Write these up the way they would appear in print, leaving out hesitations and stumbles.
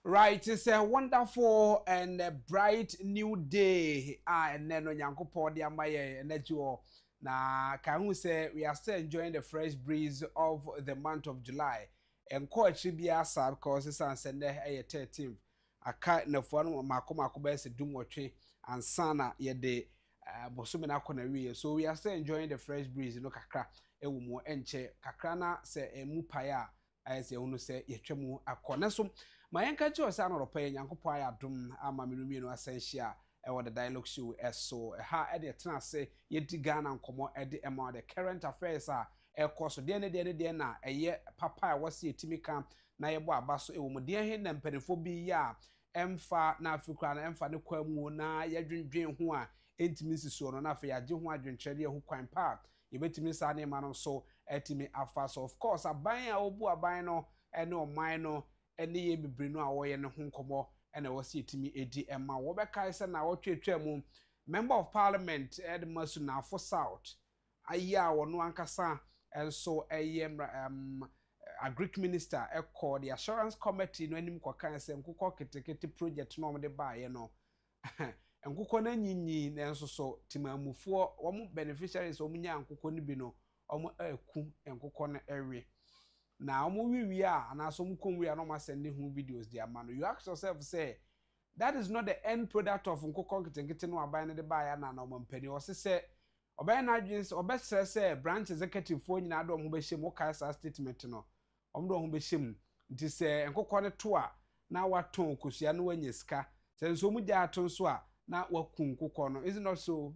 Right, it's a wonderful and a bright new day. And then on Yanko dia maye and na can we say we are still enjoying the fresh breeze of the month of July. And coach should be outside because it's on Sunday a 13th. A cat in the phone Makoma Kubes Dumotri and Sana ye de Bosumina Konawi. So we are still enjoying the fresh breeze. You know, kakra ewumo enche kakrana se mupaya as you say yetwemu akona so mayenka chi osa no ropa Nyankopon ayadom ama menumi no asenhia e the dialogue show so ha e de tena se yedi Ghana nkomo e de ema the current affairs e course de na eye papa wose etimi kan na ye bo abaso e wo mu de he na mpanefo bi ya emfa na Afrika na emfa ne kwamu na yadwendwen ho a entimi sisuo no na afa yagye ho adwenkyerede ho kwan pa yebetimi sa ne ma no so etimi afa so of course aban a obu aban no ene oman no ene ye bibiri no a wo ye ne ho nkomo ene wo se etimi edi ema wo be kai se na wo twetwa mu member of parliament ed masu na for south aya wo no ankasa enso eye agric minister called the assurance committee no anim kwakan se nkukọ ketekete project no de ba ye no nkukọ na nyinyi na enso so timamufuo wo beneficiaries wo nya nkukọ ni bi no omo aku nkukọ na ewe na omo wiwi a na so mkonwi a no ma send hu videos dia ma no you ask yourself say that is not the end product of nkukọ ketekete no aban de ba ya na na omo mpani o se oban na adwins obesere say branch executive fo nyina do omo be hye mo kai sa statement no omo do omo be hye mu nti se nkukọ ne to a na waton kosua no wanya sika se nso mu dia aton so a na wakun nkukọ no is not so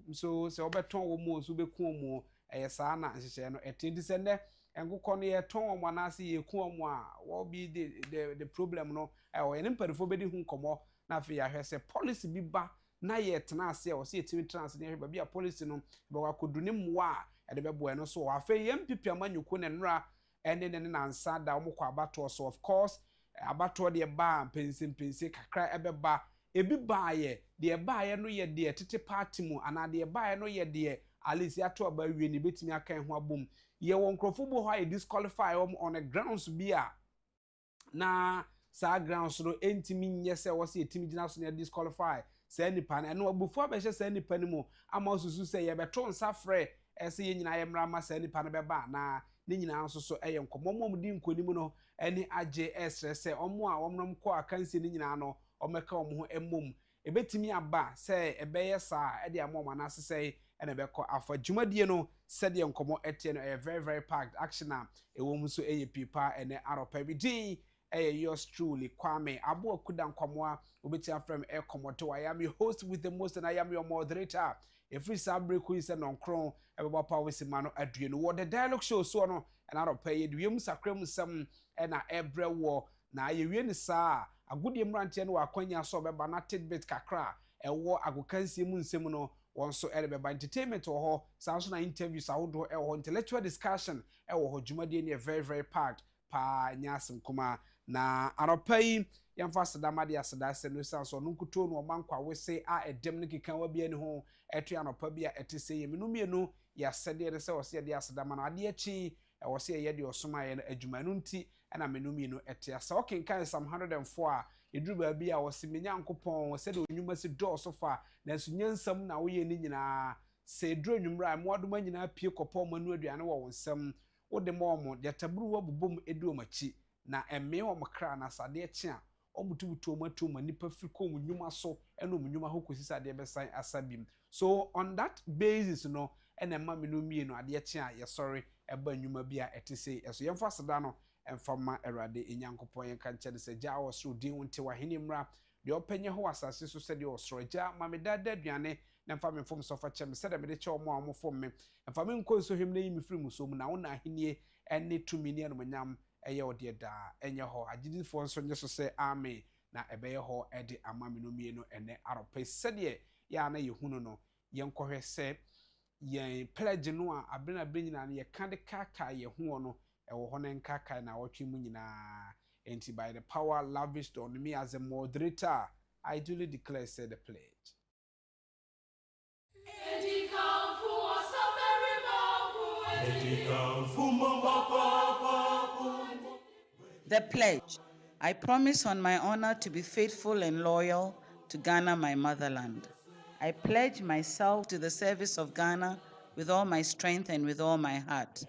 se obeton wo mo so be kun mo sa na nhyehyɛ no etindi se ne nkukọ no ye ton mo na ase ye kun mo a wo be the problem no o ye ne mparifo be di hu komo na afi ya hwese policy bi ba na ye tena ase o se etimi trans ne hweba bia policy no be wakodu ne mwa e de be boe no so afi ye mpipia manyuko ne nra ene ne na nsa da wo kwa abato so of course abato de ba pensi kakra ebeba ebi baaye de baaye no ye de tete party mu ana de baaye no ye de alisi ato aba wie ni betimi akan ho abom ye won krofo bo ha disqualify on a grounds bia na sa grounds no entimi nye se wo se etimi gina so na disqualify sa nipa na no abufu abehye sa nipa ni mu ama osusu se ye beto nsa frɛ ese ye nyina ye mra ma sa nipa no beba na ne nyina nso so eye nkomomom di nkonimu no ene agye esre se omo a omnom kɔ akansi ne nyina no omeka omho emom ebetimi aba se ebeye sa e de amoma na sesei ene beko afa dwumadie no se de nkomo etie no very packed action a ewom so eye pipa ene aropa bi din yours truly Kwame Abu Akuda nkomo a obeti afrem komoto I am your host with the most and I am your moderator every sabre ko ise non kron ebeba pa wesima no adue no wo the dialogue show so no and aropa ye duem sakrem sam na ebre wo na yewie ni saa agudie mrantie no akwanya so beba na tidbit kakra ewo agokansie mu nsem no wonso beba entertainment wo ho saa so na interviews ahodo ho intellectual discussion wo ho dwumadie ne very packed pa nyasem kuma na aropai yamfa sedama de aseda se no sanso no nkuto no mankwa wese a edem ne kikan wa bia ne ho etu anopa bia etese yeminu mienu ya sede de se wose de asedama na ade achi wose ye de osoma ye adwuma no nti na menu mienu ete asa okenkan sam 104 a eduru ba bia wose menyankopon wose de onwuma si do so fa na sunyansam na wo ye ni nyina se duru nwumra modoma nyina pie kopɔ manu aduane wo wonsam wode mo de taburu wabubom edu machi na emme wo mkra na sade echi a omutubutu omatu nipa friko munwuma so eno munwuma hokosi sade besan asabim so on that basis no ena ma menu mie no ade echi a ye sorry eba nwuma bia etese eso yemfa sada no emfama erade enyankopon yen kan chede se ja osro din wonte wa henimra de openye ho asase so se de osro ja mamedada aduane na mfa me fom so fa chem se de me de che omo amofom me mfa me nko so him na yimi firi musom na wona ahenie ene tumi ne no manyam eye ode da enye ho agidifo nso nye so se amen na ebeye ho ede amame no mie no ene arope se de ya na yehunu no yenkohwe se yen pledge no a abena benyina na ye kande kaka ye ho no ewo ho ne nkaka na wotwe mu nyina enti by the power lavished on me as a moderator I duly declare said the pledge. The pledge. I promise on my honor to be faithful and loyal to Ghana, my motherland. I pledge myself to the service of Ghana with all my strength and with all my heart.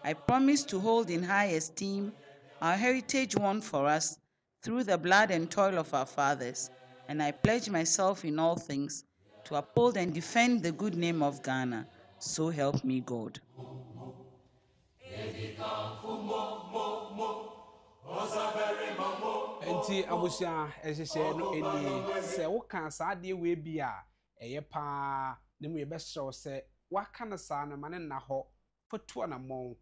I promise to hold in high esteem our heritage won for us through the blood and toil of our fathers, and I pledge myself in all things to uphold and defend the good name of Ghana. So help me God. Enti abusia ehyehyɛ no eni sɛ woka saa de we bi a ɛyɛ pa ne mu yɛbɛhyɛw sɛ waka no saa no ma ne nna hɔ foto na mɔn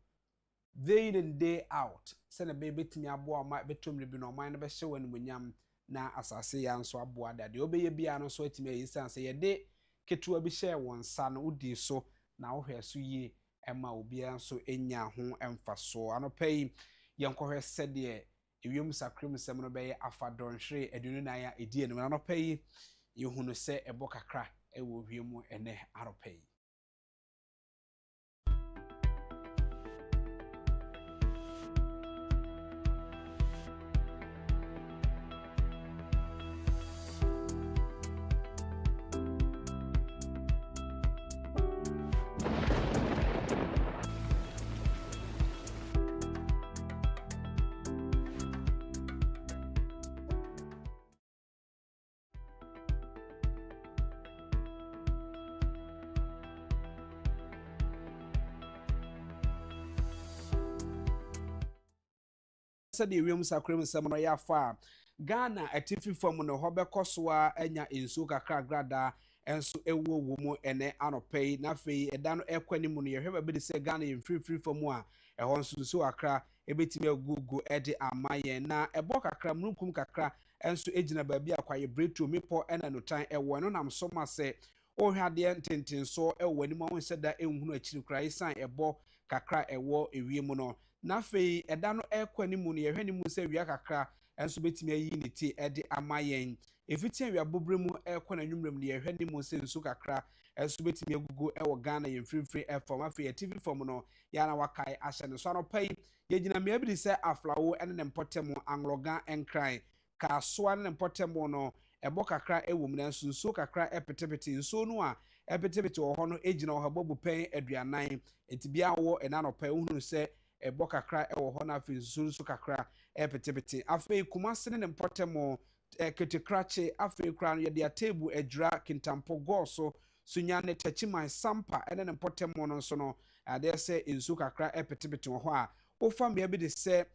day in and day out sɛ na betumi aboa ma betom ne bi no ɔman no bɛhyɛ wɔ animonyam na asase ya nso aboa da de obɛyɛ bia no so atumi ayi san sɛ yɛde ketewa bi hyɛ wɔn nsa no wodi so na wohwɛ so yie ɛma obiara nso enya ho ɛmfa so anɔpɛ yi yɛnkɔhwɛ sɛdeɛ ewiem sakram sɛm no bɛyɛ afa dɔnhwere aduonu na ya edi enum anɔpɛ yi yɛhunu sɛ ɛbɔ kakra ɛwɔ wiem ɛnɛ anɔpɛ yi. Sɛdeɛ ewiem sakram sɛm no yɛ afa Ghana atifi fam no hɔ bɛkɔ so a anya nsuo kakra grada enso ɛwɔ wɔ mu ɛnɛ anɔpɛ yi na afei ɛda no ɛkɔ anim no yɛhwɛ baabi de sɛ Ghana yɛ mfirifiri fam a ɛhɔ nso nsuo akra ebetumi agugu ɛde ama yɛn na ɛbɔ kakra mununkum kakra enso egyina baabi a kwaye bretu mepɔ ɛna notan ɛwɔ ɛno nam so ma sɛ ohwɛ adeɛ ntentenso ɛwɔ anim ahụ sɛ da ehunu akyiri kra isan ɛbɔ kakra ɛwɔ ewiem no na afei ɛda no ɛkɔ anim no yɛhwɛ anim sɛ wia kakra enso betumi ayi ne ti ɛde ama yɛn efiti awia bobre mu ɛkɔ na nwumrem no yɛhwɛ anim sɛ nsu kakra enso betumi agugu ɛwɔ Ghana yɛn mfirifiri ɛfam afei atifi fam no ya na wakai ahyɛ no so anɔpa yi yɛgyina mmea bi de sɛ aflawo ɛne ne mpɔtɛm angloga ɛnkran kaasoa ne mpɔtɛm no ɛbɔ kakra ɛwɔ mu nanso nsuo kakra ɛpetepete nsuo no a ɛpetepete wɔ hɔ no egyina wɔ bɔ bupɛn aduanan etibia wɔ ɛnanɔpa ehunu sɛ ɛbɔ kakra ɛwɔ hɔ na afei nsuo nso kakra ɛpetepete afei kumase ne mpɔtɛm ketekrache afei kra no yɛde atebu adwira kintampo gɔɔso sunya ne tachiman sampa ɛne ne mpɔtɛm no nso no adeɛ sɛ nsuo kakra ɛpetepete wɔ hɔ a ofa mmea bi de sɛ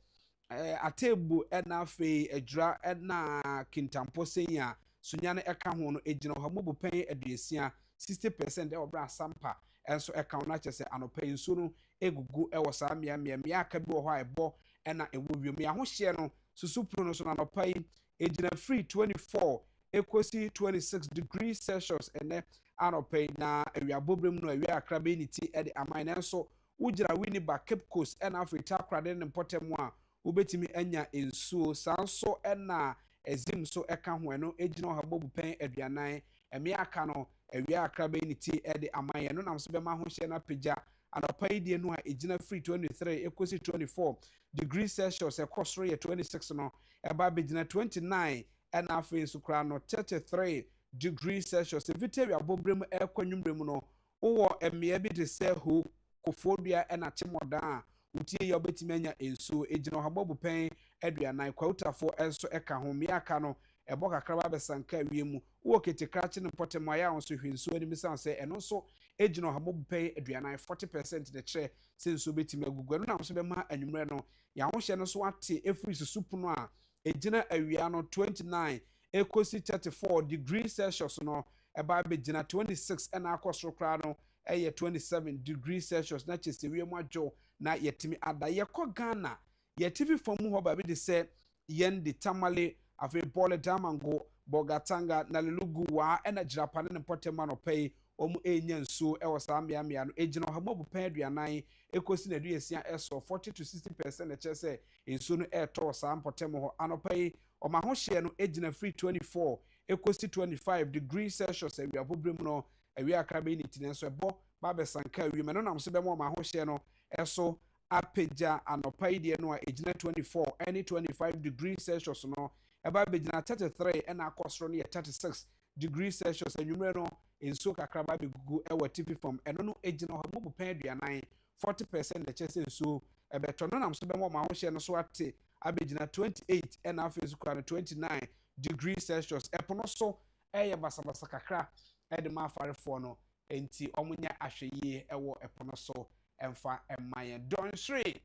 atebu ɛna afei adwira ɛna kintampo senya sunya ne ɛka ho no egyina hɔ mo bupɛn aduasia 60% ɛwɔ bra sampa enso ɛka ho na kyɛ sɛ anɔpa nsuo no egugu ɛwɔ saa mmea aka bi wɔ hɔ a ɛbɔ ɛna ɛwɔ wiem ya ho hye no susupro no so na anɔpa yi egyina free 24 ekosi 26 degrees Celsius ɛnɛ anɔpa yi na awia bobrem no awia akra be ne ti ɛde aman nso wogyina Winneba Cape Coast ɛna afei takrade ne mpɔtɛm a wobetimi anya nsuo sanso ɛna ezim so ɛka ho ɛno egyina hɔ bɔ bupɛn aduanan ɛmea aka no awia akra be ne ti ɛde aman yɛ no nam so bɛma ho hyɛ na pagya anɔpa yi die no a egyina free 23 ekosi 24 degrees Celsius ɛkɔsoro yɛ 26 no ɛba begyina 29 ɛna afei nso kra no 33 degrees Celsius evite wia bobrem ɛkɔ nwumrem no wowɔ ɛmea bi de sɛ ho kofodua ɛna chemodan a utie ya obetimi anya ensuo egyina hɔ bɔ bupɛn aduanan kwawutafo ɛnso ɛka ho miaka no ɛbɔ kakra ba besanka wiem wo ketekrache ne mpɔtɛm aya nso hwensuo ne misan sɛ ɛno nso egyina hɔ bɔ bupɛn aduanan 40% de kyerɛ sɛ nsuo betimi agugu ɛno nam so bɛma anwumrɛ no ya ho hyɛ no so ate efiri susupu a egyina awia no 29 ekosi 34 degrees Celsius no ɛba begyina 26 ɛna akɔsoro kra no ɛyɛ 27 degrees Celsius na kyese wiem adwo na yɛtimi ada yɛkɔ Ghana yɛtifi fam hɔ ba bi de sɛ yɛn de tamale afei bole damango bogatanga na lelugu wa ɛna girapane ne mpɔtɛm anɔpa yi ɔmo enya nsuo ɛwɔ saa mmea no egyina hɔ mɔbu pɛn aduanan ekosi na aduasia ɛsɔ 40 to 60% ɛkyɛ sɛ nsuo no ɛtɔ saa mpɔtɛm hɔ anɔpa yi ɔma ho hyɛ no egyina free 24 ekosi 25 degrees Celsius awia bobrem no awia akra be ni tine nso ɛbɔ ba besanka awia no nam so bɛma ɔma ho hyɛ no ɛso apeja anopa yi de no a ejina 24 any 25 degrees Celsius no eba bejina 33 and akosro no 36 degrees Celsius anwumre no enso kakra ba begugu ewa tipi from eno no ejina ho mo pen aduanan 40% the chese enso ebeto no nam so be mo ma ho hye no so ate abejina 28 and afezu kwa 29 degrees Celsius epono so eye basabasa kakra ede ma afarefo no enti omunya ahweye ewo epono so emfa emaye don sre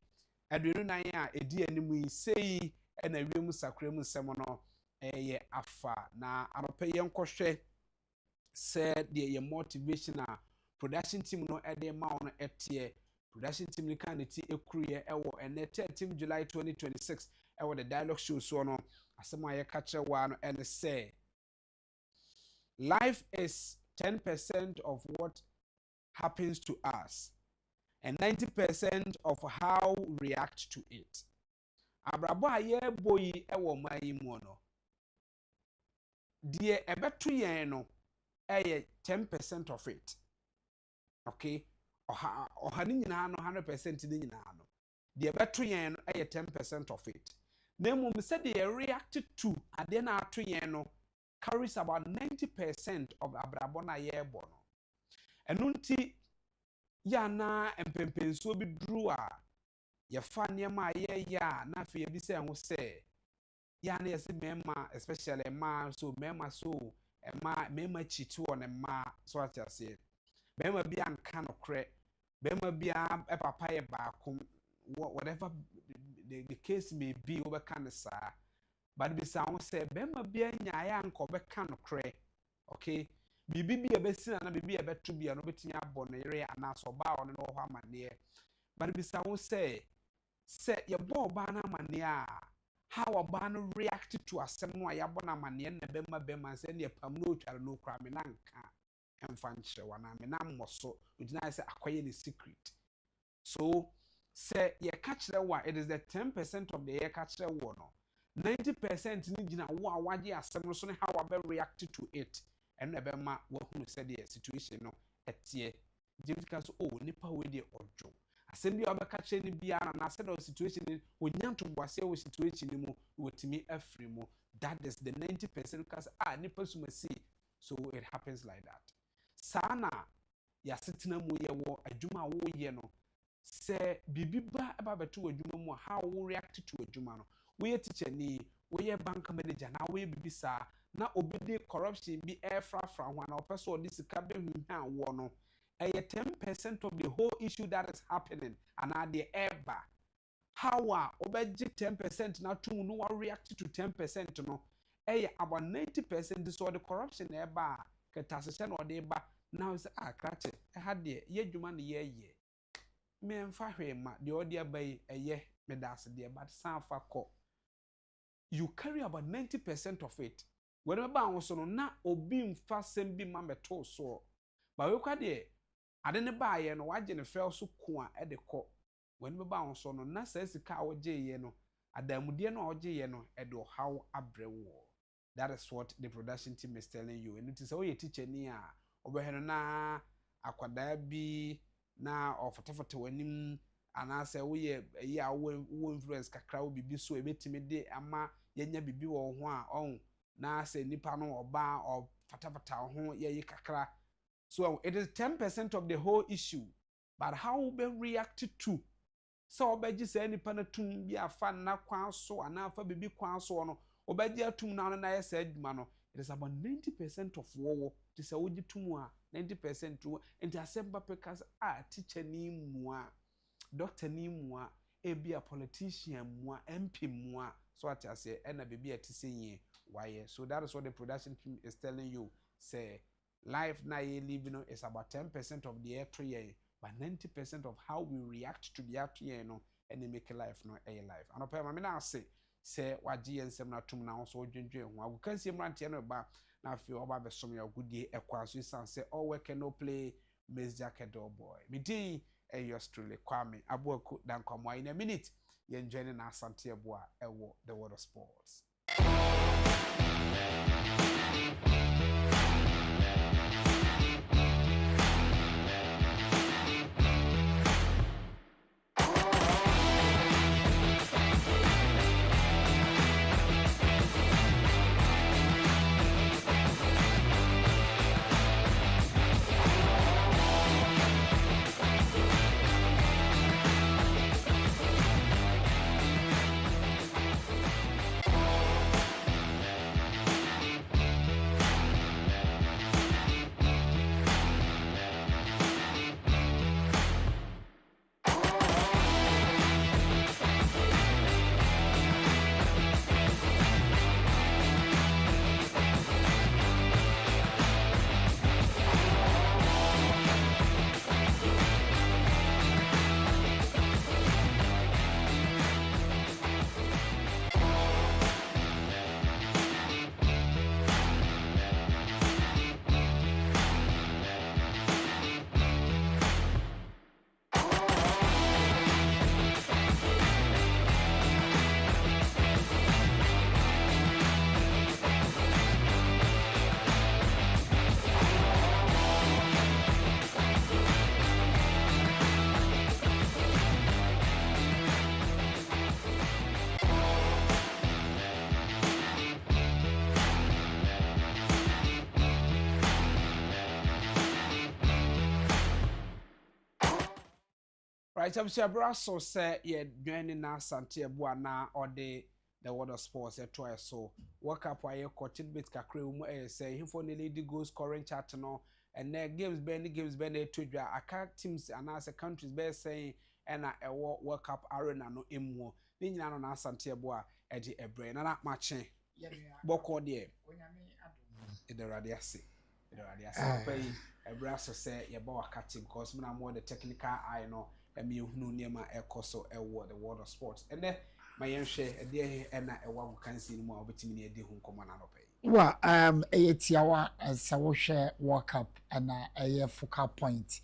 aduenu nan a edi animu yi sei na wiem sakra mu nsem no eye afa na anope yenkohwe se de ye motivation a production team no ede ma no etie production team ni kan ti ekruye ewo ene 13 July 2026 ewo the dialogue show so no asem a ye ka kire wa no ene say life is 10% of what happens to us and 90% of how we react to it. Abrabo aye boyi ewo mayi mu no. Die ebeto yen no 10% of it. Okay? Oha ni nyina no 100% ni nyina no. Die ebeto yen no 10% of it. Na mum se de react to ade na ato yen no carries about 90% of abrabo na ye bo no. Enunti ya na empempenso bi duru a ye fa niema ye ya na fe bi se ho se ya na yesi mema especially ma so mema so mema chitu on ma so atiase mema bi anka no kre mema bi a papa ye ba kom whatever the case may be we can sa but bi sa ho se mema bi anya ya anka be kan no kre okay bibi bi ebesina na bibi ebeto bia no betimi abọ no yere ana so ba ono no ho amane but bi sa wo say ye bo ba na amane a how oba no react to asem no ya bo na amane na bema say ne pam no tware no kra me na nka emfa nkyere wana me na mmoso ugina say akoye ne secret so say ye ka kire wa it is the 10% of the ye ka kire wo no 90% ni gina wo a waje asem no so ne how oba react to it and ebema wahunu said the situation no etie jimika so oh nipa we dey ojo asem bi obeka kye ni bia na said the situation ni onyanto boase o situation ni mu wotimi afri mu that is the 90% because nipa suma see so it happens like that sana ya setena mu ye wo adwuma wo ye no se bibiba eba beto adwuma mu how we react to adwuma no we teacher ni we bank manager na we bibisa na obede corruption bi fra ho na opeso odi sika be hwa wo no 10% of the whole issue that is happening and at the eba how obeje 10% na tum no react to 10% no about 90% so the corruption eba ketasese na odi ba now say krache had de ye dwuma ne ye me mfa hwe ma de odi abai me das de but sanfa ko you carry about 90% of it. Whenever ba so no na obi mfa sem bi ma meto so ba we kwa de ade ne ba ye no waje ne fel so ko a de ko whenever ba so no na sa sika oje ye no adamude no oje ye no e do how abrewo. That is what the production team is telling you. And it is a teacher ni a obeheno na akwada bi na ofotofota wanim anase wo ye ya wo influence kakra wo bibi so ebetimi de ama yenya bibi wo ho a on na say nipa no oba or fatafata ho ye kakra so it is 10% of the whole issue but how we react to so obeji say nipa na tum bi afa na kwan so ana afa bibi kwan so no obeji atum na na ye say aduma no it is about 90% of wo to say woji tum a 90% to enti asemba pekas teacher ni mua doctor ni mua ebi a politician mua MP mua so at I say na bibi ati why so that is what the production team is telling you say life na ye living is about 10% of the actual year but 90% of how we react to the actual year no and make life no a life and opa ma me na say waji ensem na tum na so dwendwen ho agu kan sie mrante no ba na afi oba be som ya gudie ekwa so san say all work and no play Miss Jacket Door Boy me din yours truly Kwame Abuaku dan kwamwa in a minute you enjoying na asante eboa ewo the world of sports. Right, I'm sure Brasso said, yeah, joining us Santia Buana or the world of sports, a try so. Work up while you're cutting bit Kakre, say, him for the lady goes current chat no, and then games, Benny games, Benny to draw. I can't teams and as a country's best saying, and I work up arena no imo. Then you know, Santia Bua, Eddie a brain, and that matching. Boko dear. The radiasi. The radiasi. Pay a brasso say, your boy catching, cause me more the technical I know. And me who near my ecoso the world of sports. And then my young share a dear and a one can see more between the day who come on pay. Well, Etiawa as I share World Cup and a focal point.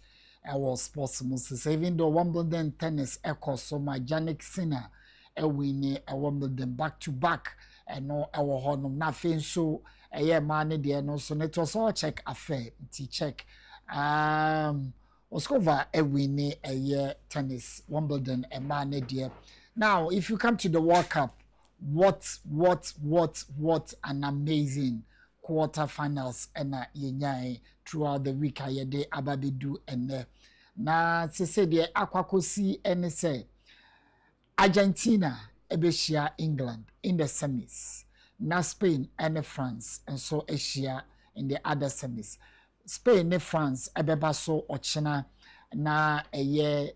Our sports must even though Wimbledon tennis ecoso my Janik Sinner a winnie a Wimbledon back to back and no our honor nothing so a year money there no so it was all check affair check. Oskova a winnie a year tennis Wimbledon a man dear. Now, if you come to the World Cup, what an amazing quarterfinals and yenyai throughout the week I de ababedu and na se say the akwakosi and say Argentina ebeshia England in the semis. Na Spain and France and so Asia in the other semis. Spain and France ebeba so ochina na eye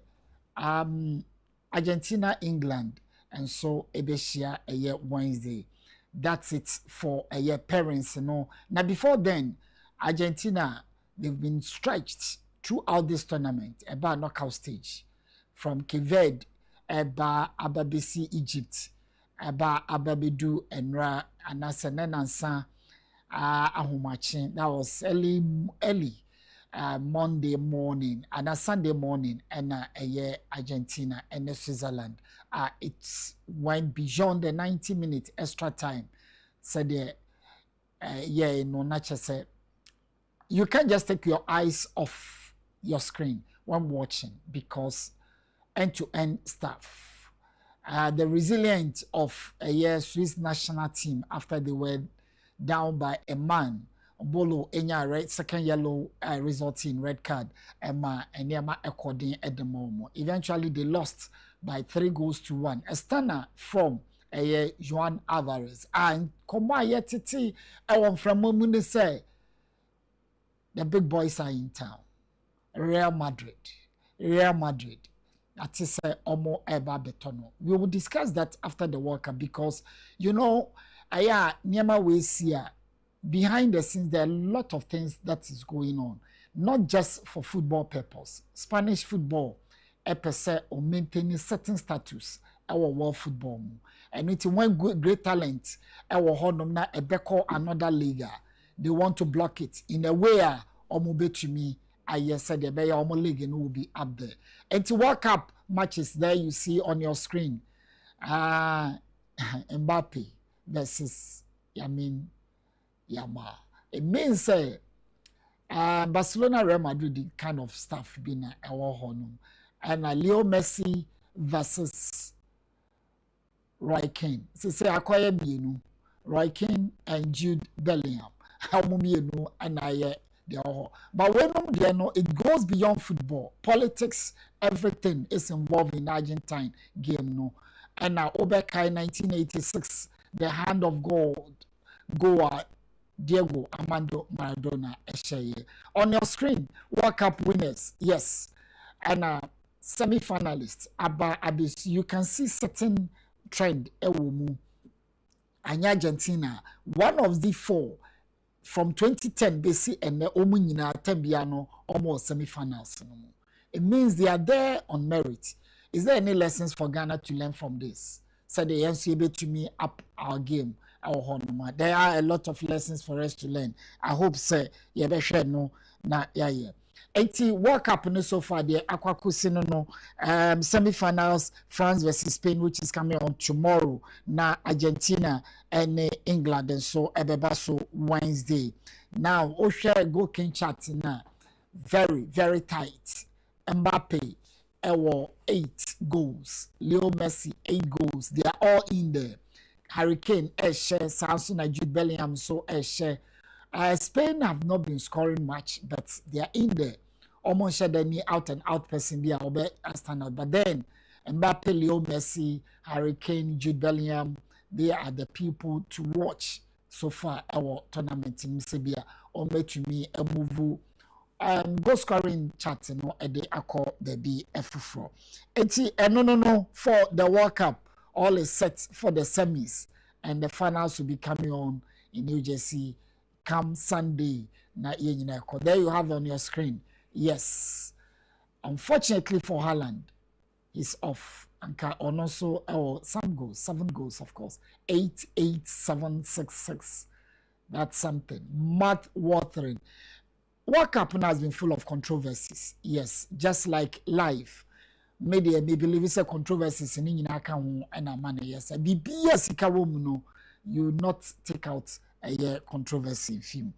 Argentina England and so ebeshia Wednesday. That's it for parents no. Now before then Argentina they've been stretched throughout this tournament about knockout stage from Cape Verde about Ababesi Egypt about Ababedu Enra and Nansa Ahumachin. That was early Monday morning and a Sunday morning and Argentina and Switzerland. It went beyond the 90 minutes extra time. So the no nature said you can't just take your eyes off your screen when watching because end-to-end stuff. The resilience of Swiss national team after they were down by a man. Bolo enya red second yellow resulting red card and Enema according at the moment. Eventually they lost by 3-1. A stunner from Juan Alvarez and Koma Yetiti from Mumune say the big boys are in town. Real Madrid. That is Omo Eba Betono. We will discuss that after the World Cup because Niema we see behind the scenes, there are a lot of things that is going on, not just for football purpose. Spanish football, per se, or maintaining certain status, our world football. And it's one great talent, our honor, a beko another league. They want to block it in a way, to me, I said the Bay Omo League will be up there. And to World Cup matches there you see on your screen. Mbappe versus Yama. It means Barcelona Real Madrid the kind of stuff been our honor. And Leo Messi versus Roy Keane. Say acquire me, Roy Keane and Jude Bellingham. How many and but when it goes beyond football, politics, everything is involved in Argentine game no. And now Obekai 1986, the hand of God, Goa. Diego Armando Maradona Esheye. On your screen, World Cup winners, yes, and semi-finalists. Abis, you can see certain trend. And Argentina, one of the four from 2010, BC and the Omunina Tembiano almost semi-finals. It means they are there on merit. Is there any lessons for Ghana to learn from this? So the NCAA to me up our game. There are a lot of lessons for us to learn. I hope say you be share no na yeah. World Cup no so far the Akwakusi no semi-finals France versus Spain which is coming on tomorrow na Argentina and England and so ebeba so Wednesday. Now share go Kencity na very tight. Mbappe 8 goals. Leo Messi 8 goals. They are all in there. Hurricane, Samson and Jude Bellingham, so Spain have not been scoring much, but they are in there. almost share the out and out person be a stand out. But then Mbappe, Leo Messi, Harry Kane, Jude Bellingham, they are the people to watch so far our tournament in Serbia or to me a move goal scoring chat no a day call the BF4. No for the World Cup all is set for the semis and the finals will be coming on in New Jersey come Sunday. There you have on your screen. Yes, unfortunately for Haaland, he's off. And also some goals, 7 goals, of course. 8-8-7-6-6. That's something. Mouth-watering. World Cup has been full of controversies. Yes, just like life. Maybe believe it's a controversies in account and a man. Yes, you not take out a controversy film.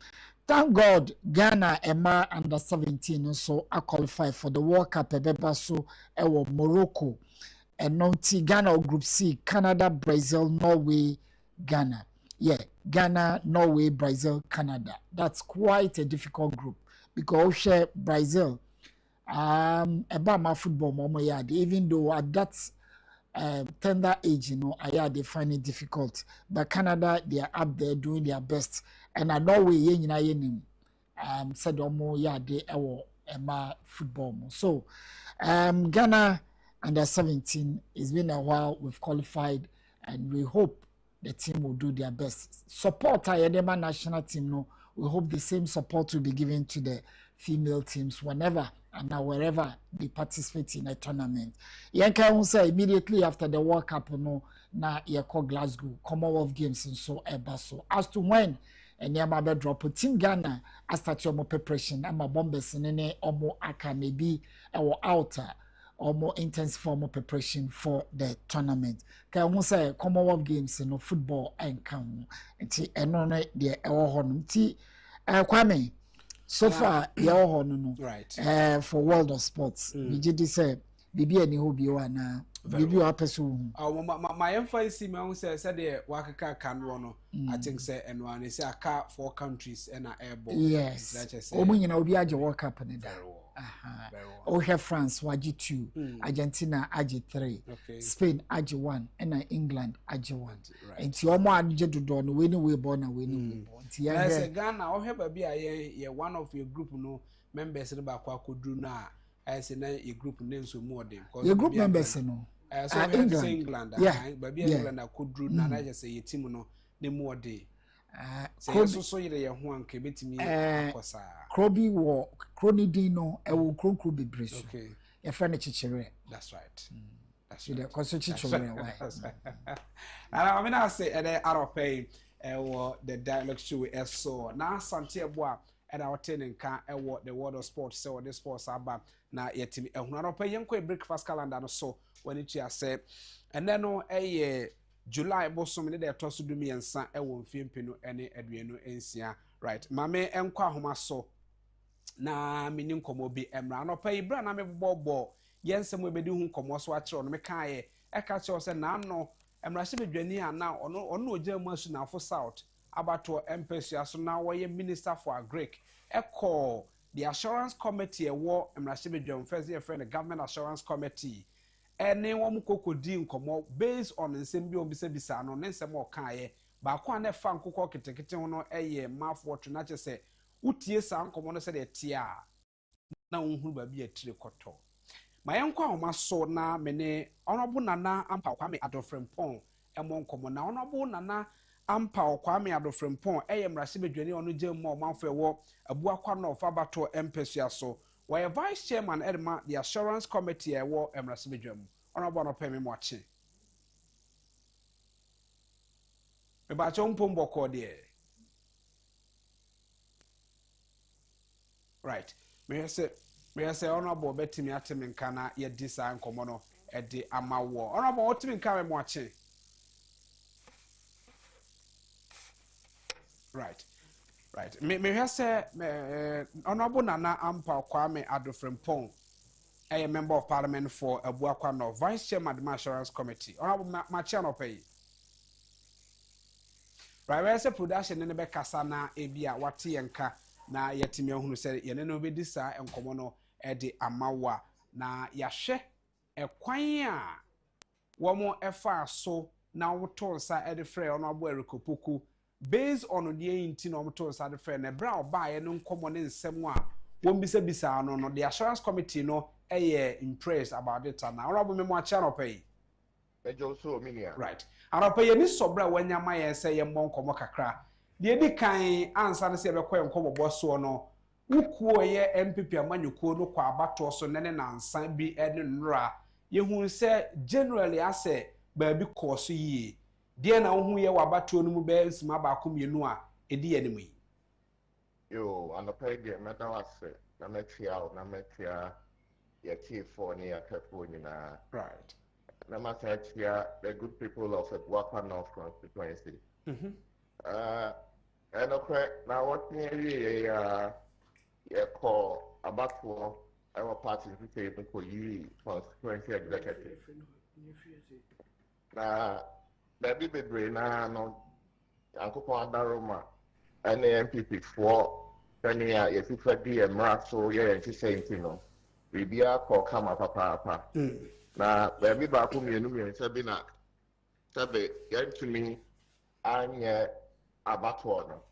Thank God, Ghana Emma under 17 also are qualified for the World Cup. So Morocco and Ghana Group C, Canada, Brazil, Norway, Ghana. Yeah, Ghana, Norway, Brazil, Canada. That's quite a difficult group because share Brazil. About my football, mama yard. Even though at that tender age, they find it difficult. But Canada, they are up there doing their best. And I Norway, said they are football. So, Ghana under 17, it's been a while. We've qualified, and we hope the team will do their best. Support our national team. No, we hope the same support will be given to the female teams whenever and wherever they participate in a tournament. Yanka will say immediately after the World Cup, na yako Glasgow Commonwealth Games and so ever. So as to when and Yamabe drop Team Ghana, I start your preparation. I'm a bombers in any or more aka maybe our outer or more intense form of preparation for the tournament. Can almost say Commonwealth Games football and come and the Kwame. So far, right. For World of Sports, we did say, Bibi and Hobi Bibi Apesu. My emphasis, my own said the Wakaka can I think say and one is a car 4 countries and a airborne. Yes, Obi World Cup in there. Oh, have France, Waji 2, Argentina, Aji 3, Spain, Aji 1, and England, Aji 1. And Tiomo Adju Don, winning we born and winning. Yes, Ghana, I'll have a be one of your group members in about Kwakuduna as in a group names with more than your group members, so England, but England, I could do not just say a team no more day. So you one can bet me. Krobi war, Cronidino, I will Kronku be Brish. Okay, a friend Chichere. That's right. That's right. Because Chichere. I mean, I say at the Arope, the dialogue show is so now Santiago and our tenant can the world of sports, so the sports are back now. Yet, Arope, young breakfast calendar so when it has said, and then a July bosom in there toss to do me and san won't film pino any Edwino Ensia. Right, Mamma Enqua Homa so na meaning como be emra no pay brand I'm a bobo. Yen some we be doing como swatch on me kaye. I catch us and no emra she be dwani now or no German now for South about to empesia so now we minister for a Greek. Echo the assurance committee a war emra she be dwam first year friend the government assurance committee. Anyone koko di nkomo based on nsem bi obisa no nsem o kan ba kwa na fa nkoko ketekete ho mouth water na che utie sa nkomo no se de tia na unhuru ba bi atire koto mayenkwa homa so na mene onobu nana ampa kwame adofrempon emo nkomo na onobu nana ampa kwame adofrempon mrase bedwani ono gem omanfo ewo abuakwa no fa bato empesua so why vice chairman Edma the assurance committee ewo mrase bedwam onobu no pemi moache me ba chompo mboko de right me say honorable betimi atemi nka na ye disa nkomo no e de amawo honorable otimi nka me moache right me say honorable nana ampa kwame adofrempon a member of parliament for Abuakwa no vice chairman of the assurance committee honorable machi no pay right we say production ne be kasa na ebia wate yenka na yetimi ehunu se ye ne no be disa enkomo no edi amawa na yahwe ekwan a womo efa so na woto nsa edi frɛ ono abo erikopoku based on the inti no woto nsa edi frɛ na bra oba ye no nkomo ne nsɛm a won bisa no the assurance committee no impressed about it na honorable memo acha no pay so minia right anopa ye ni sobra wanyama ye sɛ ye mmɔ nkomo kakra de edi kan ansa ne sɛ be kɔ nkomo boso no wukuo ye MPP amanyukuo no kwa abato so ne nansa bi ene nra ye hu sɛ generally asɛ baabi kɔ so yie de na wo hu ye wabato no mu be nsima ba ko mienu a edi ye ne mu yo anopa ye meta wase na metia ye T4 ni akafo nyina right na masatia the good people of Agyapong North constituency and okay now what me ye call abato our party to say ko yi constituency executive na baby bebre na no akufo-addo ma MPP for tania ye fifa di emra so ye ntisenti no bibia ko kama papa na baby ba ko mienu sabi na sabe yantumi anye abato no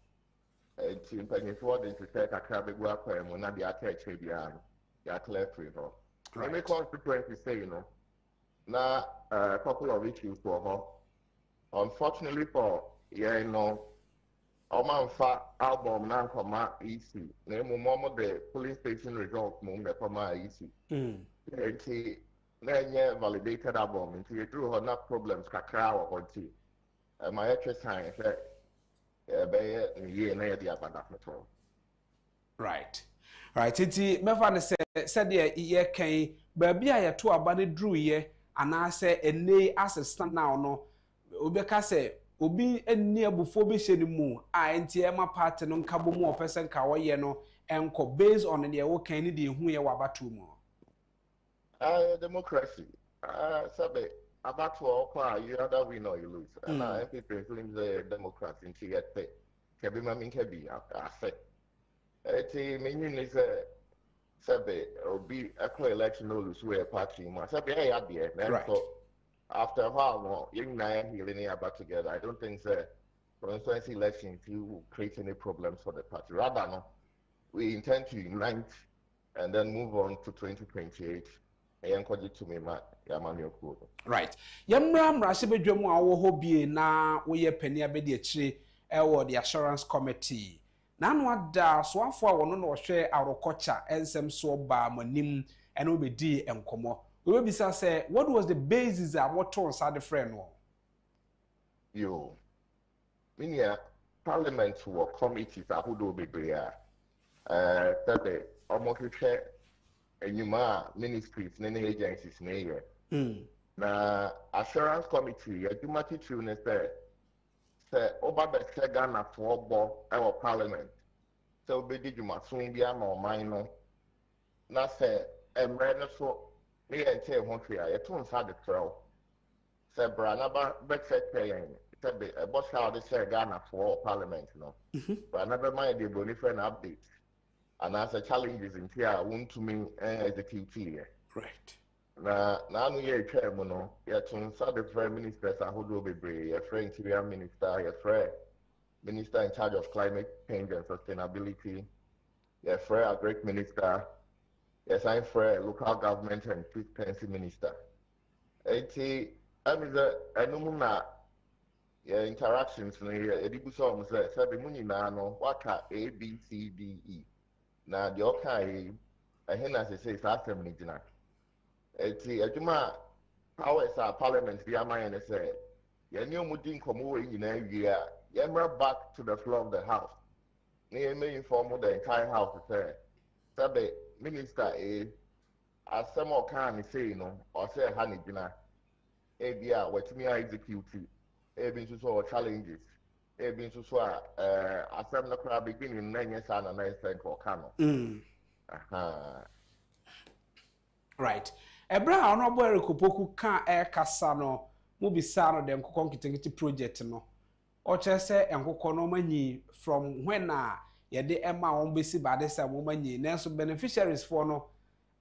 enti mpanyefo de ntse kakra begu akwa mu na de aka eche bia no ya clear free ho me constituency say you know na a couple of issues for her unfortunately for you know omanfa album na koma easy na mo the police station result mo me koma easy enti na nye validated album enti you do na problems kakra wo honti my exercise right iti mefa ne se de ye kan ba bia ye to aba ne dru ye ana se ene assistant now no obi ka se obi enni abufo bi hye ne mu a enti e ma party no nka bomu o person ka wo ye no enko based on the wo kan ne de hu ye wabato mu democracy sabe abato kwa you either win or you lose and I think including the Democrats in TSP kebi ma min kebi afe eti menyim ni se sabe obi akọ election no lose we party mu sabe ya de na so after a while you na healing about together I don't think say constituency election will create any problems for the party rather no we intend to unite and then move on to 2028 right yamra se bedwam a wo hobie na wo ye pani abedi akire ewo the assurance committee na no ada so afo a wono no hwe arokocha ensem so ba manim ene obedi enkomo we bisa say what was the basis of what on side friend no yo minia parliament wo committees ahodo bebrea that almost enyuma ministries and agencies na here na assurance committee adumati true ne say oba be Ghana for bo our parliament so obedi djuma sun bia ma oman no na say emre no so me ente ho hwea ye to nsa de trel say bra na ba be secretary say be e boss how they say Ghana for parliament no bra na be mind the boni friend update and as a challenges in here want to me execute here right na anu ye twa no ye tun sa the prime ministers ahodo bebre ye friend interior minister ye friend minister in charge of climate change and sustainability ye friend a great minister ye sign friend local government and presidency minister eti amiza enum na ye interactions no ye edibuso mo say be munina no waka ABCDE na the okay ahena say asem ni gina eti adwuma powers our parliament bi amanye say ye ne omudi nkomo we nyina wie a ye back to the floor of the house ne may inform the entire house say sabe minister asem o kan say no o say ha ni gina e bia watimi execute e bi nso so challenges ebi nso so a asem na kra beginning na nye sa na na senk o kano right ebra honorable erikopoku kan kasa no mo bisa no de nkokon kitikiti project no o chese enkokon no manyi from when na ye de ema won besi bade sa mo manyi na so beneficiaries for no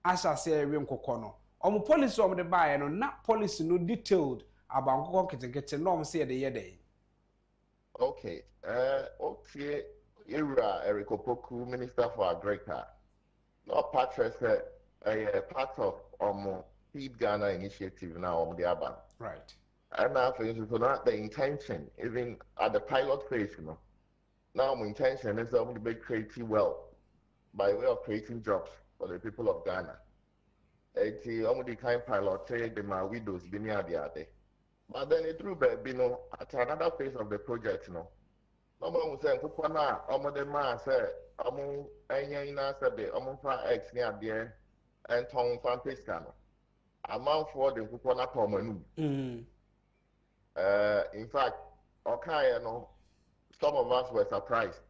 asha say we nkokɔ no omo policy omo de bae no na policy no detailed about nkokɔ ketekete no omo say de yede. Okay, okay, Ira Erikopoku, Minister for Agriculture. No patches a part of Feed Ghana initiative now on the Aban. Right. And now for instance, not the intention, even at the pilot phase, you know. Now my intention is to make creative wealth by way of creating jobs for the people of Ghana. It's the kind pilot say the my widows be near the other. But then it through you know at another phase of the project, you know. No one say Kukwana, the man say enya said the fa X near there and Tom Fan Piscano. Amount for the Kukwana Pomanu. In fact, okay, you know, some of us were surprised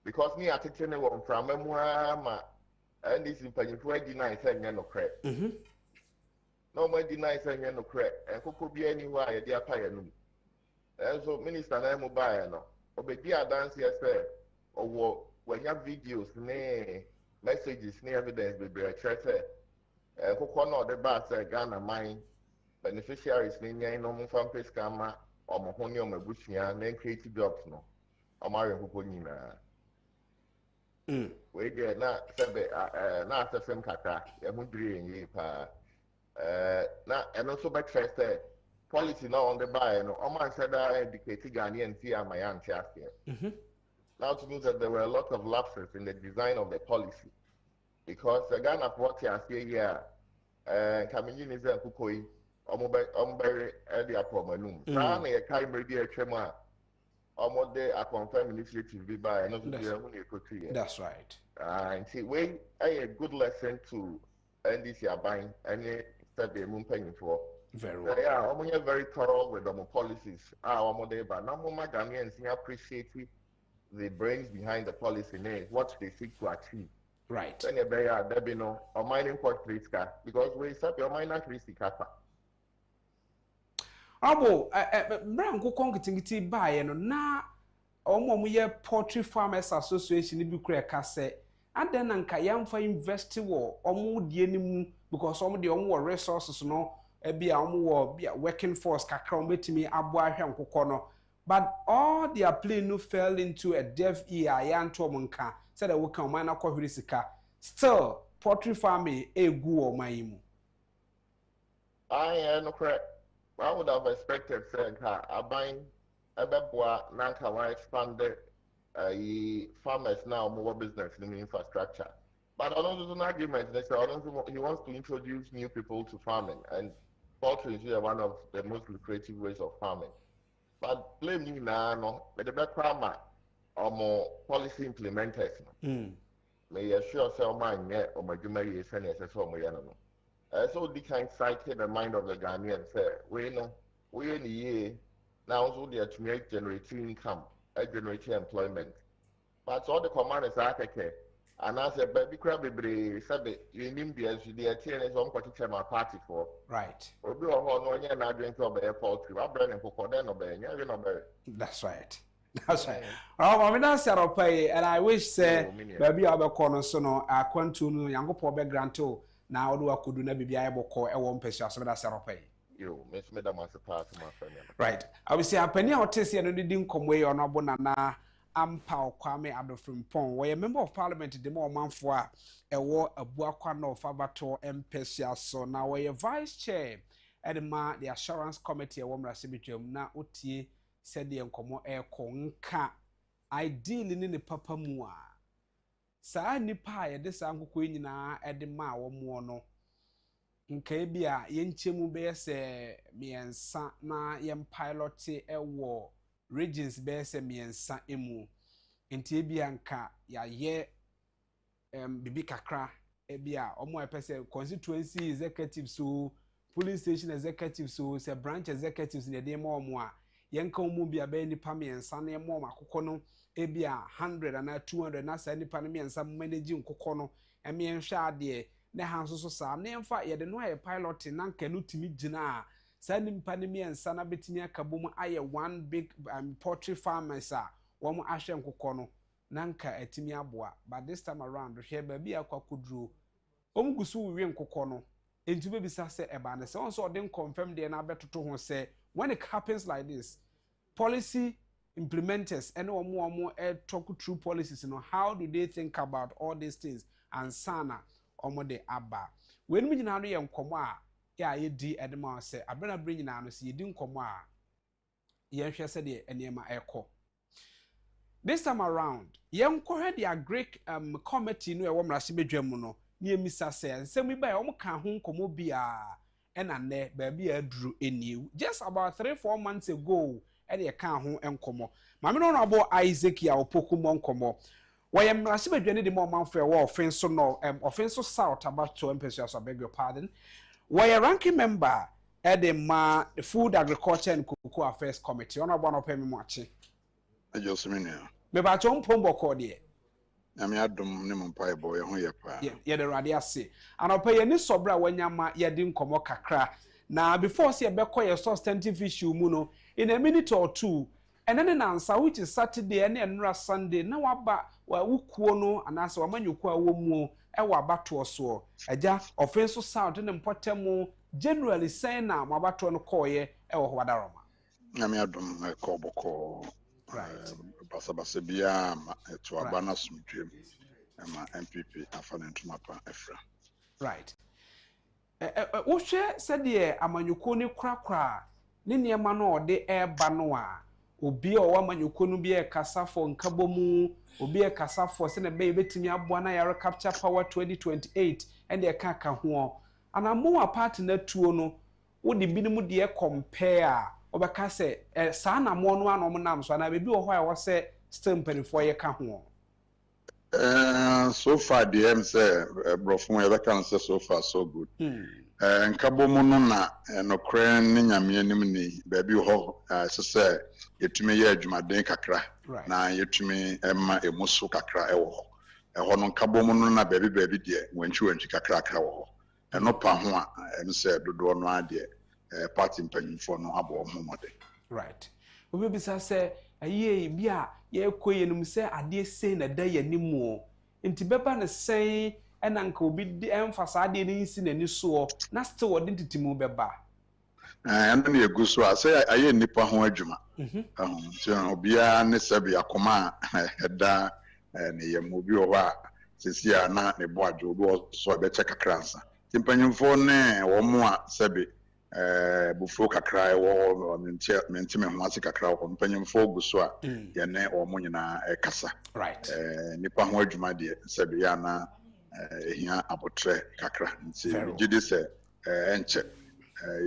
because me at it one from memoir and this in Panyfu deny saying no credit. No more deny saying no credit, and could be anywhere a dear pioneer. And so, Minister Namubaya, no, obey a dance here, sir, or when you have videos, nay, messages, nay evidence, be a church, and Kokono, the bass, Ghana, mine, beneficiaries, nay, no more from Pescama, or Mahoney, or Mabushia, then creative jobs, no. Amari Hukunina. We get not the same kaka, a mudri and ye pa. Not and also back first policy now on the buy, no. Oman said I educated Ghanaian see my auntie asking. Now to know that there were a lot of lapses in the design of the policy because the Ghana of what you are saying here, coming in is a kukoi, Omberry, Agyapong. Now, a kind maybe a tremor. I confirm initiative be by That's right. And see, we a good lesson to NDC buying any step they moon paying for. Very well. Yeah, I'm very thorough with our policies. But now my Ghanaians appreciate the brains behind the policy, what they seek to achieve. Right. Then there be no or mining port risk because we set your minor risk. Abo Branko Kencity buy no na omo ye Poultry Farmers Association bi kura ka se adan nanka yamfa invest wo omo die nimu because omo de omo resources no e bia omo wo bia working force kakra omo betimi abo ahwe nkokɔ no but all their plan no fell into a deaf ear yanto omo nka said that we can man akɔhwere sika still poultry farming egu o man yimu I no correct. I would have expected saying buying a beboa nanka expanded farmers now more business in infrastructure. But I don't do an argument. They say he wants to introduce new people to farming, and poultry is one of the most lucrative ways of farming. But blame me now, no, but the background or more policy implementers. May assure sell mine yet or my Jumari is sending us a no. So the kind cited the mind of the Ghanaian say, we know we in the year now so they are to make generating income, generating employment. But all the commanders are taken. And I said, baby crabby said you need the TNS on particular my party for. Right. Or be on one year and I drink of a poultry. I'm burning for them obey. That's right. That's right. I mean that's your pay and I wish say baby our corner so no I want to know young poor background too. Now do I could do na bibia eboko e won pese aso da seropai yo miss me da mas pass my friend right I will say apani a otese no di nkomwe e ono bona na ampa Kwame Adofrimpong we a member of parliament de mo manfo a ewo abuakwa no fabato empese aso na we vice chair edema the assurance committee e wo mrasebitwam na otie said the nkomo e ko nka ideally ni papa mu a saa nipa ye de saa nkokɔ nyina ede ma wo mo no nka bia ye nchemu be se miensa na ye pilot ewo regions be se miensa emu enti bia nka ya ye bibi kakra bia omo epese constituency executives so police station executives so se branch executives ne de ma omo a ye nka omo bia be nipa miensa na emo makokɔ no ebia 100 and 200 na sa nipa no miensa manage nkokɔ no emien hwa ade na hanso so sa na emfa ye de no aye pilot na nka no timi gina a sa nipa no miensa na betimi akabom aye one big poultry farmers a wo mo ahwe nkokɔ no na nka atimi aboa but this time around hwe ba bia kwakoduro Omgusu wi nkokɔ no enti be bisa se eba ne se on so den confirm dey na betoto ho se when it happens like this policy implementers and omo talk through policies, you know, how do they think about all these things and sana omo de aba when me nyina no ye nkomo a ya ye di edema se abena bring nyina no se ye di nkomo a ye hwe se de enema ekọ this time around ye nkọhwe de Greek committee no e wo mrase bedwam no ne emisa se nsem bi ba e omo ka ho nkomo bia ena ne ba bia aduru eniu just about 3-4 months ago e de ka ho enkomo mame no abo Isaac ya opoku mo nkomo why mrase bedwane de mo manfo e wo offense no offense south about to empesu so beg your pardon why a ranking member at the food agriculture and cocoa affairs committee on one of them watching just minia me ba chon pombo ko de ami adom ne mpai boy ho ye pa ye the radio say and opay ni sobra wanyama ye di nkomo kakra na before say be call your substantive issue mu no in a minute or two and then answer which is Saturday and enra Sunday na waba wa wukuo no anase wa manyuko a wo mu e wa bato so agya offense sound ne mpotemu generally saying na mabato no koye e wo wadaroma ami adom ko boko right basa bia to abana sumdwem ma MPP afana ntuma pa efra right wo hwe said ye amanyuko ni krakra ne niema no ode eba no a obi o amanyuko no bi e kasa for nkabomu obi e kasa for se na be betimi aboa na yare capture power 2028 and e ka ho ana mo apart na tuo no wo de binimu de compare obeka se saa na mo no anom nam so na be bi wo ho a wo se stampen for ye ka ho so far the M say brofun e can say so far so good nkabomu no na no kran ne nyame anim ni ba bi ho se yetumi ye adwumaden kakra na yetumi emma emuso kakra ewo ho eho no nkabomu no na ba bi de wanchi kakra wo ho no pa ho a em say dodo no ade party mpanyimfo no abo ho mode right obi bisa say aye bia ye koye num say ade sei na da yanimu nti beba ne sei ena nka obi emfasa ade ne nsi nani so na still wode ntitimu beba and then egu so say aye nipa ho adwuma so obi a ne sabi akoma eda ne yem obi o a sisi a na ne bo adwo obi so be che kakransa timpanyimfo ne wo mo a sabi bufo kakra wo mentime ho ase kakra wo mpanyimfo gu so a ye ne wo mo nyina kasa right nipa ho adwuma de sabi ya na ehia abotre kakra nti gidi se enche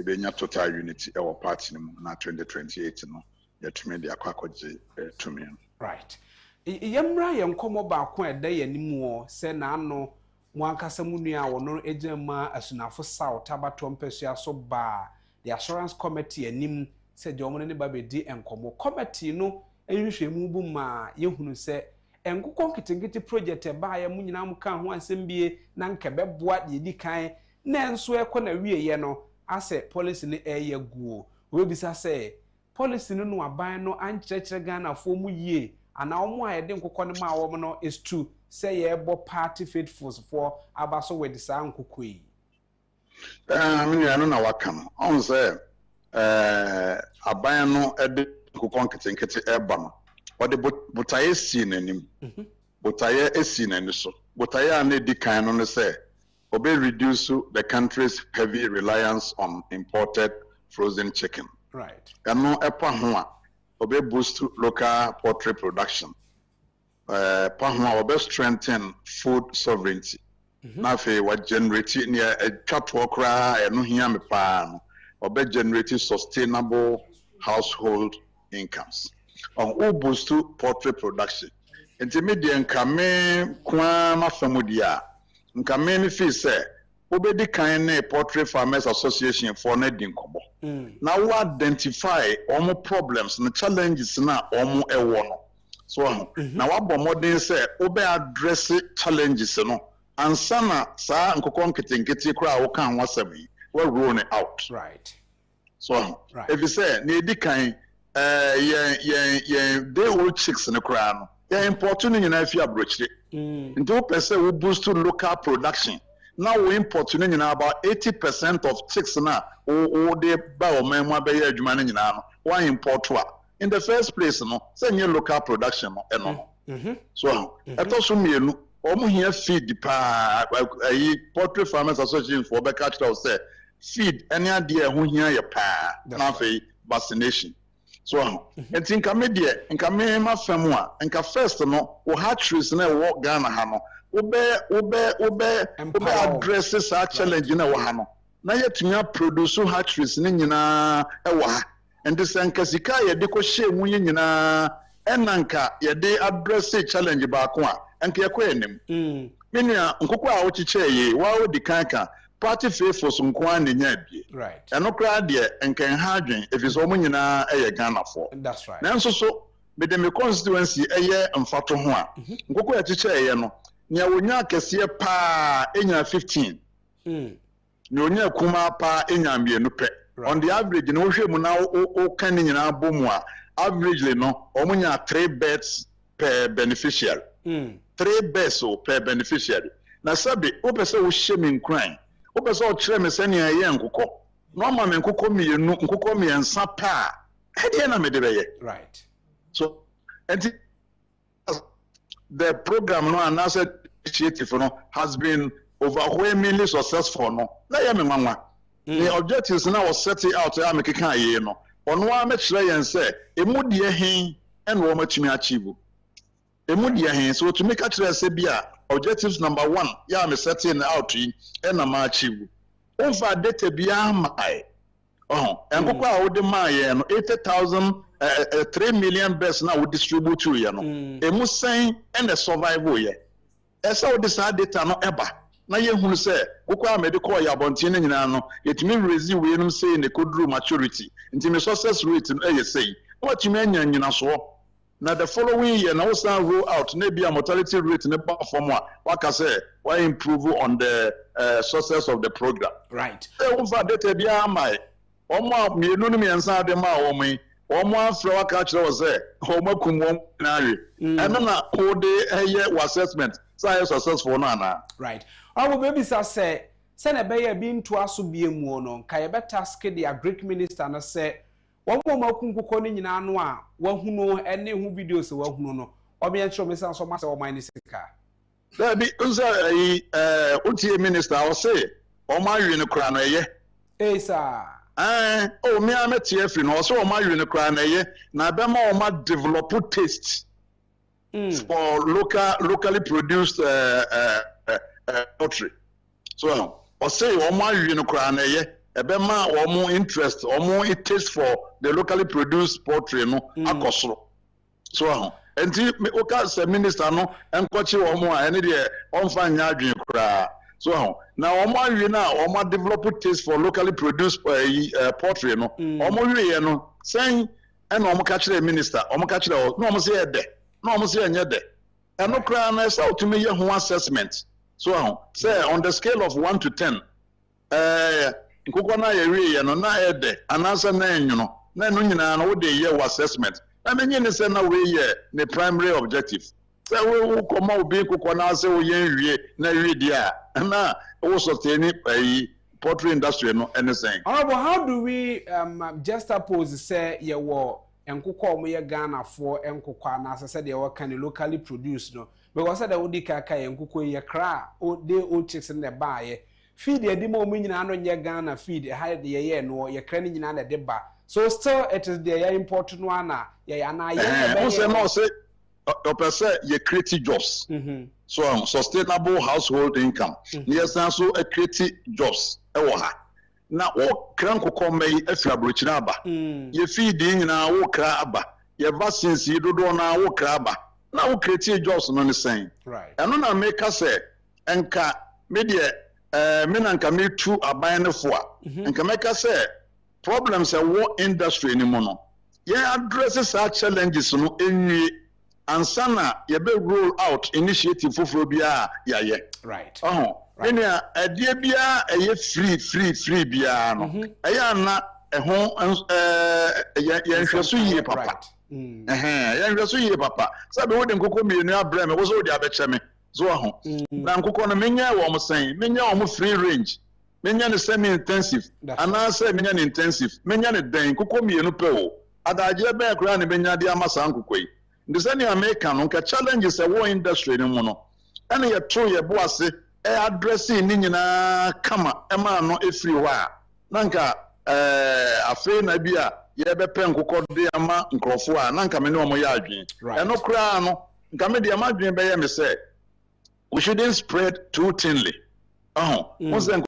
ibenya total unity e wo party na 2028 no yetumi de akwakoje tumi right yemra ye nkomo ba ko eda yanimu se na ano mo ankasa munua wo no ejema asunafo south abato mpesua so ba the assurance committee anim se de omo ne ba bedi enkomo committee no enhwehwemu bu ma yehunu se enkokon kitingiti project ba ya munyina mu kan ho asembie na nkebeboa de di kan na enso ekọ na wieye no ase policy ne eye guo we bisa se policy no aban no ankyerɛkyerɛ Ghana fo mu yie ana omo a yede nkokɔ ne ma wo no is true say ye bo party faithfuls for abaso with sa nkokɔ yi me no na waka no on say aban no ede nkokɔ nkete eba no ode botaye si nanim botaye esi nani so botaye a na di kan no say obe reduce the country's heavy reliance on imported frozen chicken right eno epa ho a obe boost local poultry production pa ho a obe strengthen food sovereignty na fe wa generate ne atwato kra eno hia me pa no obe generate sustainable household incomes on boost poultry production intermediate nkame kwa mafamudia nkame mi fi say obedi kan na poultry farmers association for na din kobo na we identify all problems and challenges na omo ewo no so na wa bo modern say obe address challenges no ansa na sa nkokon ketenkete kura wo kan wasabi we roll it out right so if you say na edi kan they all chicks in kura no ya importing nyina fi abrochire nti o pese we boost local production now we import no nyina about 80% of chicks na o de ba o man wa be ya adwuma no nyina no why import wa in the first place no say nye local production no no so eto so mienu omo hia feed pa poultry farmers association for be catch say feed any ade ho hia ye pa na fe vaccination so enti nka me de nka me ma fam a nka first no wo hatcheries na wo Ghana ha no ube addresses our challenge na wo ha no na yetumi produce hatcheries ni nyina e wo ha and this enkasika ye de ko hye mu nyina enanka ye de address challenge ba ko a enka ye ko enim menua nkoko a wo chiche ye wa wo di kanka party faithful so nko an nya bie right eno kra de enka ha adwen efiso mu nyina e ye Ghana for that's right nanso so me de me constituency e ye mfato ho a nkoko ya chiche ye no nya wonya kese pa enya 15 nya wonya kuma pa enya mienu pe on the average no hwe mu na o kan nyina bomu a averagely no omunya 3 birds per beneficiary 3 birds per beneficiary na sabe o pese wo hye me nkran o pese o kire me sane ye nkoko no ma me nkoko mienu nkoko miensa pa e de na me de beye right so and the program no and as initiative no has been overwhelmingly successful no na ya me nwanwa the objectives now was set out ya me keka ye no ono a me kire yen say emudie hen en wo matumi achieve emudie hen so to make kire say bia objectives number 1 ya me setting out yi en na ma achieve over data bia mai enkoko a wo de ma ye no 80,000 3 million birds now we distribute to you no emu sen and the survival ye esa wo this data no eba na ye hunu se kokwa medical ya bontin nyina no yetimi raise we num say ne kodru maturity ntimi success rate no ye say what you anya nyina so na the following year na we san roll out na bia mortality rate ne ba form a waka say why improve on the success of the program right over data bia mai omo mienu no miensa de ma wo mai omo afro waka kire wo say omo kumwom na awe eno na code eye assessment say successful no ana right awo baby say na be ye bi nto aso bie mu no ka ye task the agric minister na say wo mo makunkoko ni nyina no a wahunu ene hu videos wahunu no obi en chiro me san so ma say o man ni sika da bi unza utie minister o say o ma wi ne kura no eye sir oh me am TF no so o ma wi ne kura no eye na be ma o ma develop taste for locally produced poultry so o say o ma wi no kura na ye ebe ma o mo interest o mo taste for the locally produced poultry no akosoro so enti o ka say minister no enkochi o mo a ene de on fa nya adwen kura so na o mo wi na o mo develop taste for locally produced poultry no o mo wi ye no sen ena o mo ka kire minister o mo ka kire o no mo say ede no mo say anya de eno kura na say to me ye ho assessment so say on the scale of 1 to 10 nkoko na ye wi ye no na ede anasa na enyono na eno nyina na wo de ye assessment na menye ne say na we ye the primary objective say we koma obi nkoko na say wo ye nwie na wi dia na wo sustain poultry industry no anything how do we just oppose say ye wo enkoko omo ye Ghana for enkoko anasa say de wo kan locally produced no because say the odi kaka enkoko ye kra o de o chicks in the buy feed ye di mo nyina no nye Ghana feed ha de ye no ye kra ni nyina na de ba so still it is the important one na ye ana ye say no say o person ye create jobs so sustainable household income yes and so create jobs e wo ha na wo kra nkoko mai afira brochina aba ye feed nyina wo kra aba ye vaccines yi dodo na wo kra aba na wo create jobs no ne sen right eno na make say enka media me na nka me tu aban ne fo a nka make say problems e wo industry ni mo no ye addresses our challenges no enwie ansana ye be roll out initiative foforo bia ya ye right enia adie bia eye free bia no eya na eho ye nhweso yie papa ye nhweso yie papa sabe wo de nkoko mienu abrɛ me wo so de abɛkyɛ me so aho na nkokɔ no menya wo mo sen menya wo mo free range menya ne semi intensive ana say menya ne intensive menya ne den nkokɔ mienu pe wo adaje be kura ne menya de ama san nkokɔ yi ndi se ne America no nka challenges e wo industry no mu no ene ye tro ye bo ase e addressing ni nyina kama e ma no e free wa na nka afei na bia ye be pe nkokɔ de ama nkrofo a na nka me ne omo ya adwen eno kura no nka me de ama adwen be ye me say we shouldn't spread too thinly. Once then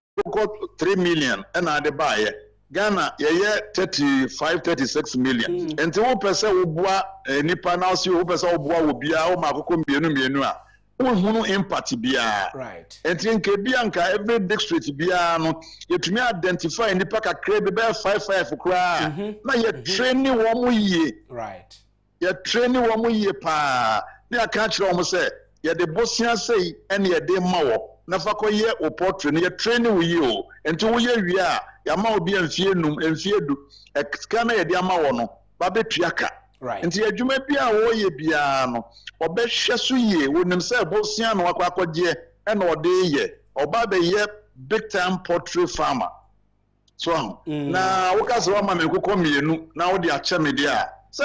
3 million and I buy Ghana, yeah, 35, 36 million. And to one person who boa nipa now see who person who boa will be our Marco Mienua. Who impact be right. And think Bianca every district be no, you to me identify nipa ka crave be 5 for cry. Now you're training 1 year. Right. You're training 1 year pa. They catch almost say. Ya de bosia say ene ye de mawo na fa koye o portrait ne ye training wo yi o enti wo ye wi a ya ma obi amfie num amfie du exka na ye de amawo no ba betuaka right enti adwuma bia wo ye bia no obehwe so ye wonim say bosia no akwakoje ene ode ye oba be ye big time portrait farmer so na wo ka se wa ma me kokọ mienu na wo de ache me de a say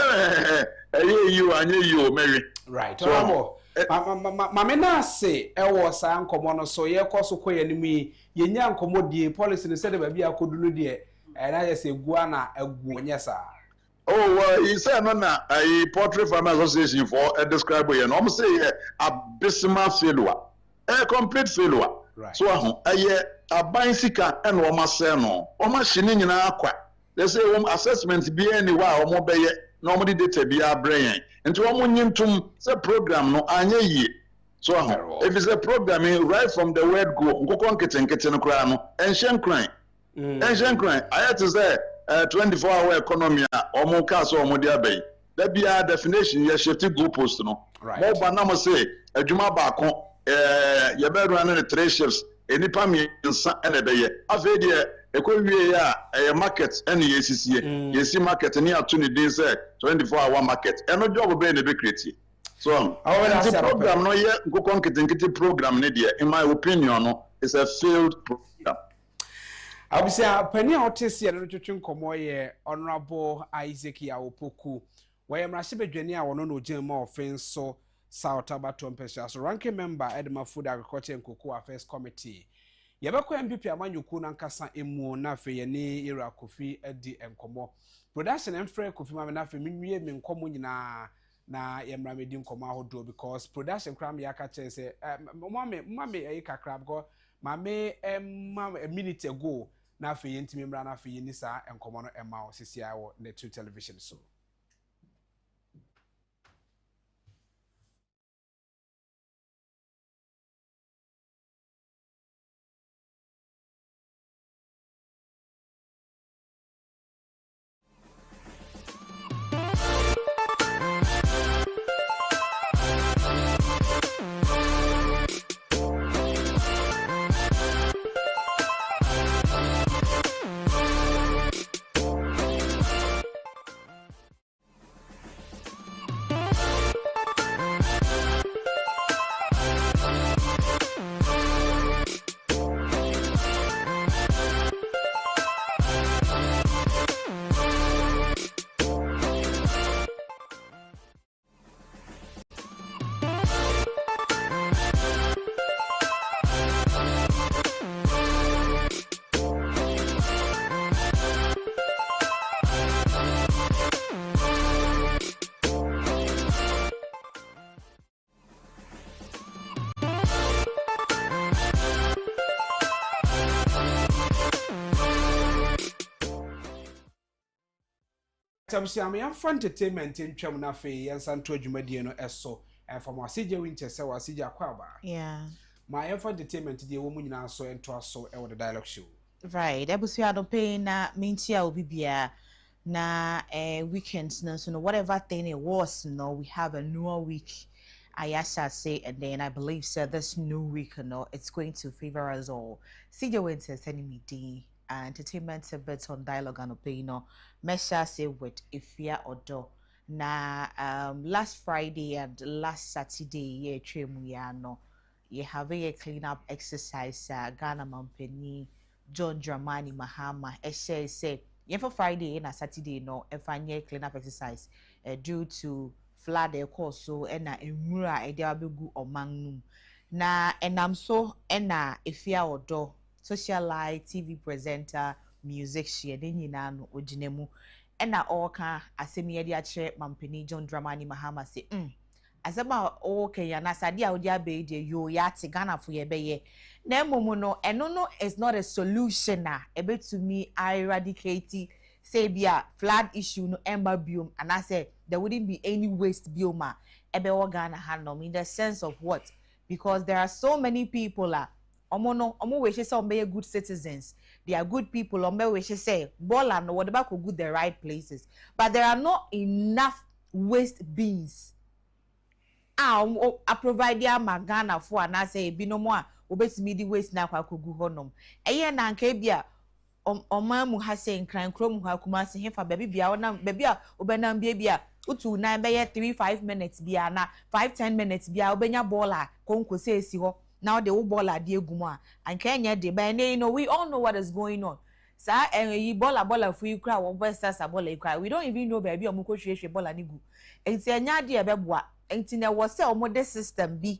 eye yi o anye yi o mewe right so Mama na say ewo sa nkomo no so ye koso koye ni mi ye nya nkomo die policy ni said ba bia kodu no die na ye say gua na agu onye sa he said no na a portrait farmers association for a describe here no say abysmal failure a complete failure right. So aban sika and o ma say no o ma hye nyina akwa they say assessment bi any wa o mo beye no mo data bi abrɛn nti wo mo nyintum say program no anya yie so if it's a programming right from the word go nkokɔ nketenkete no kra no enhyen kran I to say 24-hour economy o mo ka so o mo de abai da bia definition ye shift goalpost no mo ba na mo say adwuma ba ko ye be run the 3 shifts enipa mi nsa ene be ye afei de ekowie ya market ene yesisie yesi market ni ato ni din say 24-hour market eno job be ne be create so the program no ye nkokɔ nketenkete program ne de in my opinion no is a failed program. Abisia pani a otese no twetwe nkomo ye honorable Isaac Yawopoku where mrahye bedwani a wono no ogema offense so South Abato Mpesa so ranking member Edema Food Agriculture and Cocoa Affairs Committee yebekọ MPP amanyuku na nkasa emu na afe ye ne era kofi edi enkomo production emfre kofi ma na afe minwie me nkomo nyina na yemra medi nkomo ahodo because production kram ya ka che se mame e kakra because mame a minute ago na afe ye ntimi mra na afe ye ni sa enkomo no ema osisi awo na two television so Tamsiam yan for entertainment in twam na fe yan santo adwumadie no eso from Asija Winter se Asija Kwaba. Yeah. My yan for entertainment die wo mu nyina so ento aso e wo the dialogue show. Right. Ebusuado pay na mintia obi bia na weekends no so no whatever thing it was no we have a new week. I shall say, and then I believe so this new week it's going to favor us all. Asija Winter sending me the entertainment a bit on dialogue and opinion. Mesha say with akufo-addo na last Friday and last Saturday yeah no you have a cleanup exercise. Ghana Mampeni, John Dramani Mahama, say, for Friday and Saturday, no, if I need cleanup exercise due to flood course so and mura ediabugu or magnum. Na and I'm so if you are socialite TV presenter, musician, then you know, ojinemu, and all can asemi edi ache Mampeni John Dramani Mahama say, asema okay ya na sade a odi abe de yo ya te Ghana fo ye be ye na emomu no eno no is not a solution na ebe to me eradicate say bia flood issue no ember biome and I say there wouldn't be any waste biome ebe wo Ghana hanom in the sense of what, because there are so many people omo we say be good citizens, they are good people omo we say bola no whatever could good the right places, but there are not enough waste bins a provide ya magana for and I say bi no mo a obetimi di waste na kwa kogu honom eye na nka bia oman mu ha say nkran krom ha kuma se hefa baby bia ona baby a obenam bia utu na be ye 3-5 minutes bia na 5-10 minutes bia obenya baller konko say esi ho now the baller de egumu a anka enye de ba na you know we all know what is going on sa yi baller fu ikra wo besta sa baller ikra we don't even know baby omko hwehwe baller ni gu enti enya de e beboa enti na wo se omo system bi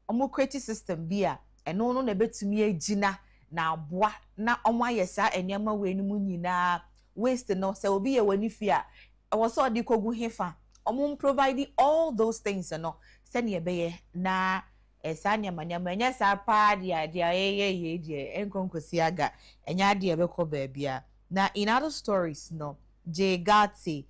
omo create system bi a eno no na betumi agina na aboa na omo ayesa enema we ni mu nyina waste no se obi ye wani fi a wo so de kogu hefa omo providing all those things no se ne be ye na esanya manyama nya sa pa dia ye enkonkosi aga enya de be ko ba bia na in other stories no Jegati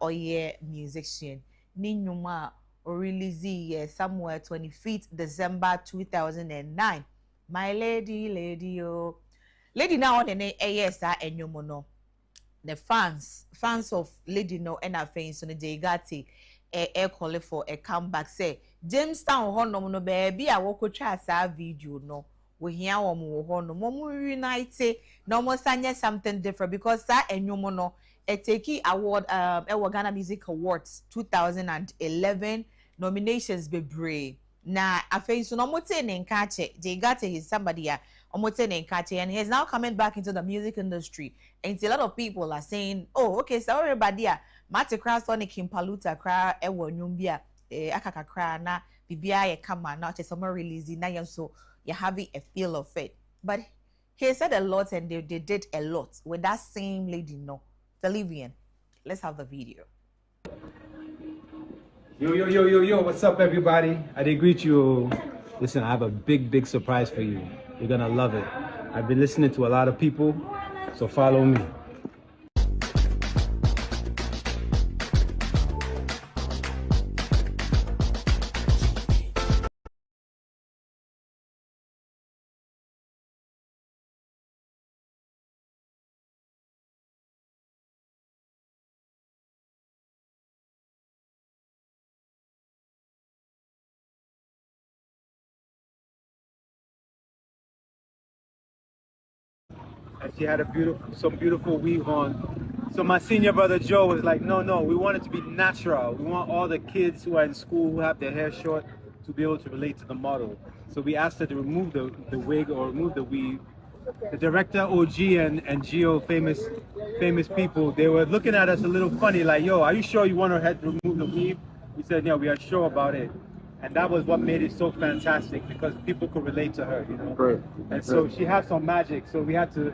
oye musician ni nyuma or release somewhere 25th December 2009. My lady lady now on the yes enyumo no the fans of lady no and her fans so the Jegati call for a comeback say Jamestown honom no baby a woko twa sa video no we hear wo honom mo unite no mo sanya something different because that enyumo no a Teki award Ghana Music Awards 2011 nominations be brave na afei so no mote ne nkache they got his somebody omote ne nkache and he's now coming back into the music industry and a lot of people are saying oh okay so everybody mate kra sonic impaluta kra ewo nyumbia akaka kra na bibia ye kama na che some release na yen so you having a feel of it, but he said a lot and they did a lot with that same lady no Bolivian. Let's have the video. Yo, what's up, everybody? I did greet you. Listen, I have a big surprise for you. You're gonna love it. I've been listening to a lot of people, so follow me. And she had some beautiful weave on. So my senior brother Joe was like, no, we want it to be natural. We want all the kids who are in school who have their hair short to be able to relate to the model. So we asked her to remove the wig or remove the weave. The director OG and Geo, famous people, they were looking at us a little funny, like, yo, are you sure you want her head to remove the weave? We said, yeah, we are sure about it. And that was what made it so fantastic, because people could relate to her, you know. Right. And so she has some magic, so we had to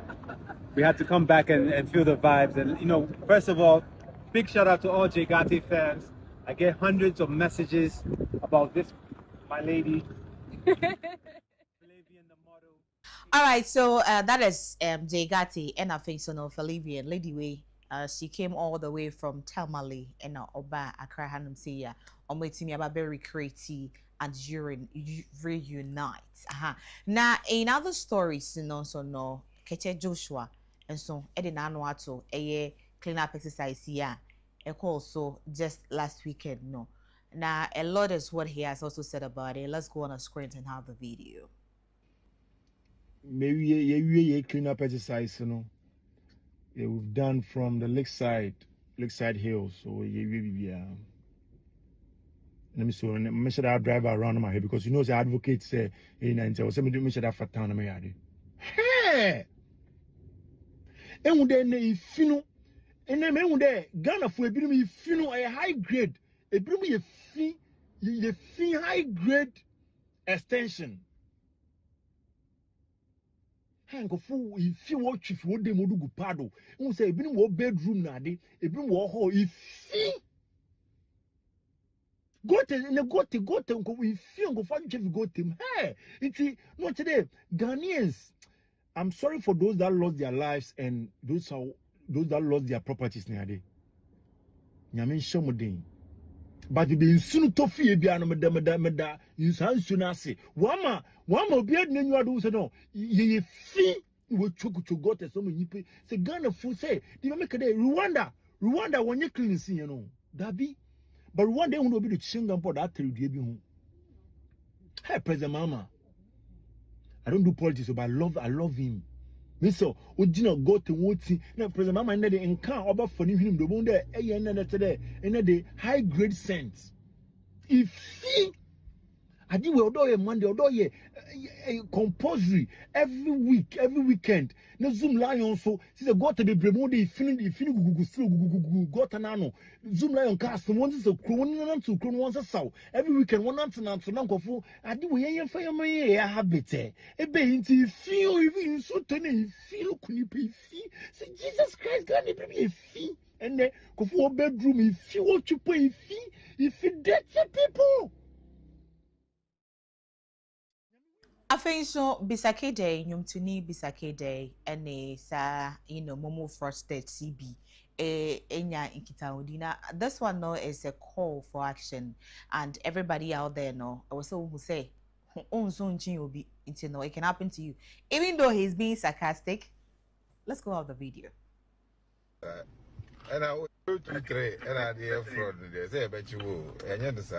come back and feel the vibes. And you know, first of all, big shout out to all Jegate fans. I get hundreds of messages about this, my lady. All right, so that is Jegati and I think so no Falavian lady way. She came all the way from Tamale and Oba Accra Hanum Sia on waiting me about very creative and reunite. Now in other stories, you know, so no Keche Joshua and so Edina Noato a cleanup exercise here. Also just last weekend, no. Now a lot is what he has also said about it. Let's go on a screen and have the video. Maybe a cleanup exercise, you know. We've done from the lakeside hills. So let me so me should I drive around my head because you know the advocate say in and say me should have fat town me yard. Hey, and then if you know, and then me there Ghana for ebi me if you know a high grade, ebi me a fee high grade extension. Hang of fool if you watch if you dem odugu pado. You say ebi mo bedroom na de, ebi mo hall if go to if you go find Jeff go to hey it's not today Ghanaians. I'm sorry for those that lost their lives and those that lost their properties near day. Nyamin shomodin. But the insunu tofi ebia no meda insan suna se. Wama obi adne nyu adu se no ye fi we choku got so many people say Ghana fu say the make day Rwanda wonye clean sin you know. Dabi but one day we will be the chinga for that tell you be hu. Hey President Mama, I don't do politics but I love him. Me so ojina go to woti na President Mama na de nkan oba foni hwim do bon de eye na today na de high grade sense. If he adi we odo ye Monday odo ye compulsory every weekend na Zoom lion so see go to be bremo de fini gugu still gugu got na no Zoom lion cast one is a crown na to crown one saw every weekend one na nkofo adi we ye fa ye man ye habit e be nti feel even so tene feel kuni pe fi say Jesus Christ God be be fi and then kofo bedroom if you want to pay fi if you dirty people. Afei so bisakede nyumtuni bisakede ene sa momo frosted CB enya inkitaudina. This one no is a call for action and everybody out there no I was so who say obi no it can happen to you even though he's being sarcastic. Let's go out the video. And I will 2-3 and I dear fraud there say bet you and yes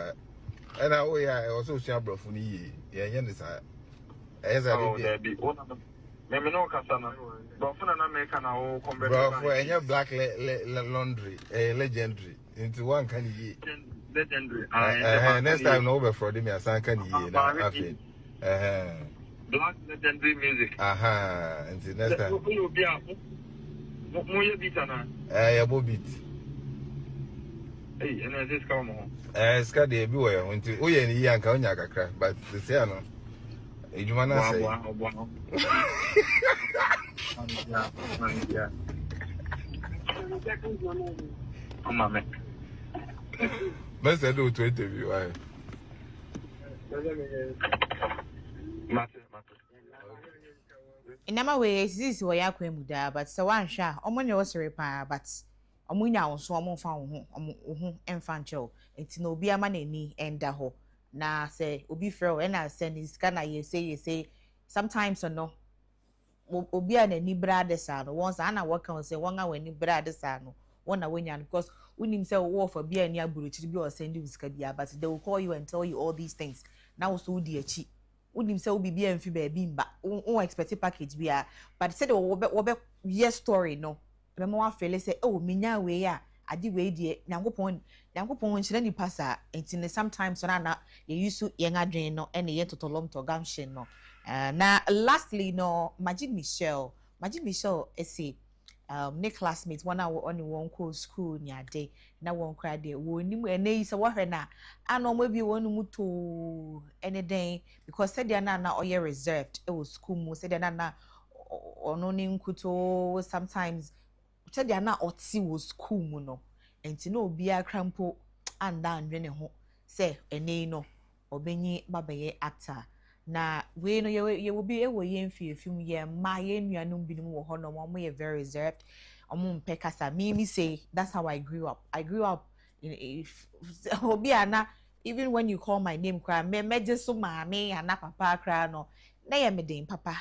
and I will also share brofuni yeah as I did be maybe no casana but for an American I will black laundry legendary into one can ye legendary next time no over for me as I can ye black legendary music and next time more beat na beat hey and this come on ska dey be we until o ye ni yanka onya kakra but the say no ejuma na say mama me let's do to interview why Inama we this we yakwa muda but so wan hwa omo ne osere pa but omo nya wonso omo fa wo ho emfa ncheo enti na obi ama na ni enda ho na say obi frɛ and I send his kana you say sometimes no obi a na ni brade sa no once ana work on say won a wani brade sa no won na wanya because unim say wo for bia ni aburuchiri bi o send you sika bia but they will call you and tell you all these things now so di achi unim say obi bia mfi ba bi mba won expect package bia but say wo be yes story no me mo afele say oh minya we ya adi we die nyankopon nchire ni pasa enti sometimes na ye use ye ngadwen no ene ye totolom to gamshin no na lastly no Majid Michelle say ne classmates one hour on one call school nya day na one cry day woni mu ene say wo hwe na ana mo bi wonu mu to any day because said dia na oye reserved e was school mu said dia na ono ni nkuto sometimes said dia na oti was school mu no enti na obi akrampo anda anwe ne ho say ene no obenyi babaye actor na we no ye will be ewo ye mfi efim ye ma ye nuanum binum wo ho no mo ye very reserved omo mpekasa me say that's how I grew up in obi ana even when you call my name cry me just so maame ana papa cry no na ye me den papa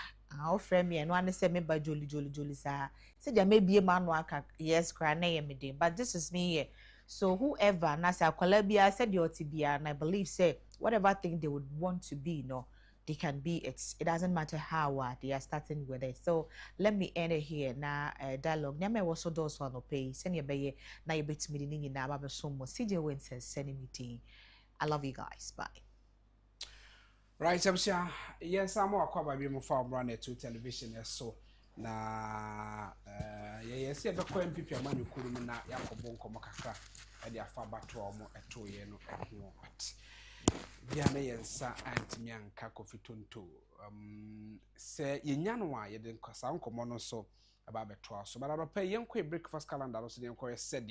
o friend me no an say me ba jolly sa say dia me bie ma no aka yes cry na ye me den but this is me here. So whoever na say akwala bia said your tibia and I believe say whatever thing they would want to be no they can be it doesn't matter how they are starting with it. So let me end it here na dialogue na me also those one pay send your be na you bet me ni na ba so mo CJ went send me I love you guys. Bye. Right, I'm sure. Yes, I'm more quite by me from run to television so. Na yes, yeah, the coin people man you couldn't na Agyapong come kakra and the afar battle or a 2 year no but Diana yensa antimi anka Kofi Tonto say yenyanwa ye den kwasa nkomo no so aba beto so but aropa yenkwe breakfast calendar no so den koye said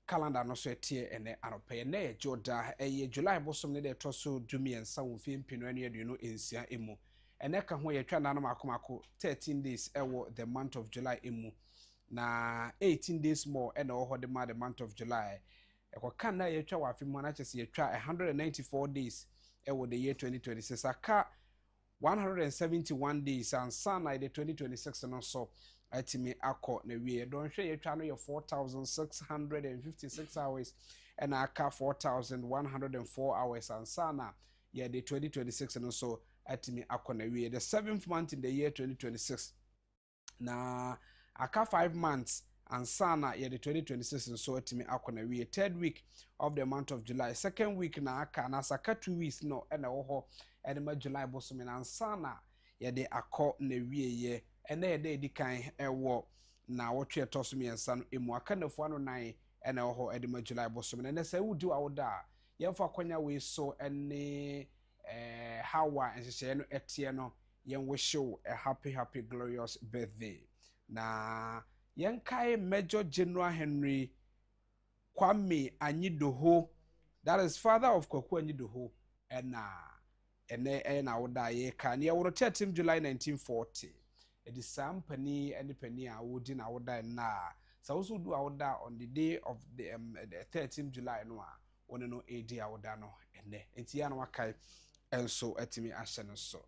calendar no so etie ene aropa na ye joda July bosom ne de to so dumi ensa wo fi mpinu anu aduno ensia emu ene ka ho ye twa na makomako 13 days ewo the month of July emu na 18 days more ene wo hode ma the month of July ekwa na ye twa wa fi mu na chese ye twa 194 days ewo the year 2026 aka 171 days and sana the 2026 no so atimi akọ na wie don hwe ye twa no ye 4656 hours and aka 4104 hours and sana ye the 2026 no so atimi akọ na wie the 7th month in the year 2026 na aka 5 months and sana ye the 2026 so atimi akọ na wie 3rd week of the month of July 2nd week na aka na saka 2 weeks no na wo ho edema July bosom na sana ye de akọ na wie ye ene ye de edikan ewo na wotwe tosom yensa no emu aka na fu ano nan ene wo ho edema July bosom na se wudi awoda ye fa kwanya we so ene hawa enhye no etie no yen wish you a happy glorious birthday na yen kai Major General Henry Kwame Anyidoho, that is father of Kwaku Anyidoho ene na woda ye kan ye woro team July 1940 it is some penny and penny a wodi na woda na so also do awoda on the day of the 13th July no a one no AD awoda no ene enti ya no wakai enso atimi ahye no so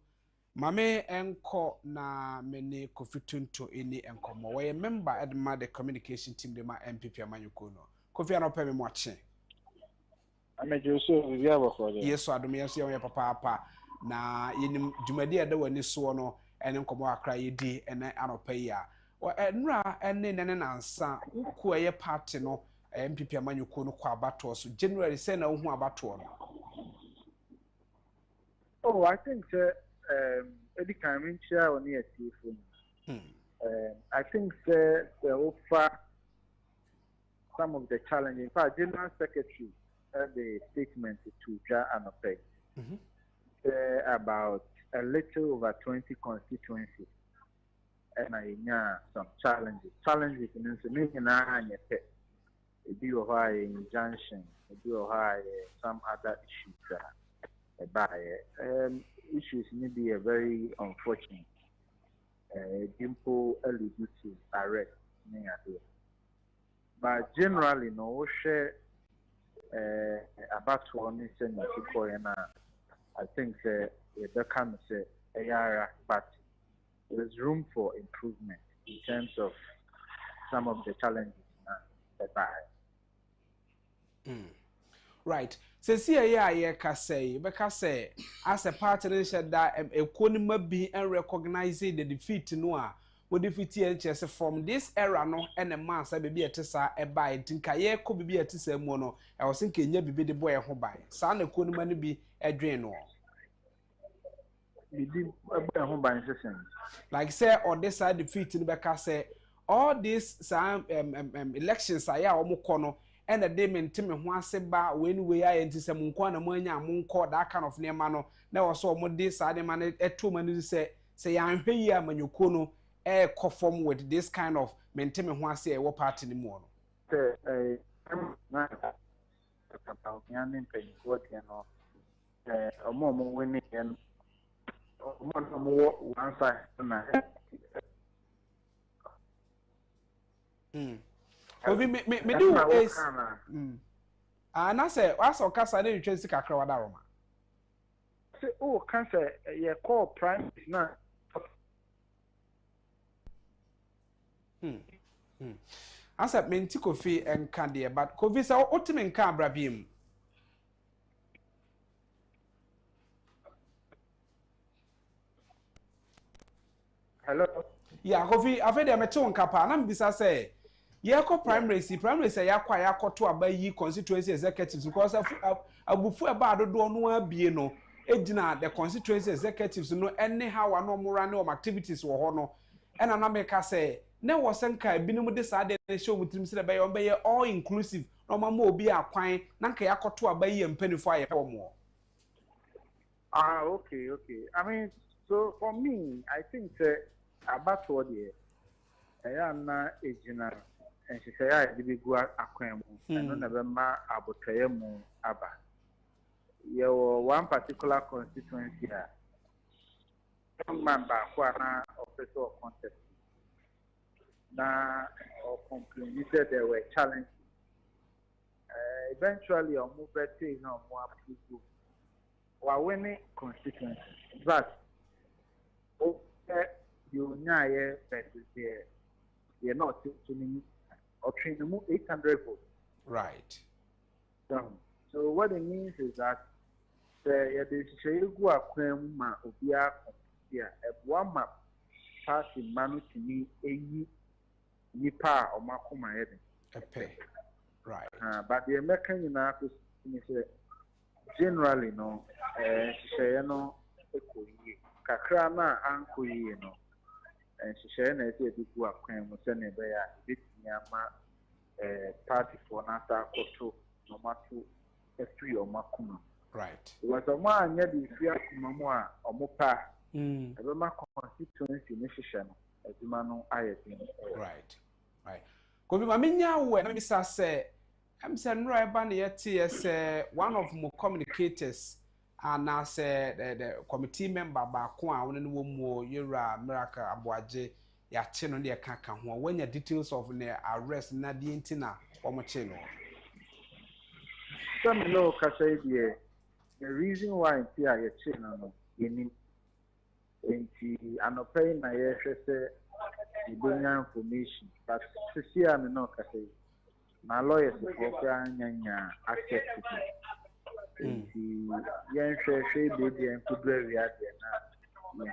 mame enko na mene Kofi Tonto eni enkomo we member edma the communication team de ma MPP amanyuko no Kofi anope me mo ache amejoso via bokode yeso adom yeso ye papa na yenim dwumadi eda wani so no ene nkomo akra yedi ene anope ya nra ene nene nansa uku eye party no MPP amanyuko no kwa abato so January say na ohu abato no. Oh, I think Eddie Kamin chair on the I think the offer some of the challenges. In fact, General Secretary the statement to Ja Anope about a little over 20 constituencies and I know some challenges. Challenges in the injunction, some other issues. Issues need be a very unfortunate. Dimple alluded to arrest. But generally, no share about one I think the can say but there is room for improvement in terms of some of the challenges Right. So see ye ka say as a partner said that economy be and recognizing the defeat no a we defeat chess from this era no and a man say be etisa e buy tinka ye ko be etisa mu no I was thinking nya bibi de boy ho buy sa na economy no bi edwen no like say on this side defeat no be ka say all this some elections are ya omo no and the day maintain me ho ase ba when we are enti se munko na manya munko that kind of name no na wo so mo dey sa dem na eto mani say ya hwe yi amanyuko no conform with this kind of maintain me ho ase e wo party ni mu no about yanin pe what you know omo winning and one side na Ovi me do is na say aso kasa na retwa sika kra wada roma say oh cancer ye call prime na asa menti Kofi enka de but Kofi say otime nka abrabiem hello yeah Kofi afede me te nka pa na mbisa say yɛkɔ primaries yɛakɔ to abayi constituency executives because abufu eba dodo no abie no ejina the constituency executives no anyhow no mura ne activities wo ho no ena na meka say na wo senka ebinim de saa de show mutrim se be yɛ all inclusive no mama obi akwan na nka yakoto abayi mpanifo aye wo mo. Okay. I mean, so for me, I think about what na ejina and she say I did go akwemu and no ma abotaye mu aba. One particular constituency here. Member who are now officer of contest. Now, or complain said there were challenges. Eventually, or move better, more people. While winning constituency, but you know, you're not to or train them 800 votes. Right. So what it means is that the go akwem ma obia kompia one map party manu to me eyi nipa o makoma yede right but the American na ko say generally no say no ekoyi kakra na ankoyi no she na say di go akwem se na be ya bitimi ama party for na ta koto no matu free o makoma. Right. Was a man yet the fear Kumamua or Mopa. A ma constituency mission as the man I right. Kobi maminya we na bisa say am say no eba na yet one of my communicators and I say the committee member ba ko a won no mu Yura Miracle Aboaje ya che no de ka ka ho when your details of the arrest na di ntina o mo che no. Some no ka say the reason why I say no in anopay na say the information but see am no ka say my lawyers for anya access to it yen say baby and could be na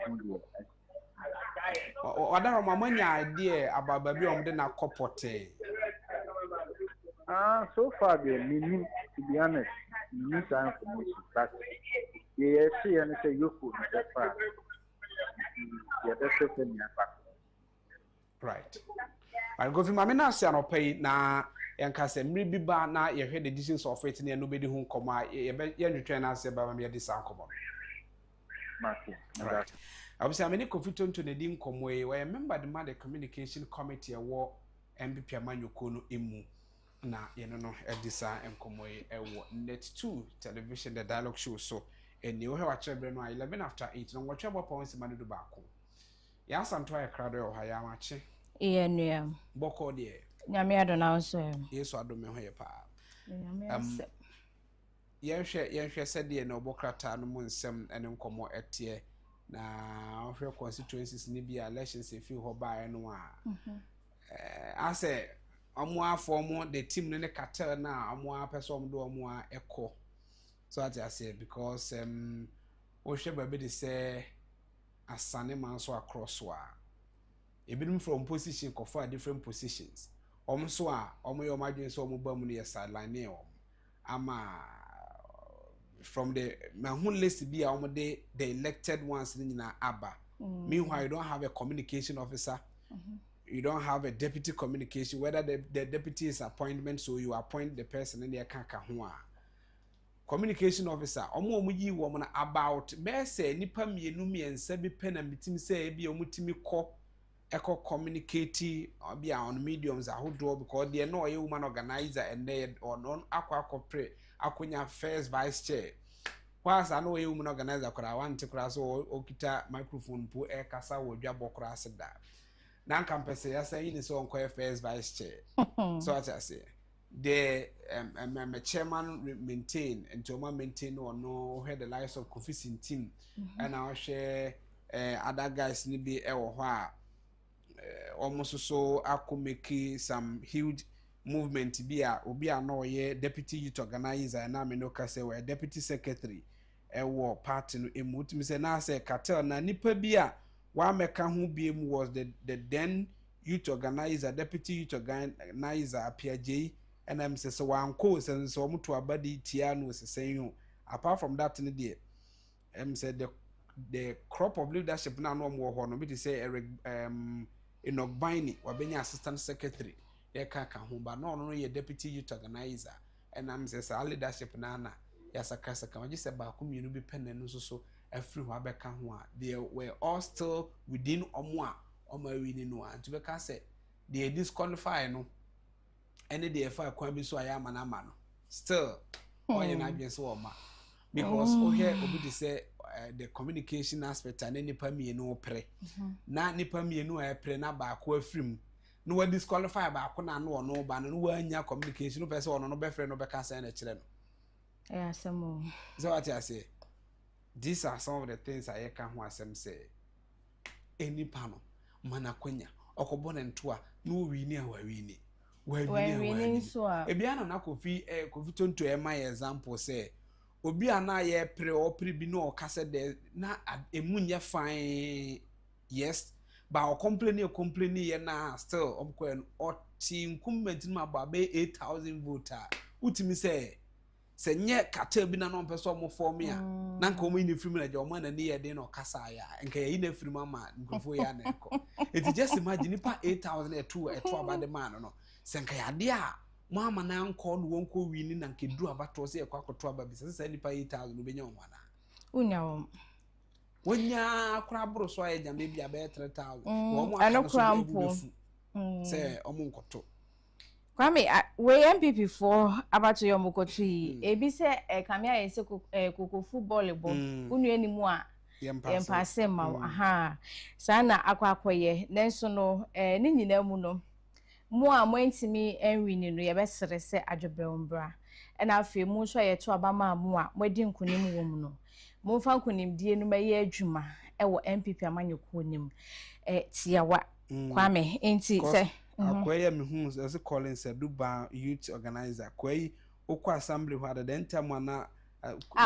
Other mamanya idea about baby de na kopote. So far the meaning to be honest need information but they see and say you could that far right I go fi mama na ase anopay na yanka se mri bi ba na ye hwe the decisions of it na no bedi hu nkoma ye ntwetwe na ase ba ma ye di san nkoma right obviously ameni kofito nto na di nkomo e we member the communication committee wo MPP amanyoko no emu na ye no edisa nkomo e wo net 2 television the dialogue show so eni wo he wa chebre no 11 after 8 no watch about pounds manu do baako ya santo ya krado yo ha ya mache iya nua boko de nyame adona nso yesu adome ho ye pa nyame ase yenhwe sede na obokrata no mu nsem ene nkomo etie na ohwe constituencies ni bia elections e fi ho ba no a ase omo afọmụ the team ne cartel na omo apesom do omo a ekọ so at I say because ohwe ba be de say asane man so across wa ebinum from position for different positions so a omo yo madwen so omo ba mu ne sideline e ama from the mahun list be omo the elected ones ni na aba meanwhile you don't have a communication officer. You don't have a deputy communication, whether the deputy is appointment, so you appoint the person in the kaka. Communication officer, omo yi woman about me say nipa mienu miensa bi pen and bitim say bi omutimi ko eko communicate be on mediums ahodo because they know a woman organizer and they or non akwa pre akonya first vice chair. Whilst I know a woman organizer kora want to cross or okita microphone pu e kasa wo dwabo kora seda. Nan campus ya say ni so onko first vice chair so what I say the chairman maintain and to maintain or no head the lives of Kofisin team and I share other guys ni be e wo ho a almost so akọ make some huge movement be a obi a no ye deputy youth organizer na me no ka say we deputy secretary e wo party no emutimi say na say cartel na nipa bi a wa meka ho biem was the then youth organizer, deputy youth organizer, PJ, and I'm saying so one course and so much to a body Tian was saying. Apart from that, in the day, said the crop of leadership now no more honor me to say Eric Inogbini or being assistant secretary. Ye can't home, but no, your deputy youth organizer, and I'm says our leadership nana. Yes, a casa can just about community be pen and so every wabeka they were all still within Omwa or my reading one to be cast. They disqualify no any day if I can be so I am an amano. Still, or you're not being so ma because oh here obi say the communication aspect and nipa me no pre na nipa me no e pre na ba ko afrim no wa disqualify ba ko na no ba no wa nya communication no person no be friend no be ka say na kire no. Yeah, some. So what I say, these are some of the things I can who say. Any panel, manakwenya, okobon ntoa, no wini a wini. Wini so. Ebiana na kofi ton to my example say. Obi ana ye pre or pre bi no kase de na emunya fine. Yes, but o complain ye na still omkwen or team comment ma ba 8,000 voter. Utimi say se nye kata bi na no person mo form ya na nka o ma ni film na je o ma na ne ye de no kasa ya nka ye na film ama nkofo ya na eko it just imagine pa 8,000 eto about the man no se nka ya de a mo ama na nko no wonko wini na nke du abato se ekwa koto aba bi se ni pa 8,000 no benya omwana Unya wonya kura bro so ya jam bi abe 3,000 wo mo aka so se omo nkoto Kwame, we MPP for about your mokotri. Ebi se kamia yese koko football bo. Unu enimu a yempase ma aha. Sana akwakoye. Nenso no ni nyina mu no. Mu a montimi enwini no ye besere se adwobrembra. Na afi mu so ye to abama mu a mwedi nkunim wo mu no. Mu fa nkunim die no maye adwuma wo MPP amanyeko nim. Tiawa Kwame enti se akwai me hu as Collins Duba youth organizer akwai okwa assembly ho ada den tam na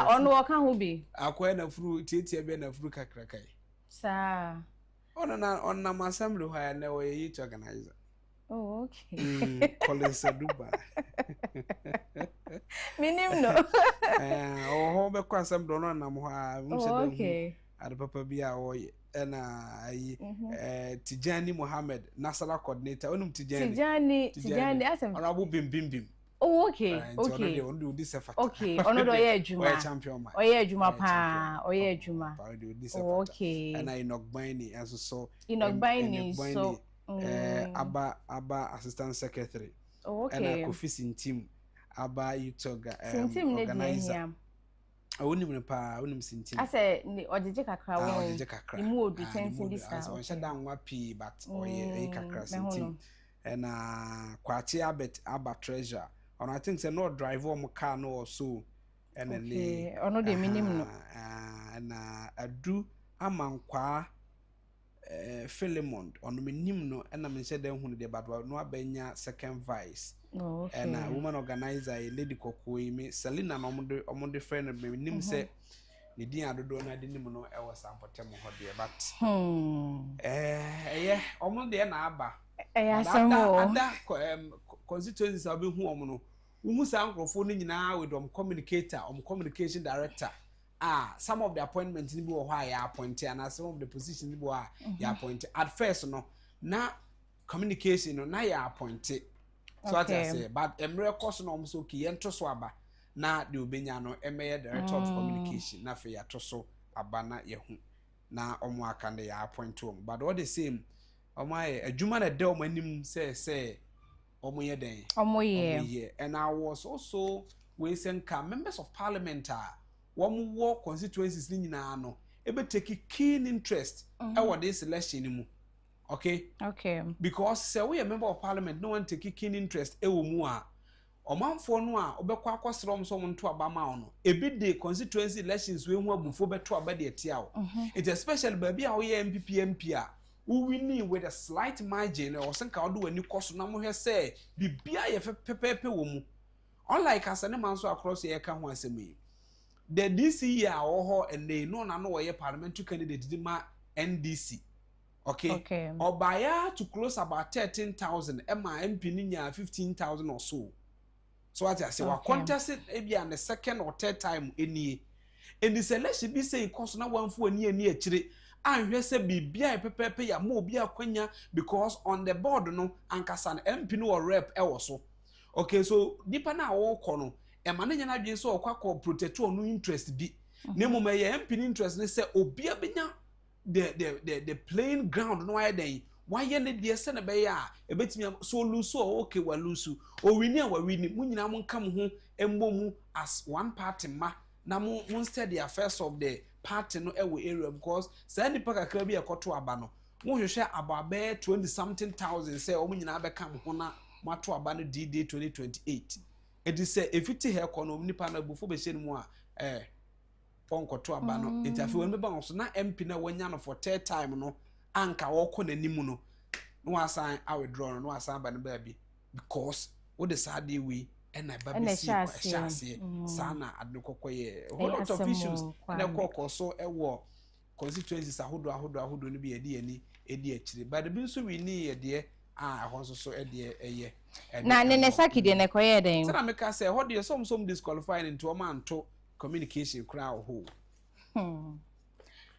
ono waka ho bi akwai na furu tietie be na furu kakrakai sa ona ma assembly ho ya na we youth organizer. Oh, okay. Collins Duba minim no ho be kwa assembly no na mo ha mu se de okay ada papa bi a wo na ayi Tijani Mohammed Nasala coordinator onum Tijani asem honorable bim oh okay okay okay ono do ye adwuma champion oye adwuma pa oye adwuma okay and Inogbini as so Inogbini so aba assistant secretary okay and Kofi team aba yutoga organizer Onim pa onim sinti ase ni ojeje kakra won imu odu tentin bisa so on shada nwa pi but oye kakra sinti na kwachi aba treasure and I think say no drive on car no also and okay ono de minim no na adu amankwa Philemon on minim no na me say den hunu de but no abenya second vice. Oh, okay. And a woman organizer, a lady Kokoi, me Selina, omonde friend of me, nim say, the dear do not didn't know I was some for Temo dear, but yeah, almost there na aba. That constituencies have been home. We sound phoning now with communicator, communication director. Some of the appointments in the why I appointed, and some of the positions in the you appointed. At first, no, now communication, no, now you appointed. So okay. What I say, but emre course no so ki ento so aba na de obenya no emeye director of communication na fe ya to so aba na yehu na omo aka na ya appoint to but all the same omo aye adwuma na de omo anim say omo ye den omo ye and I was also we senka members of parliament one war constituencies ni nyina no ebe take keen interest e what this election ni mu. Okay. Because say we a member of parliament, no one take keen interest. Mu a omanfo no a obekwa akosrom so monto abama no. Ebi de constituency elections we hu abufo beto abade atia o. It especially baby a we MP a we winning with a slight margin or senka odo wani koso na mo hwe say bibia ye pepepe wo mu. Unlike asane man so across here ka ho asemi. The DC year or and they no na no we parliamentary candidate di ma NDC. Okay. Obaya to close about 13,000. Emma MP ninya 15,000 or so. So what I say, we contested maybe on the second or third time any. And this election be saying cost na one for near chiri. And we say be pepe ya mo bia kwenya because on the board no ankasan MP no or rep also. Okay, so nipa na wo kono e mananya na dwen so okwa protect no interest bi. Ne mo me MP interest ne say obia benya the playing ground no why then why ne de se na be ya e betimi so lose so okay wa lose o wini a wa wini munyina mo nka mo ho embomu as one party ma na mo instead the affairs of the party no ewe area because say nipa kakra bi ekoto aba no mo hwehwe ababe 20 something thousand say o munyina be kam ho na mato aba no DD 2028 it is say if it he kono nipa na bufo be hye mu a onkoto aba no entafi won be ba so na MP na wanya no for third time no anka woko nanimu no no asan I withdraw no asan ba no ba bi because what the sad we and I baby see shase sana adnokokoye a whole lot of issues na kokko so ewo constituencies ahodo no bi edi akire but the bin so we need de ahonso so ede eye na ne sakide ne koye den sana meka say ho de some disqualifying into o man to communication crowd ho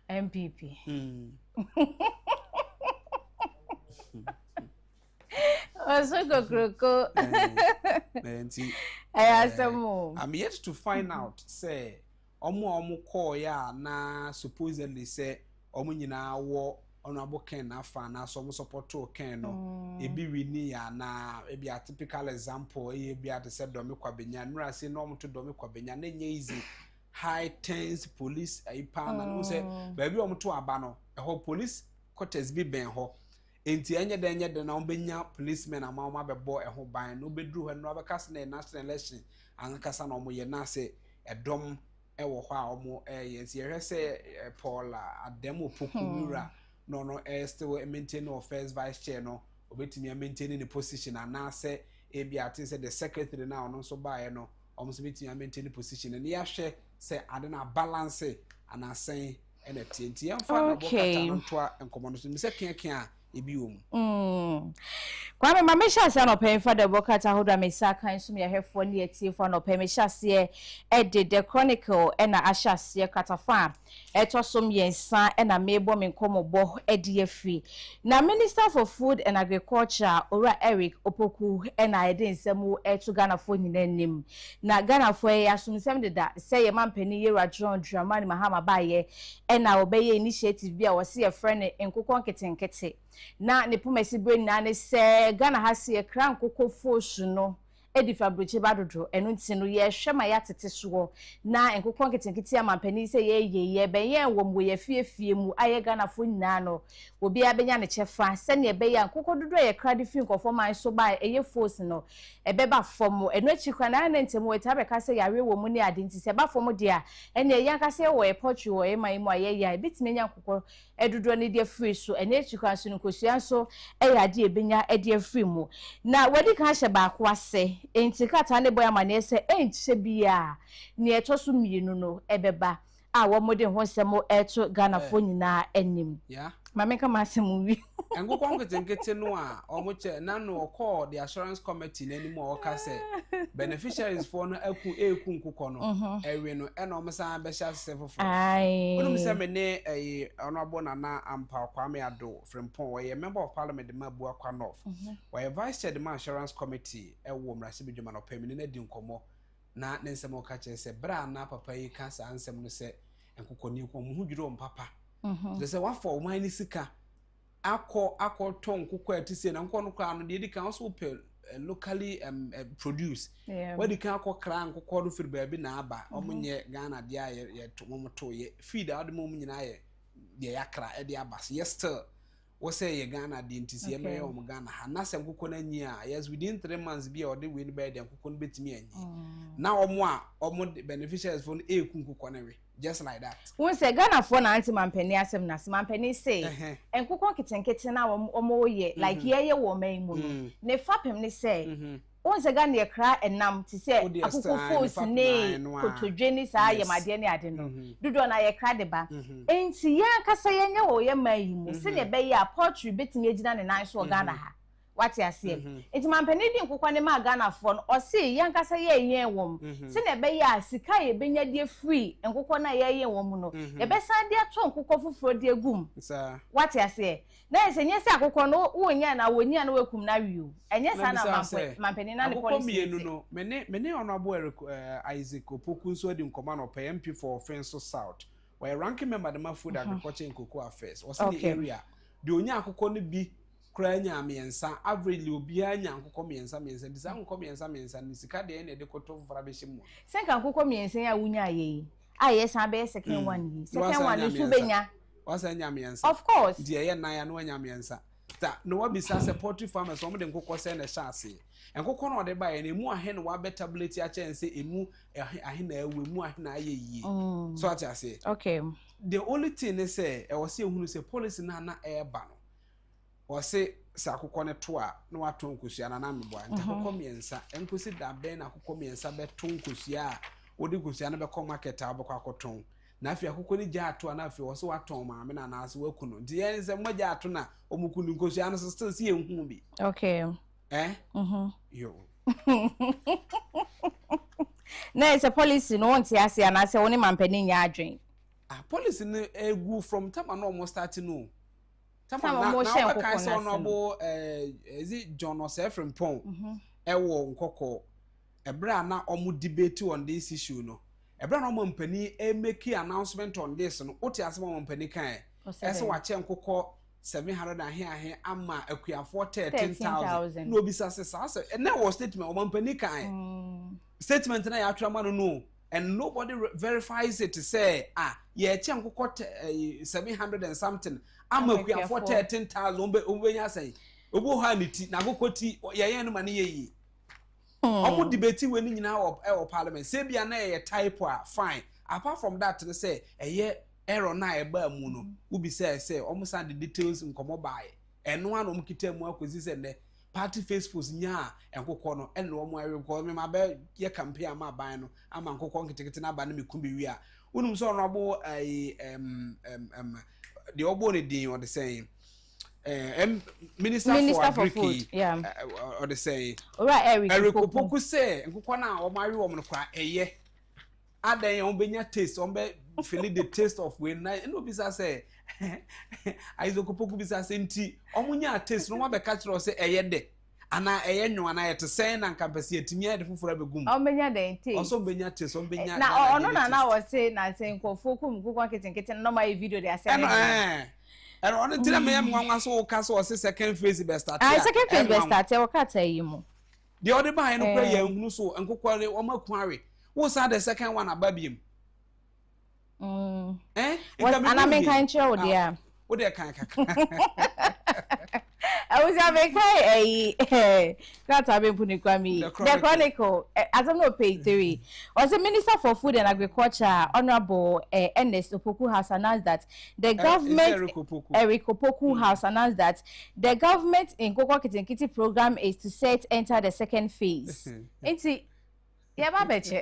MPP Kroko. I'm yet to find out say omo call ya na supposedly say omo nyina wo honorable Ken afa na so support to Ken no ebi wini ya na ebi a typical example ebi a say domi kwabenya nura say no omo to domi kwabenya na nye easy high tense police ipa na no say baby omo to aba no ho police quarters bi ben ho enti enye de na ombenya policemen ama bebo eho ban no bedru ho no abekase na national election ankasa na omo ye na se edom ewo ho a omo yes ye hwese Paul Adem Opokumura no still maintain no first vice chair no obetimi maintain the position and na se ebi ati se the secretary na no so bae no omo so betimi maintain the position and ya hwe se ade na balance and asen NFT enti yamfa na bokata no to enkomo no so mi se kenken Kwame mamesha se no pen for the bokata hoda mesaka nso me hwefo ne etie for no pen mesha se the chronicle na asha se katafa etosom yensa na mebo me nkomobo ede afi na Minister for Food and Agriculture Ora Eric Opoku na ede nsemu eto Ghana fo nyinanim na Ghana fo ya sumsem de da se ye mampani Yera John Dramani Mahama baye na obeye initiative bia wo se ye friend nkokon ketenkete na ne pomesi bre na ne se Ghana hase ye kran kokofo su no edifa broche badodo eno ntino ye hwema ya tete so na nkokon ketenkete amampani se ye benye wom ye fiefie mu aye Ghana fo nyina no obi abenya ne chefa se ne be ya nkokododo ye krade fi nkofo man so ba eye force no ebeba fom eno achikwa na na ntemo weta be ka se yare wo mu ne ade nti se ba fom de a ene ye ka se wo e pochi wo e man mu aye ya bitimenya nkokon edudo ne de free so ene achikwa so nkosua so ade ebenya ade free mu na wadi ka hye ba ko ase enti kata ne boy amane se enche bia ne etoso mienu no ebeba a wo mode ho semo eto Ghana fo nyina anim mame ka masem wi engo konketenkete no a omoche na no call the assurance committee n'anim o ka se beneficiaries for no eku nkukọ no ewe no e no msa be sha sefofo wonu se me ne honorable Nana Ampa Akufo-Addo Frimpong we member of parliament ma bu akwa north we vice chair the assurance committee e wo mrase bidwuma no pamini na di nkomo na ne nsem o ka che se bra na papa yi ka sa ansem no se nkukọ ni ko mu hudwiro mpapa de se wa for man ni sika akọ ton kokọ atise na nkọ no kwa no de kan so pe locally produce what the kan akọ kra nkọ do firi ba bi na aba omunye Ghana de ye to ye feed out mo nyina ye de yakra e de aba ye still wo say ye Ghana de ntisi ye me o Ghana ha na se nkọ na nyi a yes within 3 months bi o de we ni ba de nkọ no betimi anyi na omo beneficiaries for eku nkọ na we just like that. When say Ghana for na anti mampani asem na mampani say enkukon kitenkete na omo ye like ye wo man mu ne fapem ne say once again ye cry enam ti say akoko force ne kotodwe ni saa yemade ne ade no dodo na ye cry de ba enti ya kasa ye nya wo ye mayi mu se ne be ya poultry betimi agina ne nan so Ghana ha what you say enti mampani di nkokwa ne ma Ghana fo no o se ya kasa ye yen wom se ne be ya sika ye benya de free nkokwa na ye yen wom no ye be sa de ato nkokwa foforo de agum what you say na se nye se akokwa no wo nya na wonya na wekum na wiu enye sa na mampani na ne policy no mene honorable Isaac Opoku so di nkoma no MP for Fenso South where ranking member the Food Agriculture and Cocoa Affairs was in the area the onya akokwa no bi kra nya amiensa average obi anya akokwa miensa disa akokwa miensa ni sika de na de koto fara be hye mu senka akokwa miensa ya wunya ye aye san be second one su benya wasa nya miensa of course die ye nan ya no nya miensa ta no wa bisa support farmers so mo de nkokwa se na chance nkokwa no de ba ye na emu ahe no wa better ability a chance emu ahe na ewu emu ahe na aye yi so ati ase okay the only thing is say e was say ehunu say policy na eba no o say sa akokwa ne to a na wato nkusua na mebo a ntakokwa miensa enkosi da ben na akokwa miensa beto nkusua a odi nkusua na be ko market a beko akoton na afi akokwa ni gya ato na afi wo so waton maame na na ase wakunu di yen se mo gya ato na omukunu nkusua no still see ehunu bi okay yo na is a policy no want ya say na say woni mampani nya adwen policy no egu from time na almost start no Tama mo share nkokko na honorable ezi John Osefrim Pon ewo nkokko ebra na omu debate on this issue no ebra na omu mpani make announcement on this no oti asema omu mpani kan ese wa che nkokko 700 ahe ama akuafo 13,000 no bisa se sa na wo statement omu mpani kan statement na ya atwama no and nobody verifies it to say ye che nkokko 700 and something ama kwa for 13,000 obenya say obo ha niti na gokoti ye no mane ye omo debate we ni nyina wo parliament say bia na ye type fine apart from that they say eye error na e ba mu no ubi say omo send the details nkomo bae eno ano mkita mu akozi say ne party faithfuls nya enkokọ no eno omo awe ko me ma ba ye campaign ama ban no ama nkokọ nketekete na ba na mekumbi wi a unum so no abo the obo ne din or the saying minister for food or the saying right Eric Opoku say nkokọ na omo awe wo no kwa eye adan yon benya taste on be feel the taste of when na no bisa say Isaac Opoku bisa say nti omunya taste no ma be catch ro say eye de ana eye nwo ana yete say na nkampese atimi ade foforo abegum omenya den taste also benya taste on benya na ono na wo say na say nkofo kum nkokwa kete no my video dey say and on tell me nwanwa so ka so say second phase be start second phase be start e wo ka ta yi mu the other buy no kwa ya hunu so nkokwa re o makuare wo sa the second one ababiem ana me kan chiro dia wo de kan kaka I was having that's how we put the Chronicle. As I'm not page 3. Was the Minister for Food and Agriculture, Honorable Ernest Opoku, has announced that the government, Eric Opoku, has announced that the government in Koko Kencity program is to enter the second phase. Yeah, my betche.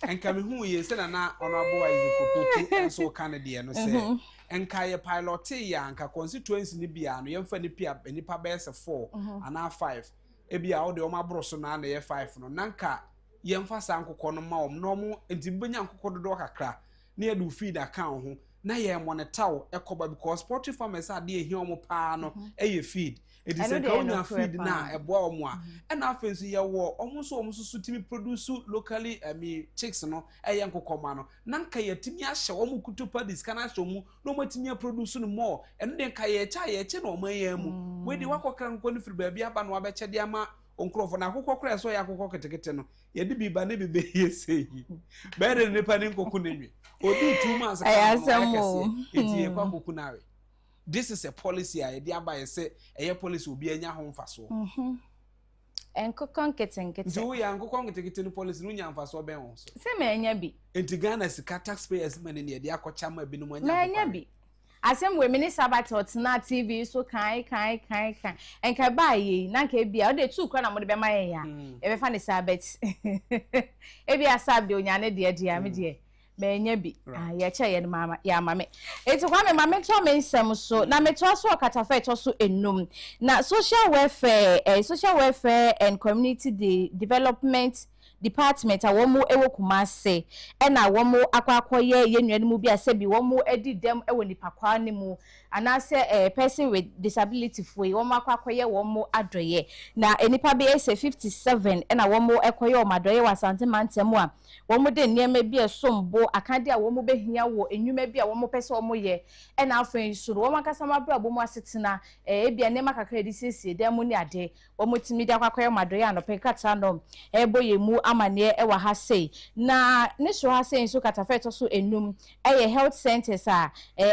And coming who is na honorable Isaac Opoku and so Canadian no say. Enka ye pilot ya anka constituency ni bia no yemfa ni pia nipa bese 4 ana 5 e bia wo de o mabro so na ye 5 no nanka yemfa sa nkokọ no ma om no mo ntibenya nkokọ dodo kakra na ye do feed account ho na ye monitor ekoba because poultry farmers ade ehia omo pa no ye feed it is a county feed na ebo omo a na afenso ye wo omo so timi produce locally chicks no ye nkokọ ma no nanka ye timi ahye omo kutupa diskana ahye omo no matimi produce no more eno de nka ye che na omo ye mu we di wakokra nko no firi ba bia ba no abeche de ama onkrofo na akokọ kra so ya akokọ ketekete no ye de biba ne bebe ye sei be de ne pa ne nkokọ nenwi odi 2 months eti ye kwa nkokọ nawe. This is a policy I dey aba say a policy will be anya ho mfaso enkokọ nkete nti ya nkokọ nkete no policy no nya mfaso ben ho so se me anya bi enti Ghana sika taxpayers money ne dey akocha ma bi no anya me anya bi asem we mini sabatot na TV so kan enka ba yi na nka bia o de tu kra na mo de be maye ya e be fa ne sabet e bia sabde onyane de me de benye bi ya che ye mama ya mame eti kwa me mame to me nsem so na me to so katafa to so enum na social welfare and community development department a womo ewo kumase na womo akwakoye ye nuanu bi asebi womo edi dem ewo nipakwa ne mu anase person with disability foi womo akwakoye womo adoye na enipa be ese 57 na womo ekoye o madoye wasante mantemu a womo de niema bi esombo akade a womo behia wo enwuma bi a womo pese womo ye na afen suru womo akasama bra bomo asetena ebia niema kakra edi siesie dem mu ni ade womo timi de akwakoye madoye anope kata no eboye mu amane ewa ha sei na ne so ha sei so katafeto so enum health centers a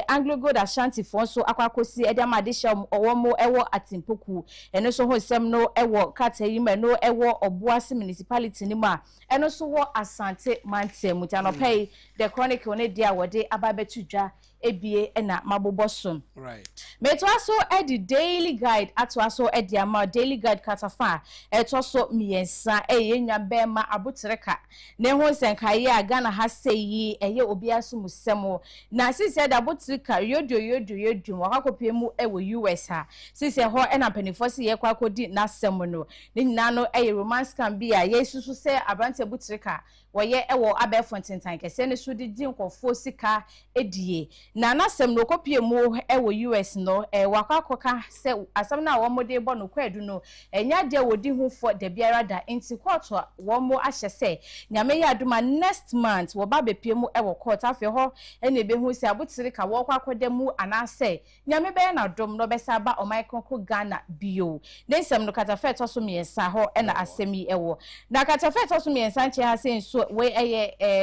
Anglo Gold Ashanti fo so akwakosi edamade hye owomo ewo atimpoku eno so ho sem no ewo katayima no ewo obuase municipality ni ma eno so wo asante mantem mutano pay the chronicle ne dia wode ababetudwa ebie na mabobosom right meto aso the daily guide ato aso the ama daily guide katafa eto so miensa yenwa bema abutreka ne ho senkaye aga na ha seyi eye obi aso musemo na sisi da abutreka yodo wakakopie mu ewo US ha sisi ho na penifo se ye kwakodi na semo no ne nyina no romance can be a yesusu se abante abutreka woye ewo abefontentan kese ne so di nkofo sika edie na nasem no kopie mu ewo US no wakakoka se asam na wo mode bo no kwadu no enya de wodi hu for de biara da inti court wo mo ahye se nyame ya aduma next month wo ba bepie mu ewo court afi ho ene be hu se abotiri ka wo kwakoda mu anase nyame be na dom no be sa ba o micro Ghana bio nensem no katafe to so miensa ho na asemi ewo na katafe to so miensa nche ha se so we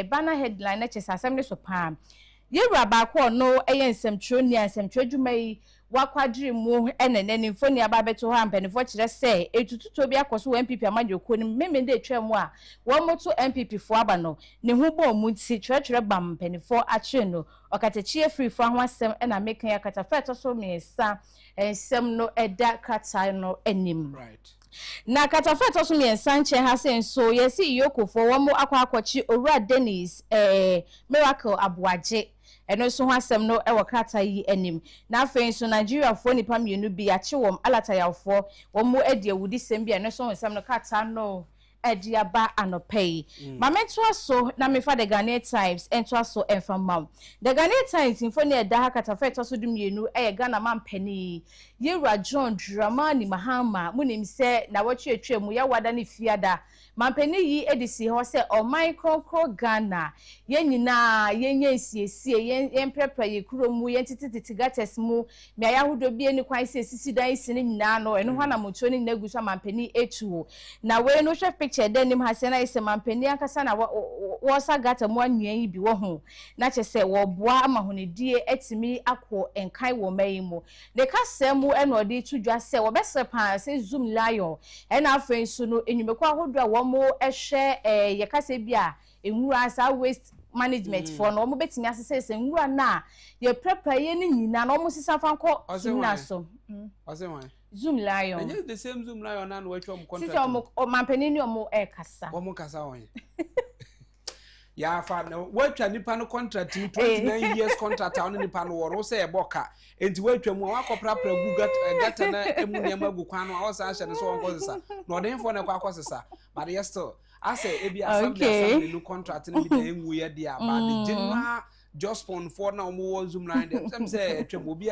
banner headline na chesa asem ne so pam yewura ba ko no nsemtro ni nsemtro dwuma yi wakwadiri mu eneneni mfoni ababeto ha mpenifo kire se etututo bi akoso MPP amadwoko ni memende etwam a wo moto MPP fo aba no ne hu bo mu ti kire bam mpenifo akire no okatechie free fo ho asem na mekan ya katafeto so miensa ensem no eda kata no enim right na katafeto so miensa nche ha se nso yesi yokofo wo mo akwakochi owura Dennis Miracle Abuaje eno so hasem no ewo krata yi enim na afen so Nigeria fo nipa mienu bi ache wom alatayafo womo edi awudi sem bi eno so hasem no krata no edi aba anopei mamento so na me fa the Ghanaian Times ento so enfamam the Ghanaian Times infoni eda ha katafeto so du mienu Ghana mampani Yewura John Dramani Mahama munim se na wachi etwemu ya wada ne fiada mampani yi edisi ho se o micro Ghana yenyina yenye siesie yen prepare ye kuromu yen tititigates mu me ayahudo bi eni kwan se sisi dan sini nyina no eno ho na moto ni nagu so mampani etuo na we no hwe picture denim ha se na ise mampani akasa na wo sagata mu anwan yi bi wo ho na chese wo boa amahonedie etimi akọ enkai wo mai mu de kasem eno de tudwa se wo bese pa se zoom lion ena afen su no enyumekwa hodo a wo mo ehwe ye kase bia enwura sa waste management for no mo betimi asese se nwura na ye prepare ye ni nyina no mo sisa fanko na so osewan zoom lion enye the same zoom lion na no watwa mo contract sisi o mampani ni o mo kasa o mo kasa won ya fa no watwa nipa no contract 29 years contract on nipa no woro say e boka enti watwa mu wakopra pra gu gata na emu ne magu kwan no awsa ahye ne so won kozesa no den fo na kwa kosesa but yes still I say ebi assembly no contract no bi da enwu ye dia ba the general just pon for na omo zoom line dem sem say twem obi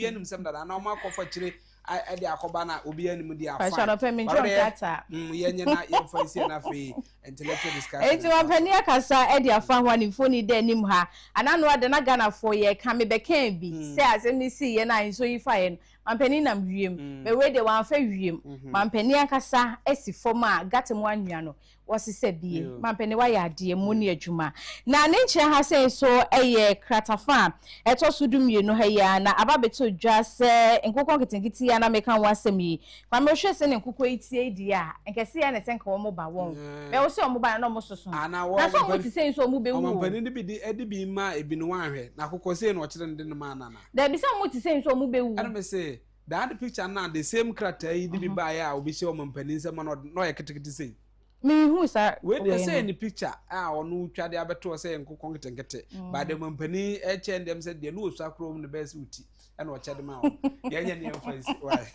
anim sem da na omo akofa kire I de akoba na obi anim dia fa fa pe me john data yenye na ye fa isi na fe intellectual discussion enti wampani akasa e de afa ho ani phone de anim ha anano ade na Ghana for ye ka me be kan bi say asem ni si ye na nso yi fa ye mampani nam wiem be we de wan fa wiem mampani akasa esi form a gatem wanwia no wasise bie mampani wa ya ade mu ne adwuma na ne nche ha sei so eye kratafa eto so dum ye no ha ya na ababeto dwa se nkokon kitinkiti ya na mekan wasem yi kwa me hwe se ne nkokon itie di a nkese ya ne senka wo mo ba won be wo se omo ba na omo soso ana na so omo ti say so omo be wu omo ni bi di edi bi ma ebi no wanhwe na akokɔ sei na ɔkyerɛ ndi no ma nana da bi se omo ti say so omo be wu ana me say that picture na the same character yi di bi ba ya obi se omo mpani nsɛm na no yɛ ketekete sei me hu sa we dey say ni picture ɔno twade abeto say nkokɔ nketenkete ba de mpani ɛkyɛ ndem sɛ de no osu akrom ne bɛs uti ɛna ɔkyɛ ma ɔ yɛnyɛ ne emphasize why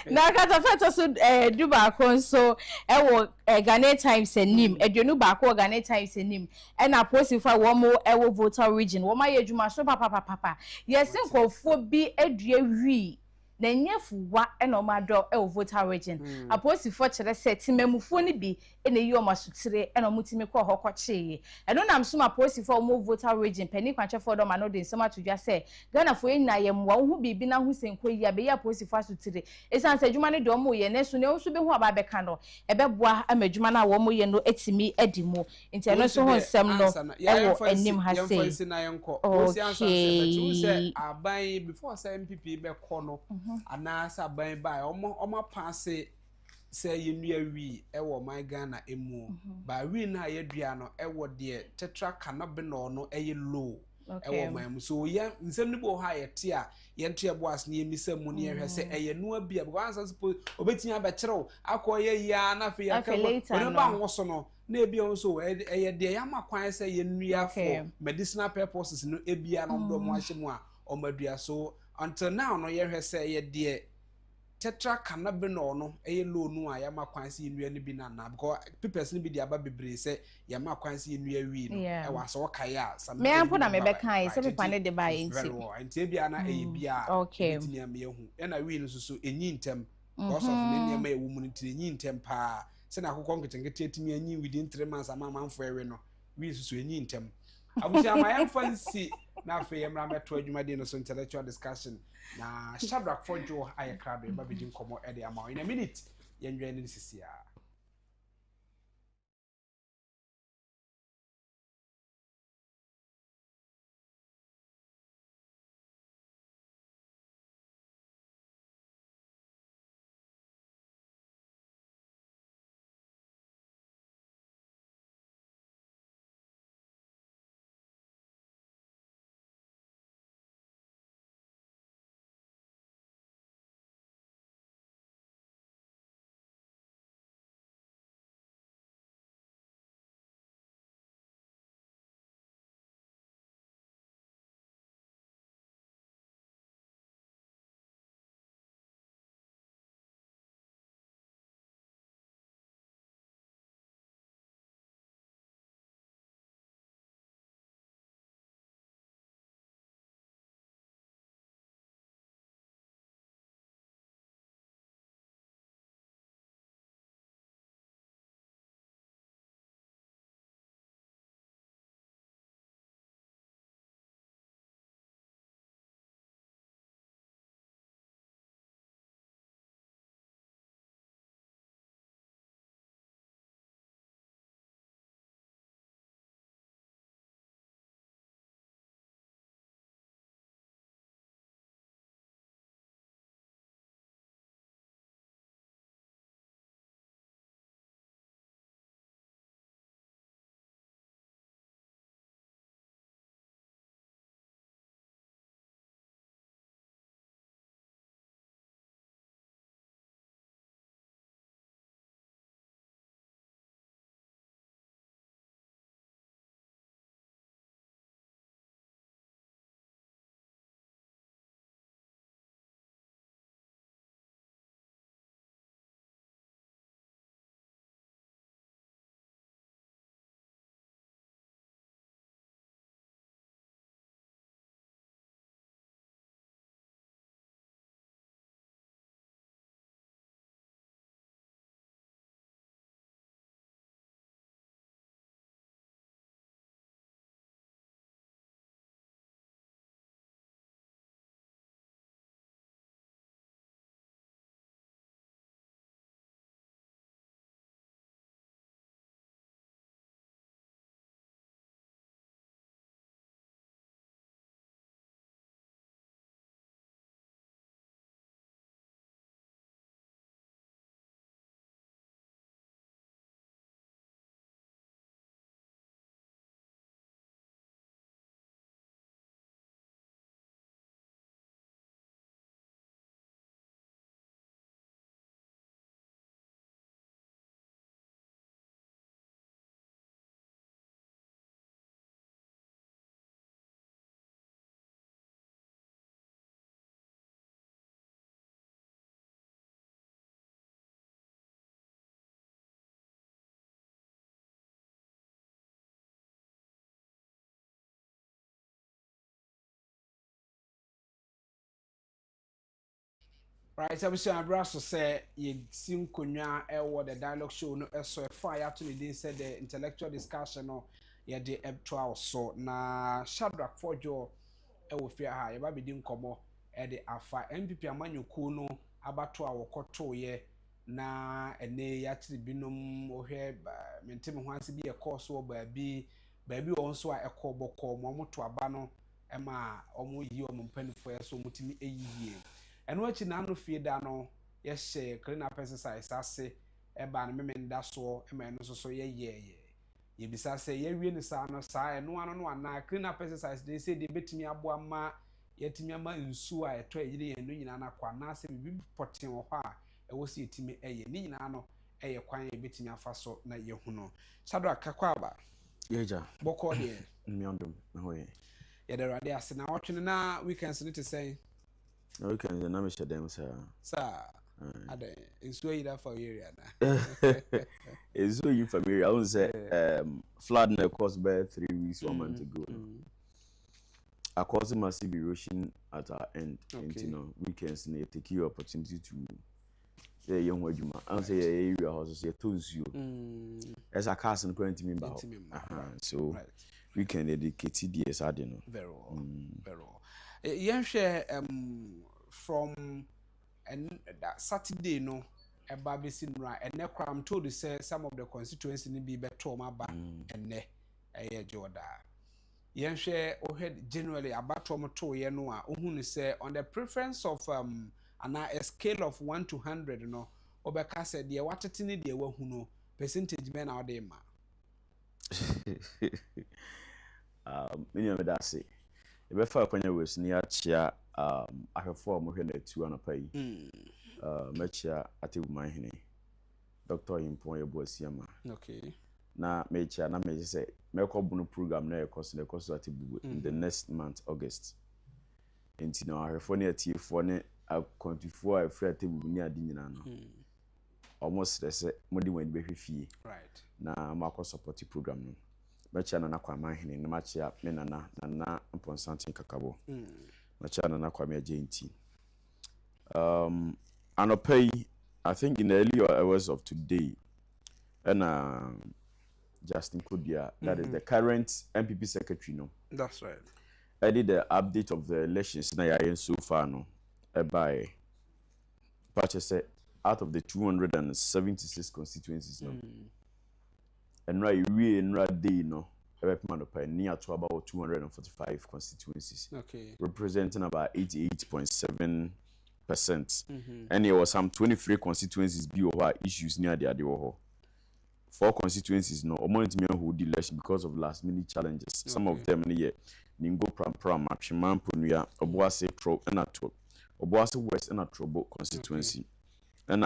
na kata feto so du ba ko so wo Ghana Times enim eduonu ba ko Ghana Times enim na posifa wo mo wo voter region wo ma ye adwuma so papa yesin kofo bi adua wi na nyefuwa na o ma do voter region aposifo kire se timamufo ni bi na yi o masutire na o mutimi ko hokoche eno nam so aposifo o mo voter region pani kwanchefo do ma no de nsema tudwa se Ghana fo yin na ye mwa hu bibi na hu senko yi abe ya aposifo asutire esan se adwuma ne de o mo ye na so ne o so be hu aba be ka no ebeboa amadwuma na wo mo ye no etimi edimu nti eno so ho nsem no ewo enim ha se aban before say MPP be ko no anasa aban ba omo pass say yenua wi ewo my Ghana emu ba wi na yedua no ewo de tetra cannabis no eye low ewo my so ye nsem ni bo ha yete a yento ye boas na yemisa mu ne yehwe se eye no abia because answer suppose obetin abekyerɛw akoye ya na fe ya ka no ba nwoso no na ebia nso eye de yama kwan se yenua for medicinal purposes no ebia no do mo ahye mu a omadua so until now no yehwe se eye de tetra cannabis no low no a yama kwan se yenua ni bi na na because people ni bi de aba bebre se yama kwan se yenua wi no e wa so kai a me ampo na me be kan se pepa ne de ba enti bia na bia etini am yehu e na wi no so enyi ntem because of ne ne ma ewu mu ntire enyi ntem pa se na akokɔ nketenkete etimi enyi within 3 months ama manfo ewe no wi so enyi ntem abusia ma yamfansi na fe yemra meto adwuma de no so intellectual discussion na Shadrack Fojo ayekra do ba bedi nkomo e de ama in a minute yenwe ne sisia Right, so we say Abraso say ye sim konya the dialogue show no so fire to the said the intellectual discussion no ye de ebto so na Shadrack Fojo wo fia ha ye ba be di nkomo de afa MPP amanyuku no abato a wokoto ye na ene ya tiri binom ohwe mentem ho ase bi ye course wo baabi won so a ekoboko mo to aba no ema omo yi omo mpanifo ye so mutimi eyiye eno achi na no fie da no ye hye clean up exercise ase eba na memenda so ema eno so ye bisa se ye wie ni sa no sa eno ano no ana clean up exercise dey say dey betimi abo ama yetimi ama nsu a eto eyire ye no nyina na kwa na se bibi poten ho a ewo se yetimi eye ni nyina no eye kwan ye betimi afa so na ye hu no Sadwa kakwa aba yeja boko de miondom na hoye ye de rade ase na otwene na weekends ni te say weekends na me shedem sa ade nsu yi da for area na enso yi familiar I won't say flood na course by 3 weeks 1 month ago a cause massive erosion at our end and you know weekends na take your opportunity to say young waduma and say area house say tozuo as a cast and current member so weekend dedicated yes I don't know very well yen share from and that Saturday no a baby sinra and nekra I'm told to say some of the constituency ni be better ba and ne a joda yen share o head generally about to ye no a ohunu say on the preference of a scale of 1 to 100 no obeka said the watete ni de wahu no percentage men out there ma many of that say e be fa kwanya we sini achia ahwefo mo hwe na tu anapa yi mechia ateguman hene Dr. Impon Yeboasiama okay na mechia na me say meko bunu program na ekoso atebubu in the next month August enti na ahwefo na atiefo ne akontifo a free atebubu ni ade nyina no almost say modi wan be hwefie right na mako support program no mechia na kwa mahene na machia me na Mponsantin Kakabo machia na kwa me agenti anopay I think in the earlier hours of today and Justin Kodia that is the current MPP secretary no that's right I did the update of the elections na ya so far no by purchase out of the 276 constituencies no and right we in right day no near to about 245 constituencies okay representing about 88.7%. And there was some 23 constituencies be over issues near the Adewoho. 4 constituencies no omonitimi who did election because of last minute challenges. Some of them here Ningo Pram Atweman Ponua Obuase Tro and Ato Obuase West and Atrobo constituency. And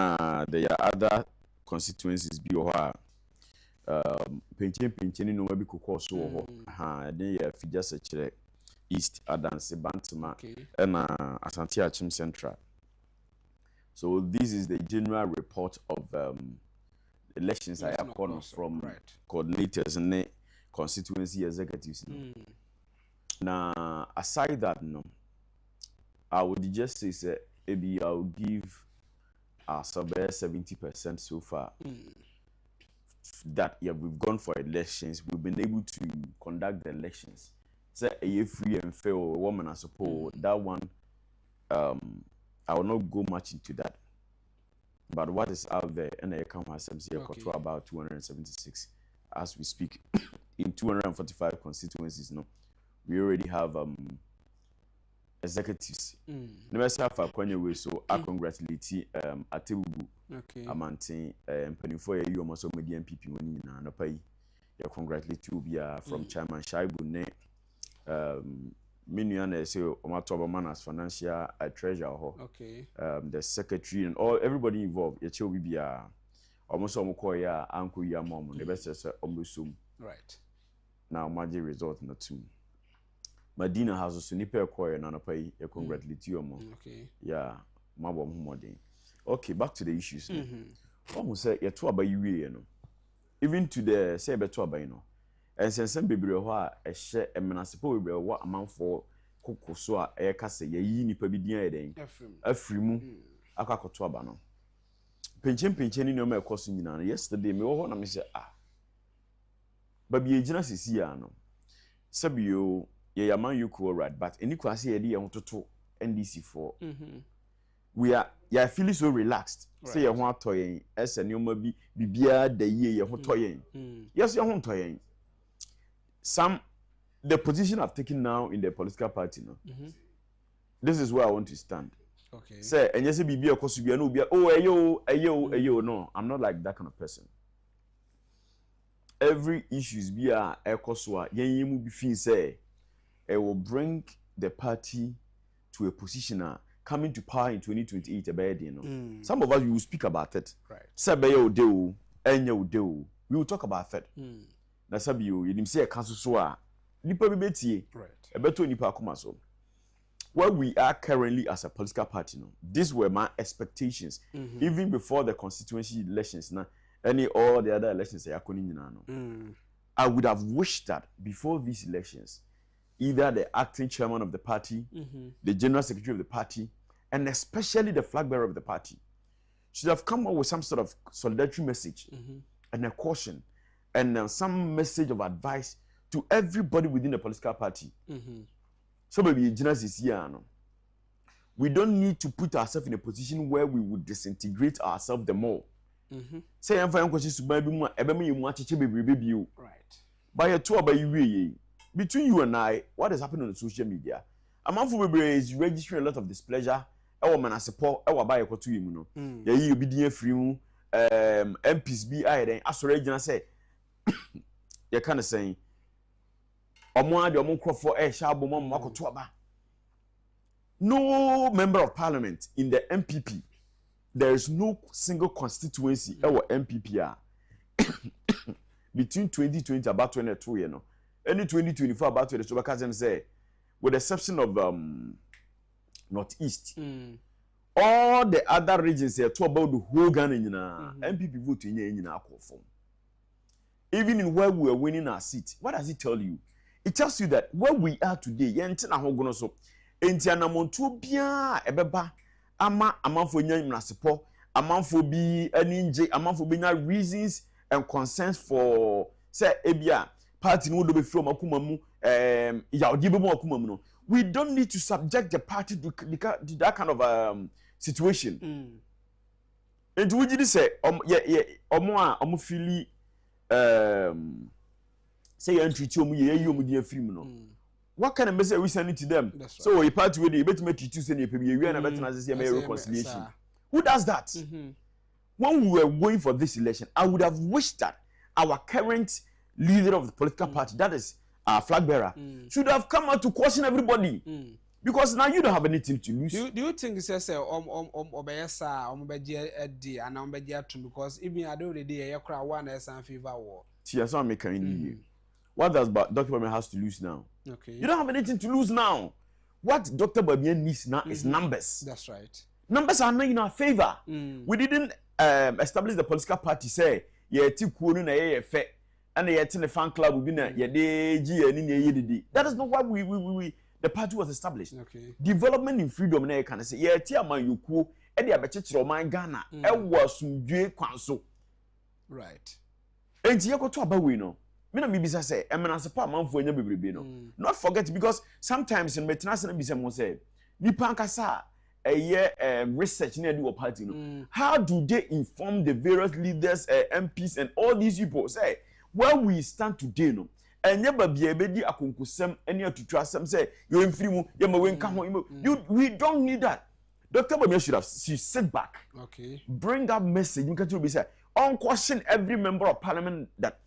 there are other constituencies be over penchen no mabi kokọ so ho then ya fija sechere East Adanse Bantama and Asante Achim Central. So this is the general report of elections I have gone from coordinators and constituency executives. Now aside that no, I would just say maybe I'll give somewhere 70% so far. That we've gone for elections, we've been able to conduct the elections. Say a free and fair woman, I suppose that one I will not go much into that. But what is out there, and I come ourselves here to about 276 as we speak in 245 constituencies. No, we already have executives. Never say for Kwenye way, so I congratulate Atebubu. Amantin Penifo you almost media MPP when na pay. I congratulate you from Chairman Shaibu ne Minian say Omatoba man as financial treasurer the secretary and all everybody involved it will be almost omokoya uncle ya mom the best almost right now magic result not too Madina has also nipa koya na pay I congratulate you mom yeah mabo modern. Okay, back to the issues. Almost say to aba you no. Even to the say beto aba no. And sense bebre ho a ehye emenasepo bebre wo amanfo kokko so a e ka say yi nipa bi dia eden. Afrimu. akakoto aba no penchen ni no ma ekoso nyina no yesterday me wo ho na me say babi ejina sisi ya no sabio ye yaman you cool right but any kwase ye de ye hototo NDC for we are ya feeling so relaxed say ye ho atoyen ese ne oma bi bibia da ye ho toyen yes ye ho toyen some the position I've taken now in the political party no this is where I want to stand. Okay. Say enye se bibia ekoso bia no bia oh ayo no, I'm not like that kind of person. Every issues bia ekoso a yen mu bi fin say it will bring the party to a position coming to power in 2028 about you know. Some of us will speak about it. Right. Say be o de o, enye o de o. We will talk about it. Na sabi o, yedim say e kan so a nipa bi betie. Right. E beto nipa akoma so. Where we are currently as a political party, no, these were my expectations, even before the constituency elections, all the other elections, I would have wished that before these elections, either the acting chairman of the party, the general secretary of the party, and especially the flag bearer of the party, should have come up with some sort of solidarity message and a caution and some message of advice to everybody within the political party. So maybe we don't need to put ourselves in a position where we would disintegrate ourselves the more. Say I'm fine questions to baby mu ebema you achiche bebrebe you. Right. By a two by you between you and I, what is happening on social media? A man for bebrebe is registering a lot of displeasure. Our man support our buy a to you know. Yeah, you be the free MPs be I then as region say you kind of saying no member of parliament in the MPP. There is no single constituency our MPP between 2020 about 22 you know. Any 2024 about 20 so can say with the exception of Northeast. All the other regions here talk about the whole Ghana MPP vote in akufo. Even in where we are winning our seat, what does it tell you? It tells you that where we are today, yente na hogono so enti anamontu bia ebeba ama amanfo nya mnasepo amanfo bi aninje amanfo bi nya reasons and concerns for say ebia party no do be from akuma mu ya odi be mu akuma mu no. We don't need to subject the party to that kind of situation. Enti we just say omo feel say you treat you film no. What kind of message we send to them? Right. So a party with you better make you say you and a reconciliation. Who does that? When we were going for this election, I would have wished that our current leader of the political party, that is our flag bearer, should have come out to caution everybody. Because now you don't have anything to lose. Do you think it's just because even I don't really hear one as a fever war. What does Dr. Babian has to lose now? Okay. You don't have anything to lose now. What Dr. Babian needs now is numbers. That's right. Numbers are not in our favor. We didn't establish the political party say and the fan club that is not why we the party was established. Okay. Development in freedom na can say yeah tia man yoku e dey abechechiro man Ghana e wasumdwe kwanso. Right. Enti yekoto abawe no. Me na me bisa say e mena sepa manfo anya bebrebe no. Not forget because sometimes in metenase na bisa mo say nipa nkasa research na do party no. How do they inform the various leaders, MPs and all these people say where we stand today no. And never be able to akonkusem any to trust them say you free mu we don't need that. Dr. Bamia should sit back. Okay. Bring that message. You can be say unquestion every member of parliament that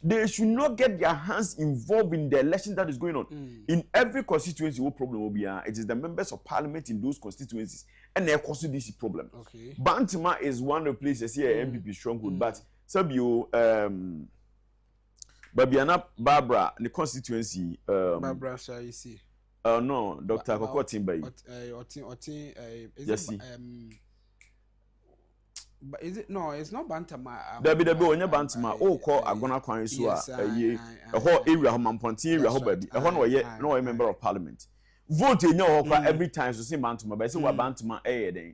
they should not get their hands involved in the election that is going on. In every constituency, what problem will be? It is the members of parliament in those constituencies and they cause this problem. Okay. Bantima is one of the places here MPP stronghold, but Sabio Babiana Barbara, the constituency. Barbara Shaisi. No, Dr. Koko Timbai. Is it no? It's not Bantama. Debbie, when you Bantama, oh, call Agona Kwan Sua, a whole area, Mamponti area, baby. I want to no member of parliament. vote in your every time so say Bantama, but say what Bantama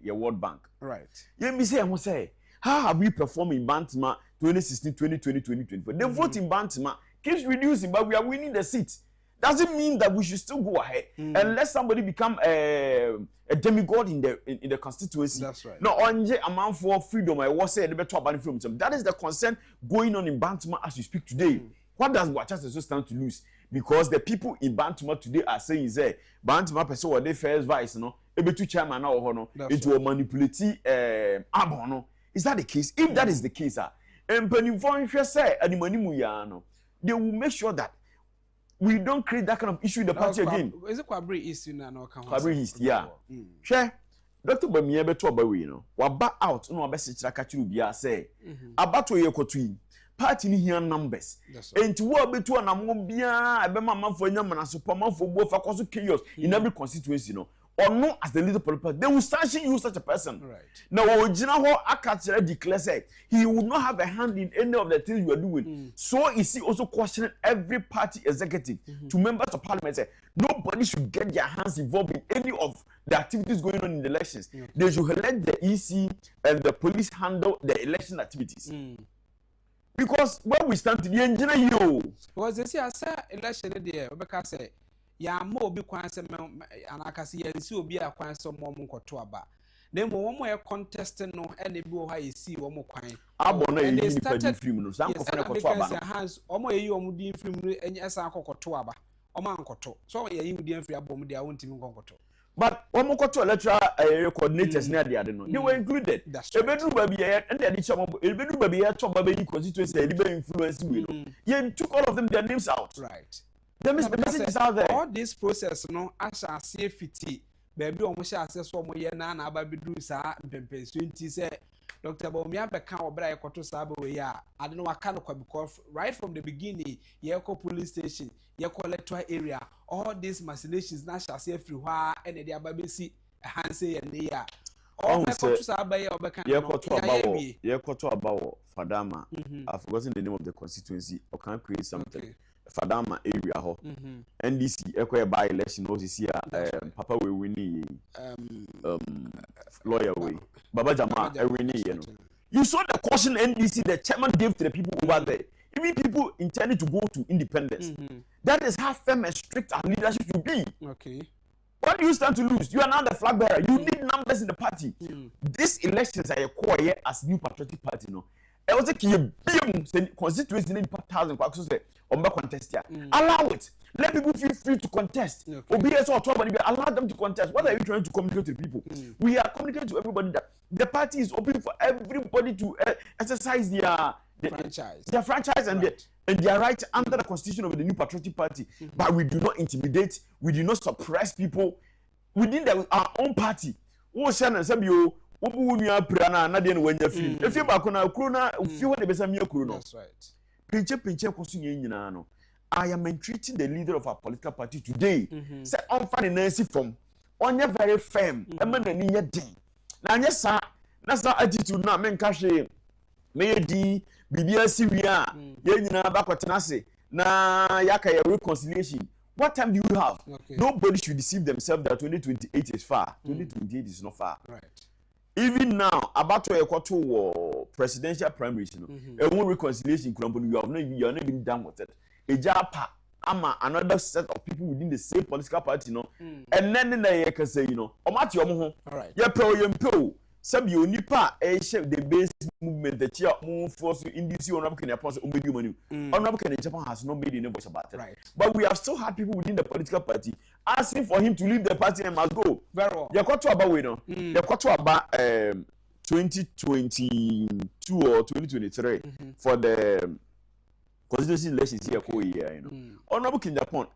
your World Bank. Right. You me say, how have we performed in Bantama 2016, 2020, 2024? The vote in Bantama keeps reducing, but we are winning the seats. Doesn't mean that we should still go ahead and let somebody become a demigod in the constituency. That's right. No, on amount for freedom, I was saying the better about freedom. That is the concern going on in Bantama as we speak today. What does Wachas stand to lose? Because the people in Bantama today are saying, say, Bantama person what they first vice, no, able to chairman or no, it will manipulate abono. Is that the case? If that is the case, and Penny say, and the they will make sure that we don't create that kind of issue in the party again. Is it Kwabri issue now? Kwabri East, yeah. Share. Dr. Bamiya beto abawe no. Waba out no abesi chiraka chiru bia say. Abato ye kotui. Party ni here numbers. Enti wo beto anamo bia ebema manfo nya manaso pa manfo bo fa kwaso chaos in every constituency no. Or no as the leader political, they will sanction you such a person. Right. Now, Ojinaho Akachera declares that he will not have a hand in any of the things you are doing. So is he also questioning every party executive to members of parliament say nobody should get their hands involved in any of the activities going on in the elections. They should let the EC and the police handle the election activities. Because when we stand to the engineer you. Because they say election there, because say ya mo obi kwan se anakase ya nsi obi akwan so mo nkoto aba na mo wo mo e contest no ene bi wo ha yesi wo mo kwan abona yi ni padi film no san kofa nkoto aba hands o mo yi wo mo di film no enye esa akokoto aba o ma nkoto so ya yi wo di afri abom dia wontimi nkoto but wo mo koto electoral coordinators na dia de no they were included ebedru ba bia and they chama ebedru ba bia chama ba yi constituency e be influence we no ye took all of them their names out. Right. The message is out there. All this process, no, I shall say fiti. Baby, almost access for my na na babidu sa mpempe. So it say, Dr. Bomia beka obra ekoto sabo ya. I don't know what kind of because right from the beginning, yeko police station, yeko electoral area, all these machinations na shall say everywhere and the ababe see hanse and ya. All ekoto sabo ya obeka. Yekoto about Fadama. I've forgotten the name of the constituency. I can create something. Okay. Fadama area ho NDC ekwe by election no this year papa we win lawyer we Baba Jama win you know. You saw the caution NDC the chairman gave to the people over there. Even people intending to go to independence. That is how firm and strict our leadership should be. Okay. What do you stand to lose? You are now the flag bearer. You need numbers in the party. These elections are a core as New Patriotic Party no. I was a constituency in 1,000 contest here. Allow it. Let people feel free to contest. Allow them to contest. What are you trying to communicate to people? We are communicating to everybody that the party is open for everybody to exercise their franchise and their right under the constitution of the New Patriotic Party. But we do not intimidate. We do not suppress people within our own party. Obu nua prana na de no wanya film efie ba ko na kuro na ofie ho de besa mi akuro no. That's right. Pinche koso nyina no. I am entreating the leader of our political party today. Say on fan nancy from onye very firm e ma na ni ye din. Na anye sa na sa attitude na men ka hwe me di bibia siwia ye nyina ba kwetena se na yaka ya reconciliation. What time do you have? Okay. Nobody should deceive themselves that 2028 is far. 2028 is not far. Right. Even now, about to a presidential primaries, a one reconciliation, you are not even done with it. Agyapong, another set of people within the same political party, and then they can say, all right, yeah, pro, some you nipa, the base movement, the chair move force in this year, Japan has not made any voice about it. Right. But we have still had people within the political party asking for him to leave the party and must go. Very well. You got to about 2022 or 2023 for the constituency elections here Honorable Agyapong,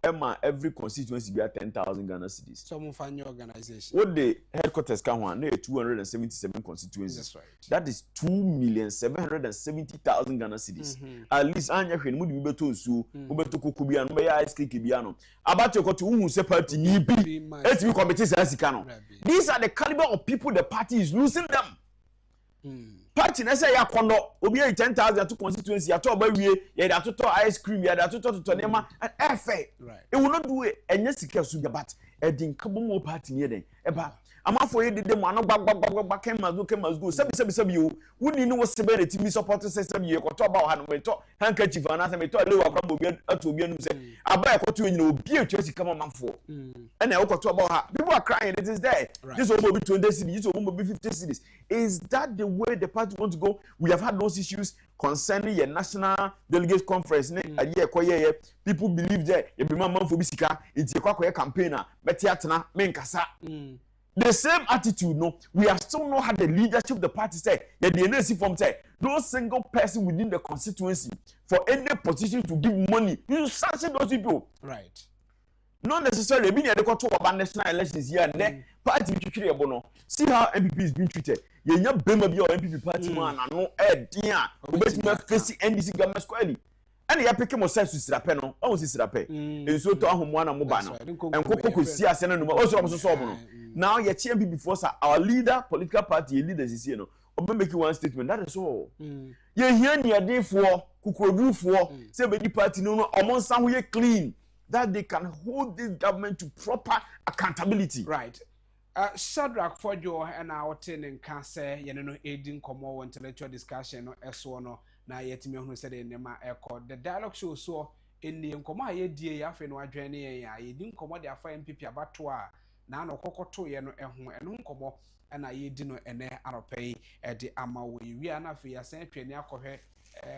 every constituency be at 10,000 Ghana cedis. Some of your organization. What the headquarters can one 277 constituencies. That's right. That is 2,770,000 Ghana cedis. At least anya hwe mu de beto su, beto kokobia no be ice cream bia no. About your to who say party ni bi. Etimi committee say sika no. These are the caliber of people the party is losing them. party na say ya kono obi 10,000 to constituency ato ba wie ye da toto ice cream ye da toto nema efe it will not do it enye sika su but edin kabo party ne den eba amafo ye de mo ano gbagba kemas go sebi yo woni ni wo sebe na timi support system ye koto ba ha no meto handkerchief na say meto lewa kwa obi ato obi anu say aba ekoto nyina obi atwa sika mamfo na wo koto ba ha people are crying it is there this will be 20 cities this will be 50 cities is that the way the party want to go? We have had those issues concerning your national delegate conference people believe that you be man for bisika it's a campaigner betiatna menkasa the same attitude no we have still not had the leadership of the party say the NC form say no single person within the constituency for any position to give money you sanction those people right not necessarily being at the control of national elections here and there party see how MPP is being treated you nya bema bi or MPP party man no dia obetuma face NDC government squarely and ya pick mo sense sirape no o si sirape enso to ahomo na mo ba no enkoko kosi ase na no o so no now ye chi MPP for our leader political party leaders is here no obe make one statement that is all ye hia ni adefo kukurodufo say be di party no omonsa ho ye clean that they can hold this government to proper accountability right Shadrach for your and our ten and cancer, no aiding common intellectual discussion or S1 na yet me who said in the echo. The dialogue show so in the Nkoma ye dear Yafin wa journey, I didn't come out their fine people about to now no cocoa to yeno and uncomo and I didn't and pay at the Amawi. We are not for your same train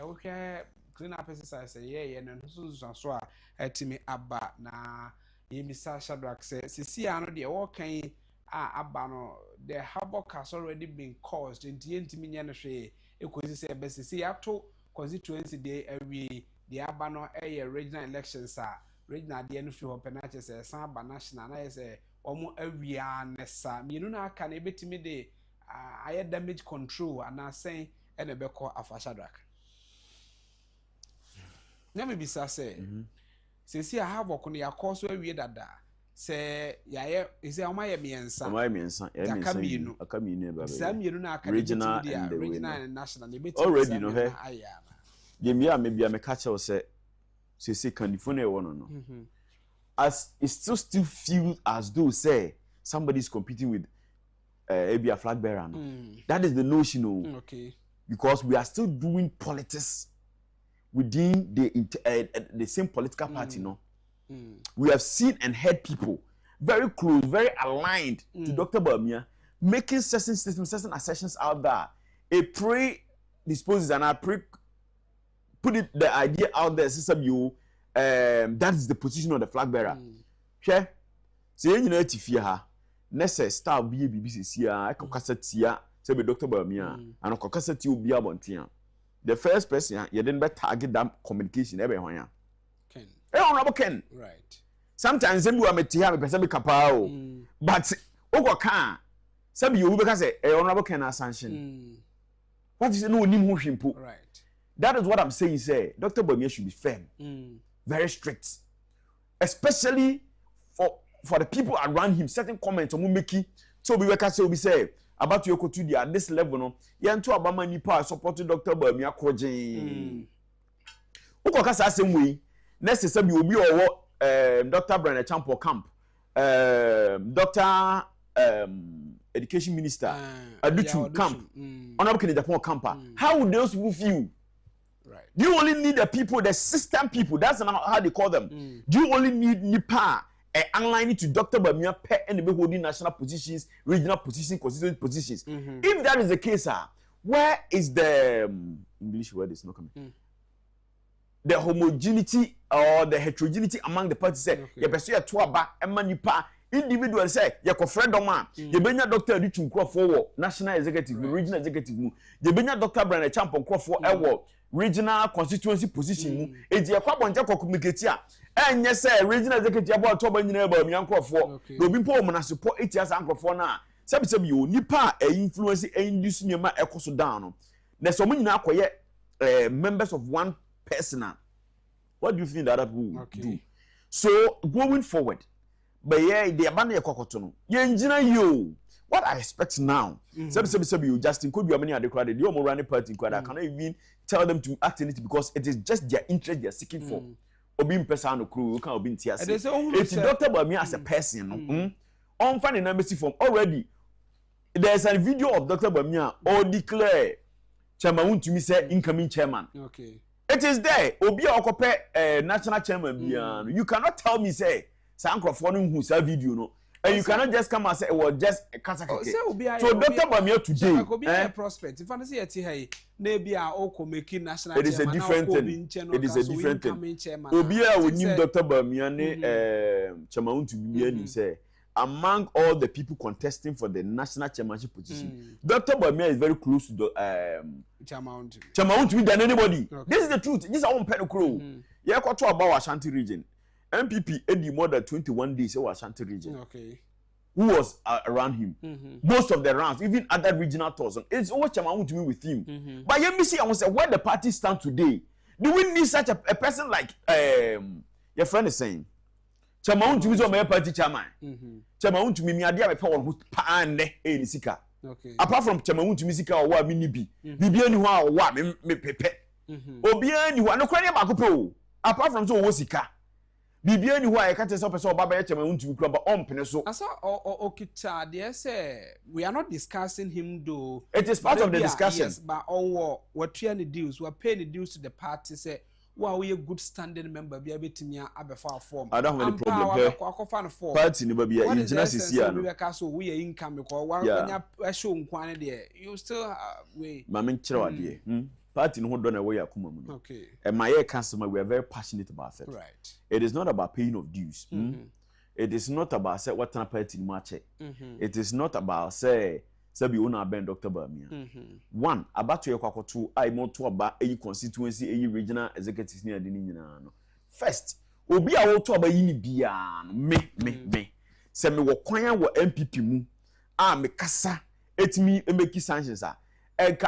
okay, clean up exercise, and Susan Swa at me abba na Mr. Shadrach says, see, I know the walking. Abano the havoc has already been caused in TNT Minyana say best see up to constituency day every the Abano regional elections are regional the end of penalties as Samba national I say almost every nessa you know can a bit me the I damage control and I say and a beco of a Shadrach. Never be say see I have on your course where we that say yeah is there my miensa regional and national already no he the me maybe I catch us say California one no as it still feels as though say somebody is competing with a flag bearer that is the notion okay because we are still doing politics within the same political party no. We have seen and heard people very close, very aligned to Dr. Bamia making certain statements, certain assertions out there. A pre-disposes and I put it the idea out there, system you that is the position of the flag bearer. Okay? So you know Tifia, Nessa star be BBC, I can cassette here, say Dr. Bamia, and a cassette you be abontia. The first person you didn't better target that communication everywhere. Honorable Ken. Right. Sometimes them you are metia me person be kapao. But ogo kan sabi you because honorable Ken sanction. What is no nim ho hwimpo. Right. That is what I'm saying say Dr. Bamia should be firm. Very strict. Especially for the people around him certain comments omo make so be weka say obi say about you to at this level no ye nto abama nipa support Dr. Bamia kroje. Ogo kasa asem we next is obi owo Dr. Brian Champo camp Dr. Education Minister Aduchu camp honorable Agyapong camp. How would those people feel? Right. Do you only need the people, the system people? That's how they call them. Do you only need nipa aligning to Dr. Bamia pe and be holding national positions, regional positions, constituency positions? If that is the case, where is the English word is not coming? The homogeneity or the heterogeneity among the parties say you pursue a twaba emanipa individual say you ko friend man you benya Dr. Aduchu Nkrofo national executive regional executive mu you benya Dr. Brian Champo Nkrofo ewo regional constituency position mu eji e kwa bonje ko communicate a enye say regional executive abo to ba nyina ba mi Nkrofo do bi po mo na support etias Nkrofo na sabi yo nipa influence induce nyema ekoso down no na so mo nyina akoye members of one personal. What do you think that other people do? So going forward, but yeah, the abandon your cocotono. You engineer you. what I expect now, you Justin could be a many other crowd, the more running party crowd, I cannot even tell them to act in it because it is just their interest they are seeking for. Obin person crew, can't be tears. It's Dr. Bami as a person, on finding embassy form already. There's a video of Dr. Bamia or declare chairman to me say incoming chairman. Okay. It is there. Obi okope national chairman. You cannot tell me say Sankrofonu who say video no. And you cannot just come and say it was just a kasakake. So Dr. Bamia today. Could be a prospect. If I say at here, maybe our oko making national. It is a different thing. It is a different thing. Obia will name Dr. Bamia chairman to be and say. Among all the people contesting for the national chairmanship position, Dr. Bamia is very close to the chairman to be than anybody. Okay. This is the truth. This is our own pen crow. Yeah, got to about Ashanti region. MPP ended more than 21 days in Ashanti region. Okay. Who was around him? Most of the rounds, even other regional tours. It's always chairman to be with him. But you see, I want to say where the party stand today. Do we need such a person like your friend is saying? Chairman to be so my party chairman. Chairman to me idea me power who pan ne sika. Okay. Apart from chairman to me sika or wa me ni bi. Bibia ni ho a wa me pepe. Obia ni ho no kwanya ba ko pe o. Apart from so wo sika. Bibia ni ho a e ka tese person oba ba chairman to me kura ba ompene so. Asa okita dey say we are not discussing him though. It is part of the discussion. Yes, but what trying the deals, we are paying the deals to the party say wow, we a good standing member be able to me abefa form. I don't have any problem here. Party ni baby in genesis here no. So we are income because one when show nkwane there you still we mama nchire wade party no do na we akoma mu. Okay. And my customer we are very passionate about it. Right. It is not about paying of dues. It is not about say what kind of party ni match. It is not about say Sabi una ben Dr. Bamia. One, about your kwakotu, I want to about a constituency, a regional executives near the Nina. First, obi a to about yini bian, me. Send me what kwanya wa MPP mu. Me kasa, et me make sanctions.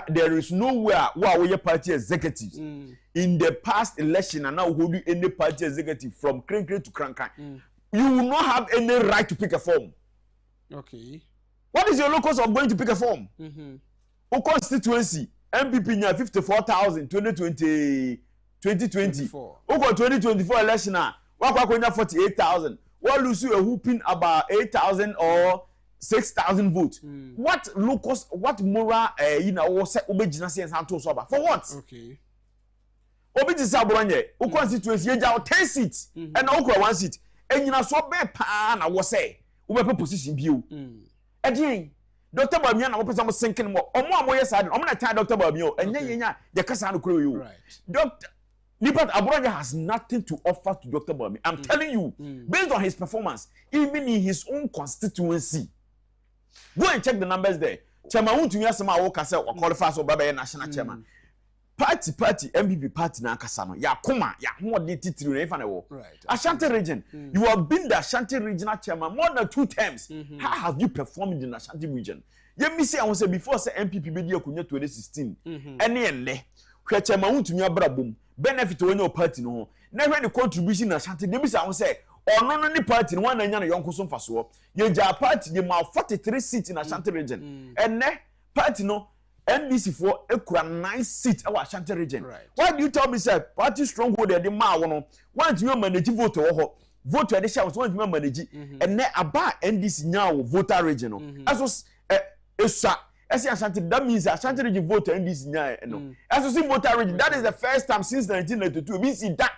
There is nowhere where we party executives in the past election and now holding any party executive from Krenkre to Krankai. You will not have any right to pick a form. Okay. What is your locus of going to pick a form? O constituency MPP nya 54,000 2020. O 2024 election na wakwa konya 48,000. What lose you a whooping about 8,000 or 6,000 votes. What locus, what moral say obejina say santo so about? For what? Okay. Obi say abronye o constituency e ja 10 seats and okura 1 seat. Enyina so be pa na wo say wo be position bio. Again, Dr. Bamia na wopesa mo sinking mo. Omo amoye side. Omo na tie Dr. Bamia. Enye yenya de kasa no kuro you. Dr. Lipat Abroja has nothing to offer to Dr. Bamia. I'm telling you, based on his performance, even in his own constituency. Go and check the numbers there. Chairman won't you asema wo kasa o qualify so baba national chairman. Party MPP party na kasa no. Ya koma, ya ho de titiri na ifa na wo. Ashanti region. You have been the Ashanti regional chairman more than 2 times. How have you performed in the Ashanti region? You me say I want say before say MPP be dey akunya 2016. Ene enne. Hwe chairman won't you abrabom. Benefit when your party no ho. Na hwe the contribution na Ashanti dey be say I want say ono no ni party no wan anya na yonko so mfaso. Ye ja party dey ma 43 seats in Ashanti region. Enne party no NDC for ekura 9 seats our Ashanti region. Why do you tell me say party stronghold dey ma wo no? Want you manage vote ho. Vote wey dey share want you manage. And aba NDC nya wo voter region no. Aso esa Ashanti, that means Ashanti region vote NDC nya no. Aso see voter region, that is the first time since 1992 we see that.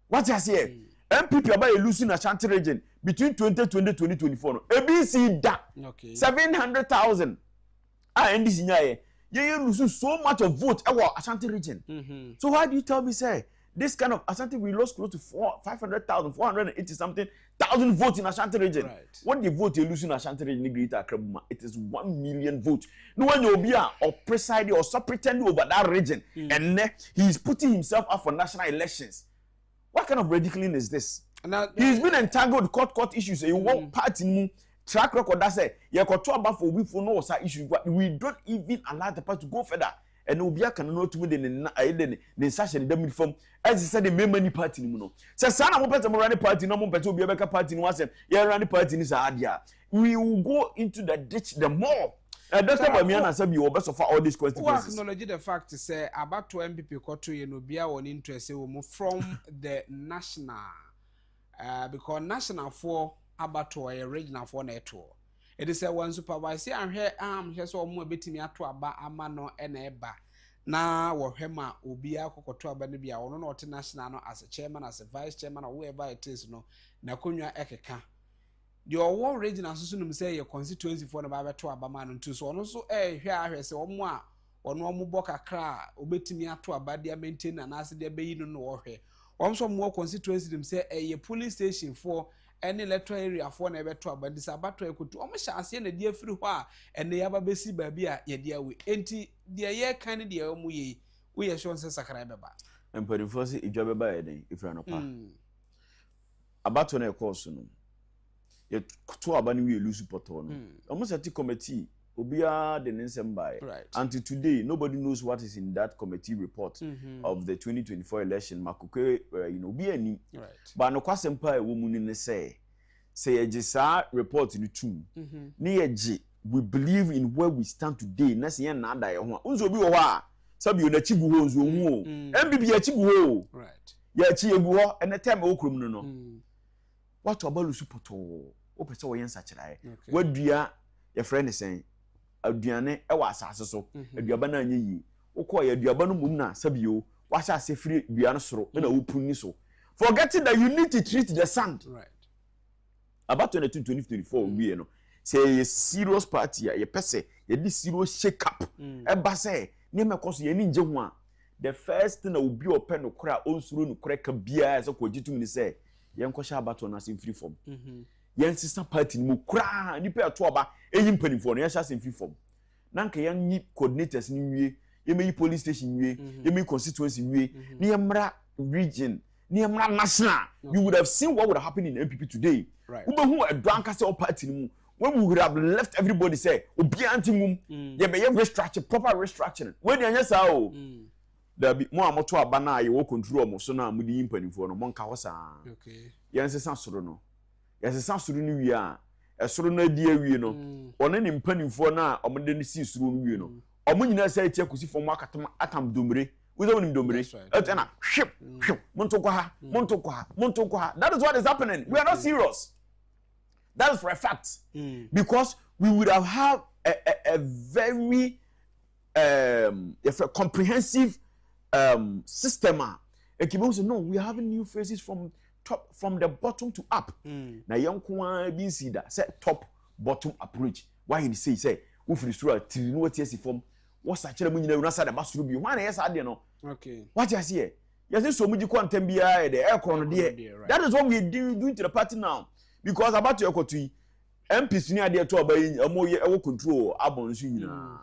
What you say? MPP about losing Ashanti region between 2020 and 2024 no. ABC that. Okay. 700,000. NDC nya you lose so much of vote our Ashanti region. So why do you tell me say this kind of Ashanti we lost close to 500,000, 480 something thousand votes in Ashanti region. What the vote you lose in Ashanti region greater Akrabuma? It is 1 million votes. No one will be or presiding or pretending over that region, and he is putting himself up for national elections. What kind of ridiculous is this? He's been entangled with court issues. You want party track record that say you got to about for we for no issue, but we don't even allow the party to go further. and obi aka no to me the session dem from as said the main party ni mu no say sana mo pete mo run party no mo pete obi ebeka party ni wasem ye run party ni sa adia we will go into the ditch the more that's why me and say be obese for all these consequences. We acknowledge the fact say about 2 MPP koto ye no bia won interest from the national because national for about to a regional for network. It is a one supervisor and here here so mo betimi ato aba ama no na eba na wo hwema obi akokoto aba ne bia ono no national no as a chairman as a vice chairman or whoever it is no na konwa ekeka the owo regional so num say your constituency for na ba beto aba ma no ntu so ono so hwe ahwe se omo a ono omo bokakra obetimi ato aba dia maintain na as dia beyi no wo hwe omso mo constituency dem say a police station for any electoral area for na beto aba dis abato ekotu omo sha ase na dia firi ho a ene ya ba besi ba bi a ye dia we enti dia ye kan dia omo ye we ye shon se sakara beba empari force idwa beba ye den ifra no pa abato na ekoso no ye to aba ni we lose poto no omo set committee obia the nsem by until today nobody knows what is in that committee report of the 2024 election makoke obia ani but no kwasem pa e wo mu ni say ye gisa report ni tu ni ye gi we believe in where we stand today na se ye na ada ye ho unzo bi wo ho a sabi o na chigu ho nzo mu o MBB ya chigu ho ya chi egu ho ene time o krom no what about lusupoto o pese wo yen sa kirae wadua ye friend saying aduane e wa asase so aduaba na anye yi ukọ ya aduaba no mum na sabio wa sha sefiri dua no soro na opu ni so forgetting that you need to treat the sand about 2024 we no say a serious party ya pese ya di serious shake up e ba say ne mekoso ya ni nje ho a the first thing na obi open no kra onsuro no kra ka bia so ko gitum ni say yen ko sha abato na sem free form yen sister party ni mu kra ni pe ato aba eyi mpanifo no yen sha sem free form nanka yen ni coordinators ni wie yen meyi police station wie yen meyi constituency wie ni yemra region ni yemra national you would have seen what would happen in MPP today ubehu edo anka se party ni mu when we would have left everybody say obi antimum ye be restructure proper restructuring when you say o da bi mo amoto aba na ye wo control mo so na mo di mpanifo no mo nka ho sa okay yen sesa soro no yesesa suru ni wi a esoro na di awie no one ni mpanimfo na omde ni si suru ni wi no omo nyina sai tie kusi fo mo akatam atam domre uzo ni domre etena hwip monto kwa ha that is what is happening we are not serious that is for a fact because we would have a very comprehensive system no we are having new faces from the bottom to up. Na yonkwa bi si da say top bottom approach. Why he say we feel sure till no what yes form. What sa kire mu nyina una sa da basuru bi. Why na yes ade no. Okay. What you see? Yes so mu ji kwantem bia the air con there. That is what we doing to the party now. Because about your kotu MPs ni ade to oba amo ye ewo control abon so nyina.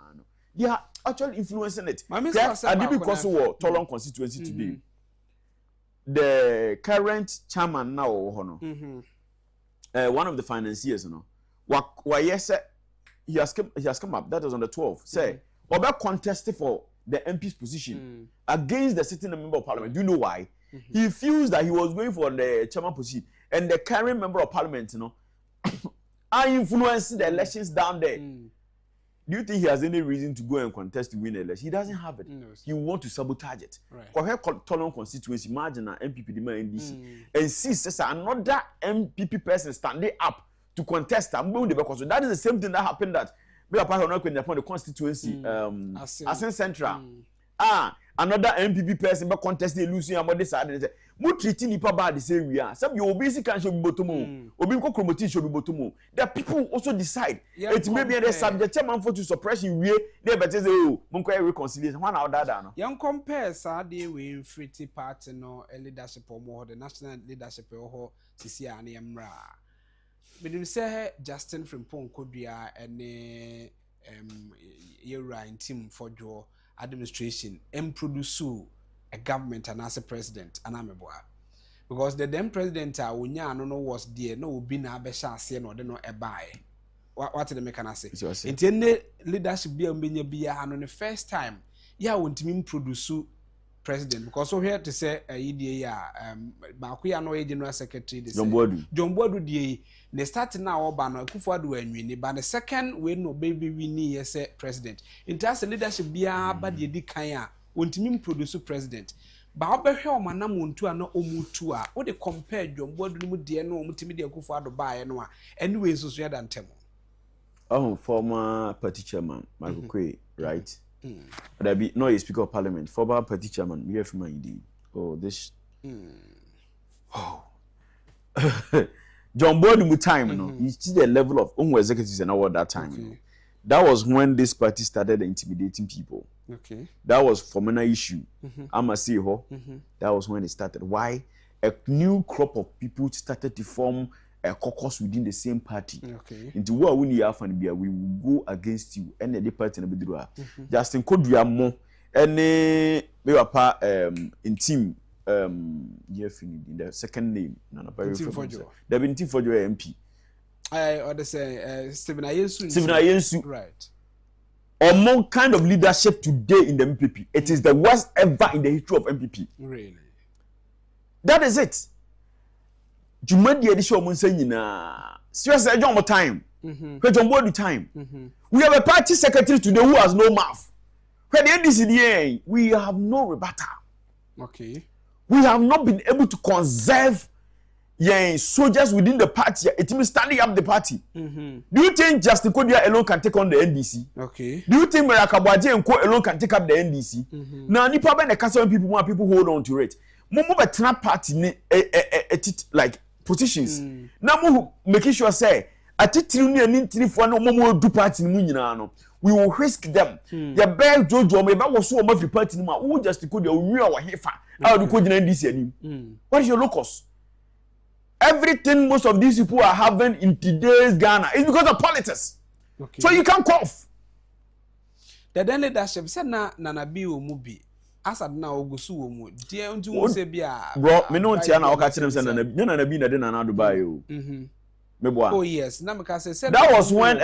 They are actually influencing it. Adi because we Tolon constituency today. The current chairman now one of the financiers yes he has come up that was on the 12th say oba contested for the MP's position against the sitting member of parliament. Do you know why? He feels that he was going for the chairman position and the current member of parliament are influencing the elections down there. Do you think he has any reason to go and contest to win the election? He doesn't have it. No, he wants to sabotage it. Right. Tolon constituency, imagine an MPP demand NDC, and see another MPP person standing up to contest. Because that is the same thing that happened that we are part of the constituency, Asen Central. Another MPP person but contesting losing about this side. Mo treating nipa bad the same way. Some you obviously can show be botomo. Obi ko promoting show be botomo. The people also decide. It may be the subject chairman for to suppression we they better say oh mo ko reconciliation one out that no. Yan compare sa dey we free party no leadership or the national leadership or sisi an emra. But say Justin Frimpong Kodua and year in team for your administration and produce a government and as a president and ameboa because the then president wonya no was there no be na be sha ase no de no e buy what the make an say in leadership bia mbenya bia no the first time ya wontimi produce president because so here to say idea ya Bakuya no general secretary this John Boadu die the start now oba no akufo-addo anwini but the second we no baby we ni yes president into as leadership bia ba de di kan a wontimi produce president ba obehwe omanam wontu a na omutu a wo de compare John Boadu mu de no omutimi de akufo-addo baaye no a anyway so so ya dantem former party chairman Michael Quay, right? There be no speaker of parliament, former party chairman, we have from indeed. Oh, this. Oh. John Boadu time, you know, you see the level of executives and all that time. You know. That was when this party started intimidating people. Okay. That was for an issue. I'ma say, that was when it started. Why? A new crop of people started to form a caucus within the same party. Okay. Into what we have and we will go against you and the party na bedura. Justin Kodria mo any we were part in team in the second name na very famous. There been team for your MP. Or they say Stephen Ayensu. Stephen Ayensu. Right. Or more kind of leadership today in the MPP. It is the worst ever in the history of MPP. Really. That is it. Jumadi edition of Monsignor. Seriously, John more time. John Boadu time. We have a party secretary today who has no mouth. When the NDCDA, we have no rebuttal. Okay. We have not been able to conserve soldiers within the party. It means standing up the party. Do you think Justin Kodia alone can take on the NDC? Okay. Do you think Merakabaje and Co alone can take up the NDC? Now, nipa ben the council people, more people hold on to it. Momo betra party like positions. Now mo making sure say atitiri ni anintirifo na momo do party mu nyina no. We will risk them. Ya beg Jojo me ba wo so o ma free party ni ma who just go there wi our hefa. How do go gina NDC anim? What is your locus? Everything most of these people are having in today's Ghana is because of politics. Okay. So you can't cough. The then leadership said na bi o mu bi. Asad na ogusu wo mu. Die untu wo se bia. Bro, me no ntia na o ka kire say na bi na de na Dubai o. Me boa. Oh yes, na me ka say that was when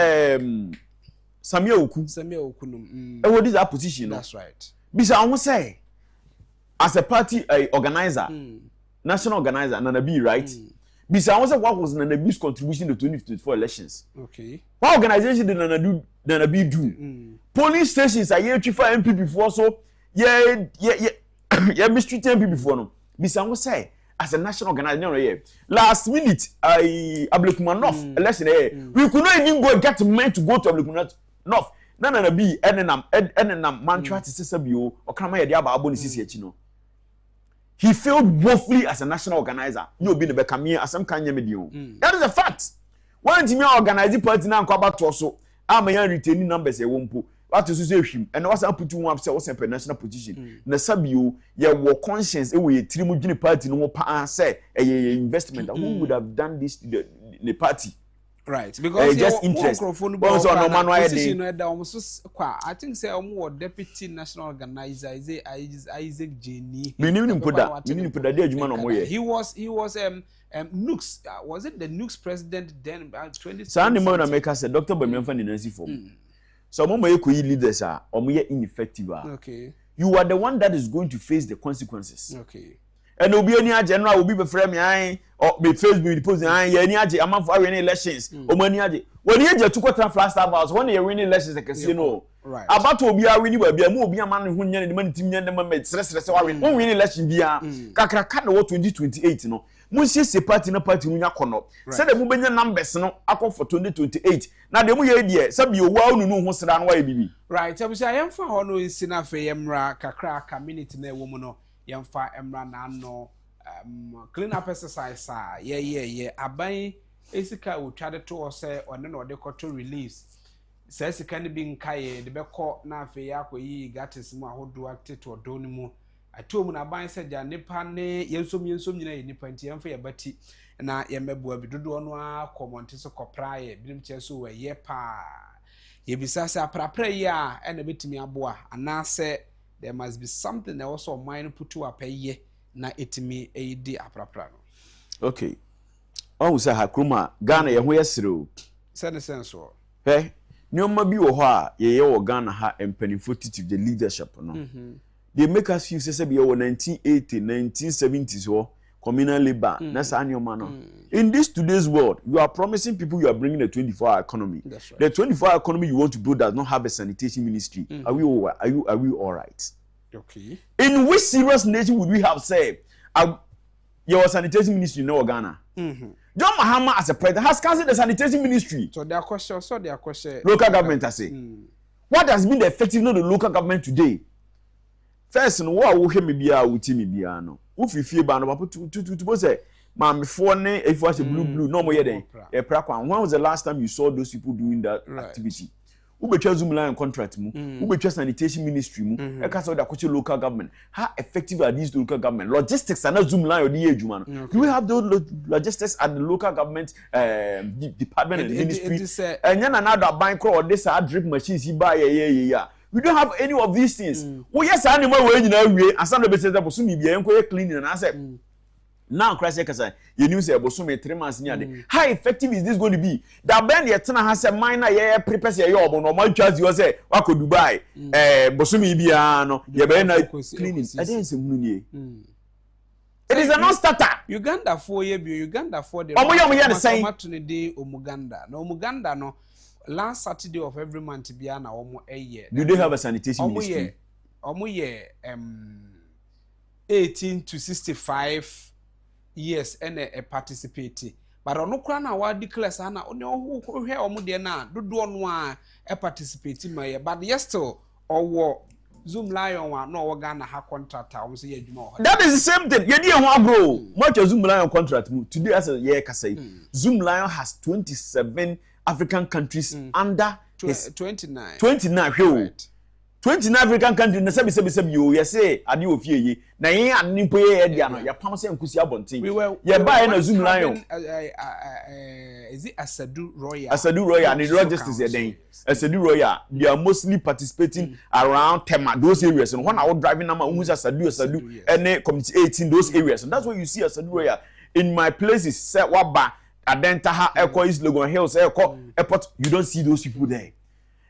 Samia Oku no. What is that position? That's right. Bisa I want say as a party organizer, national organizer Nana B, right? Bisa I want say what was Nana B's contribution to the 2024 elections? Okay. What organization did Nana B do? Police stations are here to for MP before so yeah mistreat MP before no. Bisa I want say as a national organizer, last minute Ablekumanov election we could not even go get men to go to Ablekumanov. Nana B enenam mantra to sesabio or kama ya aba aboni sisi echi no. He failed woefully as a national organizer. You be the became as some kanya medio. That is a fact. One team organize party na nkwa bato so am yan retaining numbers e wompo. What is say him and was put you up say was a national position. Na sabio ye wo conscience e we tirimu gini party no pa say a investment. Who would have done this to the party? Right, because just interest. Also, no man I think say deputy national organizer is Isaac Jenny. He was Nooks. Was it the Nooks president then? 20. Sandy Mona Maker said Dr. Bamian in Nancy form. So Mama leaders are ineffective. Okay. You are the one that is going to face the consequences. Okay. And will be any general will be before me or be Facebook post any amount for winning elections or money when you just took a flash house when you're winning elections like casino right about to be a winning will be a movie a man who the money team and stress win election be a kakra 2028 no Musi se party no party nya kono say the mubenya numbers no akọ for 2028 na dem ye die sabi owa unu no ho sra no wa bibi right abusi ayemfa ho no nsina fe yemra kakra community na ewo mu no yemfa emra na no clean up exercise yeah aban esika otwade to say one na ode koto release say sika ne bi nkaye de beko na afi yakoyi gatis mu ahodo active odo ni mu atom na aban say ja nipa ne yensom nyina ye nipa nti yemfa ye bati na yemmebu abidodo no akomonte so kopraye binim cheso we ye pa ye bisasa aprapra ye a na betimi aboa anase there must be something that also mine put to up ye na etimi edi aprapra no. Okay. Oh say hakruma Ghana ye ho yesere o. Send sense o. Hey Nyoma bi wo ho a ye wo Ghana ha empanifo to the leadership no. They make us feel say be 1980 1970s ho communal labor na sa nyoma no. In this today's world, you are promising people you are bringing a 24-hour economy. That's right. The 24-hour economy you want to build does not have a sanitation ministry. Are we all right? Okay. In which serious nation would we have said your sanitation ministry no Ghana? John Mahama as a president has cancelled the sanitation ministry. So their question, local government I say. What has been the effectiveness of the local government today? First, no what will me be out with me be no. If you feel bad about to say, "Ma'am, before if was a blue, no more yet." When was the last time you saw those people doing that activity? Who betray Zoom line contract mu? Who betray sanitation ministry mu? E ka say the local government. How effective are these local government? Logistics are not Zoom line or the ejuma. Do we have those logistics at the local government department and ministry? And then another bank or this drip machines he buy we don't have any of these things. Oh yes, animal way you know we and some of the better person be cleaning and I said now Christ say you knew say bosom 3 months near day. How effective is this going to be? That ben the tena has a minor prepare say your normal charge you say wa ko Dubai bosom bia no ye be na cleaning. I didn't say it is a non-starter. Uganda 4 year Uganda 4 day. Omo the same. Omuganda no last Saturday of every month bia na omo eye. Do they have a sanitation ministry? Omo 18 to 65 years and a participate. But ono kra na wa declare sa na oni hwe omo de na dodo no a participate my but yes still owo Zoom Lion one no Ghana ha contract am say adwuma. That is the same thing. Ye dey ho bro. Much Zoom Lion contract today as a year say Zoom Lion has 27 African countries under 29 right. 29 African countries na sabi yo ye say ade ofie yi na yen animpo ye dia no ya pam say nkusi abonten ye ba na Zoom Lion is it Asadu Royal and the logistics ye den Asadu Royal they are mostly participating around Tema those areas and when I was driving now who's Asadu and community 18 those areas and that's where you see Asadu Royal in my places say waba Adentaha Echo is Logan Hills airport you don't see those people there.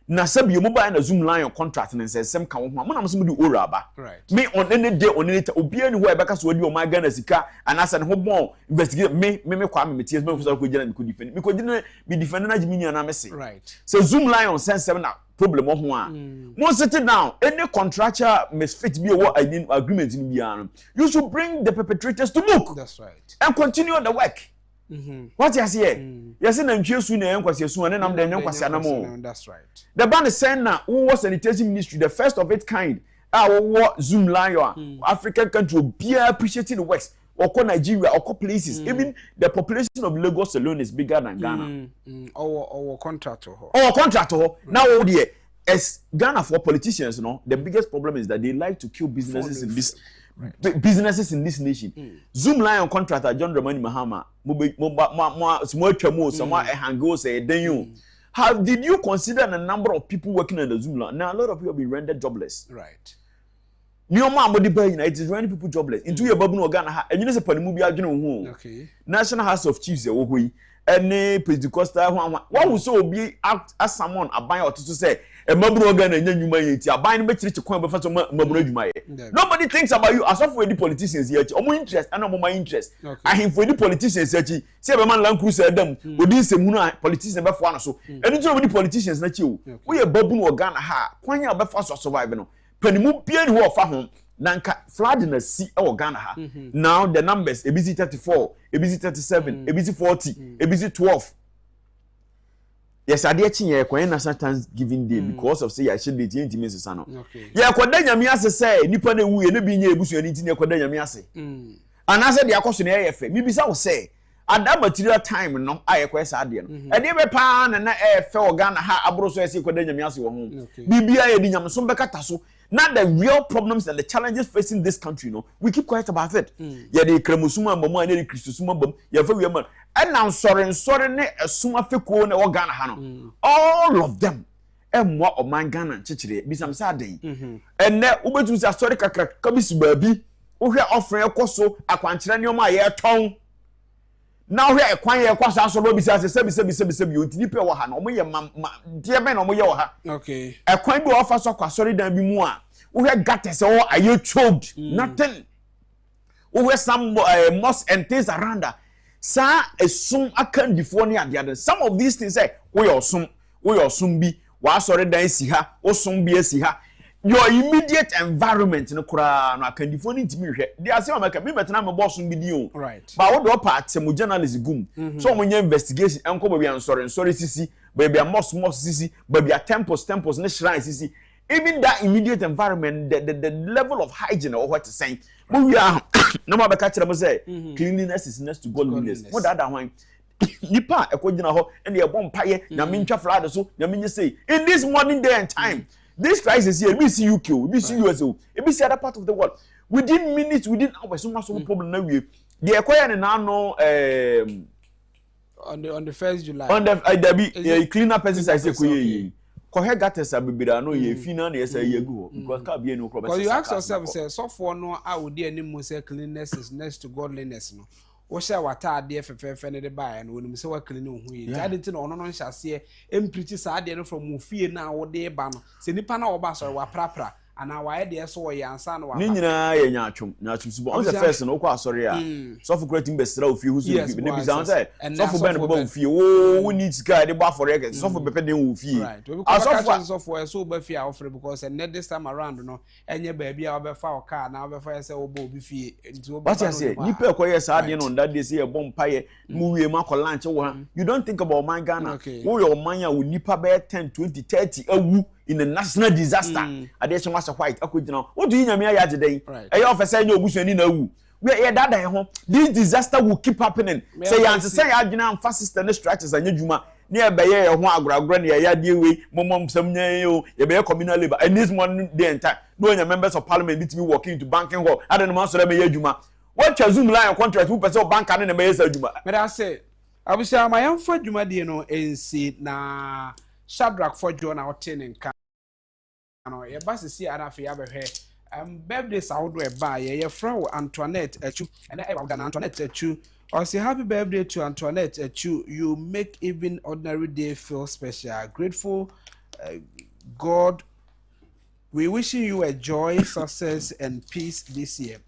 Na sabi you mobile na Zoom Lion contract and say some kan ho am some do oraba right me on any day on any obi any where beka so odi o my Ghana sika and as an ho bon investigate me kwa me tears me for ko gina me ko defend me ko gina be defend na jimi na me say right so Zoom Lion send 7 na problem ho a mo sit down any contractual misfit be what agreement in bia you should bring the perpetrators to book. That's right And continue the work. What you say? You say na ntwesu na enkwase su na nam da enkwase anamo. That's right. The ban is saying now who was sanitation ministry the first of its kind. What Zoom Lion African country be appreciating the works. Or Nigeria or places. Even the population of Lagos alone is bigger than Ghana. Our contractor. Now as Ghana for politicians, the biggest problem is that they like to kill businesses in this businesses in this nation. Zoom Lion contractor John Dramani Mahama how did you consider the number of people working on the Zoom Lion? Now a lot of people have been rendered jobless. Right. It is rendering people jobless. Into your babu Ghana and you know panimu bi adwene ho. Okay. National House of Chiefs e wo hoyi. Any Pentecostal one will so be act as someone aban or to say a mabro Ghana nya nyuma yeti aban be chirichi kwan be fa so mabro adwuma ye. Nobody thinks about you as of for the politicians here. Omo interest and omo interest. Ahim for the politicians here. Say be man land cruise adam odi semunu politicians be fo ano so. Eni to the politicians na chi o. We babu no Ghana ha kwan ya be fa so survive no. Panimu bia ni ho fa ho. Nanka flood in the sea or Ghana ha. Now the numbers ABC 34, ABC 37, ABC 40, ABC 12. Yes, I did chin kwa national Thanksgiving day because of say I should be intimate sano. Yeah, kwada nyame ase say nipa na wu ye na bi nya ebusu ani tin kwada nyame ase. And I said the akoso na efe. Me bisa wo say at that material time no ayekwa esa ade no. E de be pa na efe o Ghana ha abro so ese kwada nyame ase wo ho. Bibia ye di nyame so bekata so. Now the real problems and the challenges facing this country, we keep quiet about it. Yeah, the kremusuma mama and the Christusuma bum, yeah, for women. And now sorry, ne suma feko na Ghana hano. All of them. And what of my Ghana chichire, be some sad day. And now ubetu sa story kakra kabisi baby. Uhe offering a koso, a quantiranium my air tongue. now here kwan ye kwa so no bi say sebi ontini pe wo ha na omo ye tie be na omo ye wo ha okay kwan bi ofa so kwa sorry dan bi mu a wo he gates all are you choked nothing wo some moss and things around that sa esum akan before ni ade some of these things say wo your sum bi wa sorry dan si ha wo sum bi si ha your immediate environment no kura no akandifo ni ntimi hwe they are say make me betena me boss bi di o right ba wo do part mo journalist gum so mo nya investigation enko ba bia sorry sisi ba bia moss sisi ba bia temples ne shrine sisi even that immediate environment the level of hygiene or what to say but we are no ma be ka kire mo say cleanliness is next to godliness what that one nipa ekogina ho ene e bom paye na me ntwa flad so na me say in this modern day and time this crisis here we see UK we see USA we see other part of the world within minutes within hours so much problem na we the ekoya ne na no on the 1st July on the cleaner pesticides say koye ko he gates abibira no ye fina na say ye go because ka be no problem because you ask yourself say so for no a wo dey anim say cleanliness is next to godliness no wo share wata ade fefefe ne de bae no wonum say wa clean no hu yi jade ti no ono no nhase empreach sa ade no from ofie na wo de ba no se nipa na wo ba so wa prapra ana wa de so wo yansa no wa ni nyina ye nyatwum subo on the first no kwa asori a so for creating bestra ofie hu so bi ne bi sound say so for ben bo ofie wo need sky de ba for record so for bepe den ofie so for so ba fie a offer because and this time around no enye ba bia wo be fa o car na wo be fa say wo bo obi fie nti wo ba say nipa ekoye sa ade no that dey say e bom paye mu wie ma ko lunch wo ha you don't think about my Ghana wo your man ya wo nipa be 10 20 30 awu in a national disaster addition was white akogina what do you nyame ya jeden e ya ofese nya obusuani na wu we e dada ho this disaster will keep happening say ya say ya adwina amfa sister ne structures anya dwuma ne e beye ye ho agoragoro ne ya de we momom sam nya yo ye beye communal labor and this one the entire no nya members of parliament need to be working into banking hall adan man so le me ya dwuma what zoom line contract who person bank ane na me ya dwuma me da say abusia ma yamfa dwuma de no ensi na Shadrack for John Outinen no ye basisi arafe ya behwe birthday sawodo e ba ye fra Antoinette Achu and e wa Antoinette Achu or say happy birthday to Antoinette Achu. You make even ordinary day feel special. Grateful God, we wishing you a joy, success and peace this year.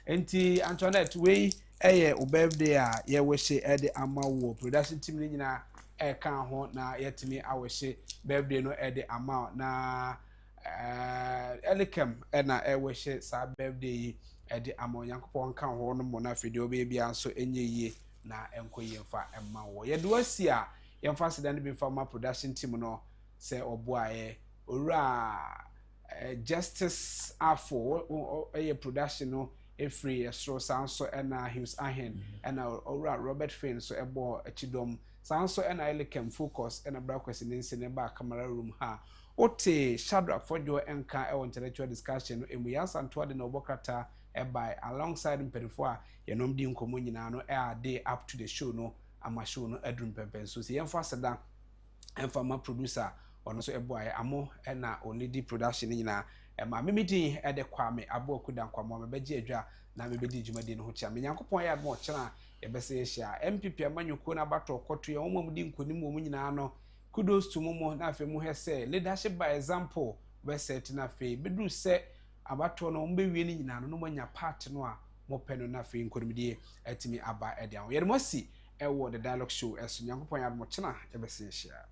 Enti Antoinette we o birthday a ye wish e de amawo production team ni nyina e kan ho na yetimi awehye birthday no e de amawo na Elikem na ewehye sa birthday e de amawo Yankopon kan ho no mo na video baby anso enye yie na enkoye mfa emma wo ye do asi a yemfa sedan bi mfa ma production team no se oboaye owura Justice Afo production no free estro sanso na Hughes Ahen na owura Robert Finn so ebo achidom sanso na Elikem focus na brakwesi nse ne ba camera room ha ote Shadrack Fojo enka intellectual discussion emu yansanto de na obokata by alongside mpedifo a yenom di nkomo nyina no day up to the show no ama show no adrum pempen so yemfa seda emfa ma producer ono so eboaye amo na onidi production nyina ma memedi de kwame aboku dan kwamo mebeje adwa na mebedi djumadi no ho chia menyankopon ya mo kira ebese hia MPP amanyuko na bato koto ye omomudi nkonim wo nyina no kudos to momo na afi mu hese leadership by example we set na afi bedu se abato no mbe wie ni nyina no manya part no a mo peno na afi nkonimdie atimi aba ede an ye mo si ewo the dialogue show eso nyankopon ya mo kina ebese hia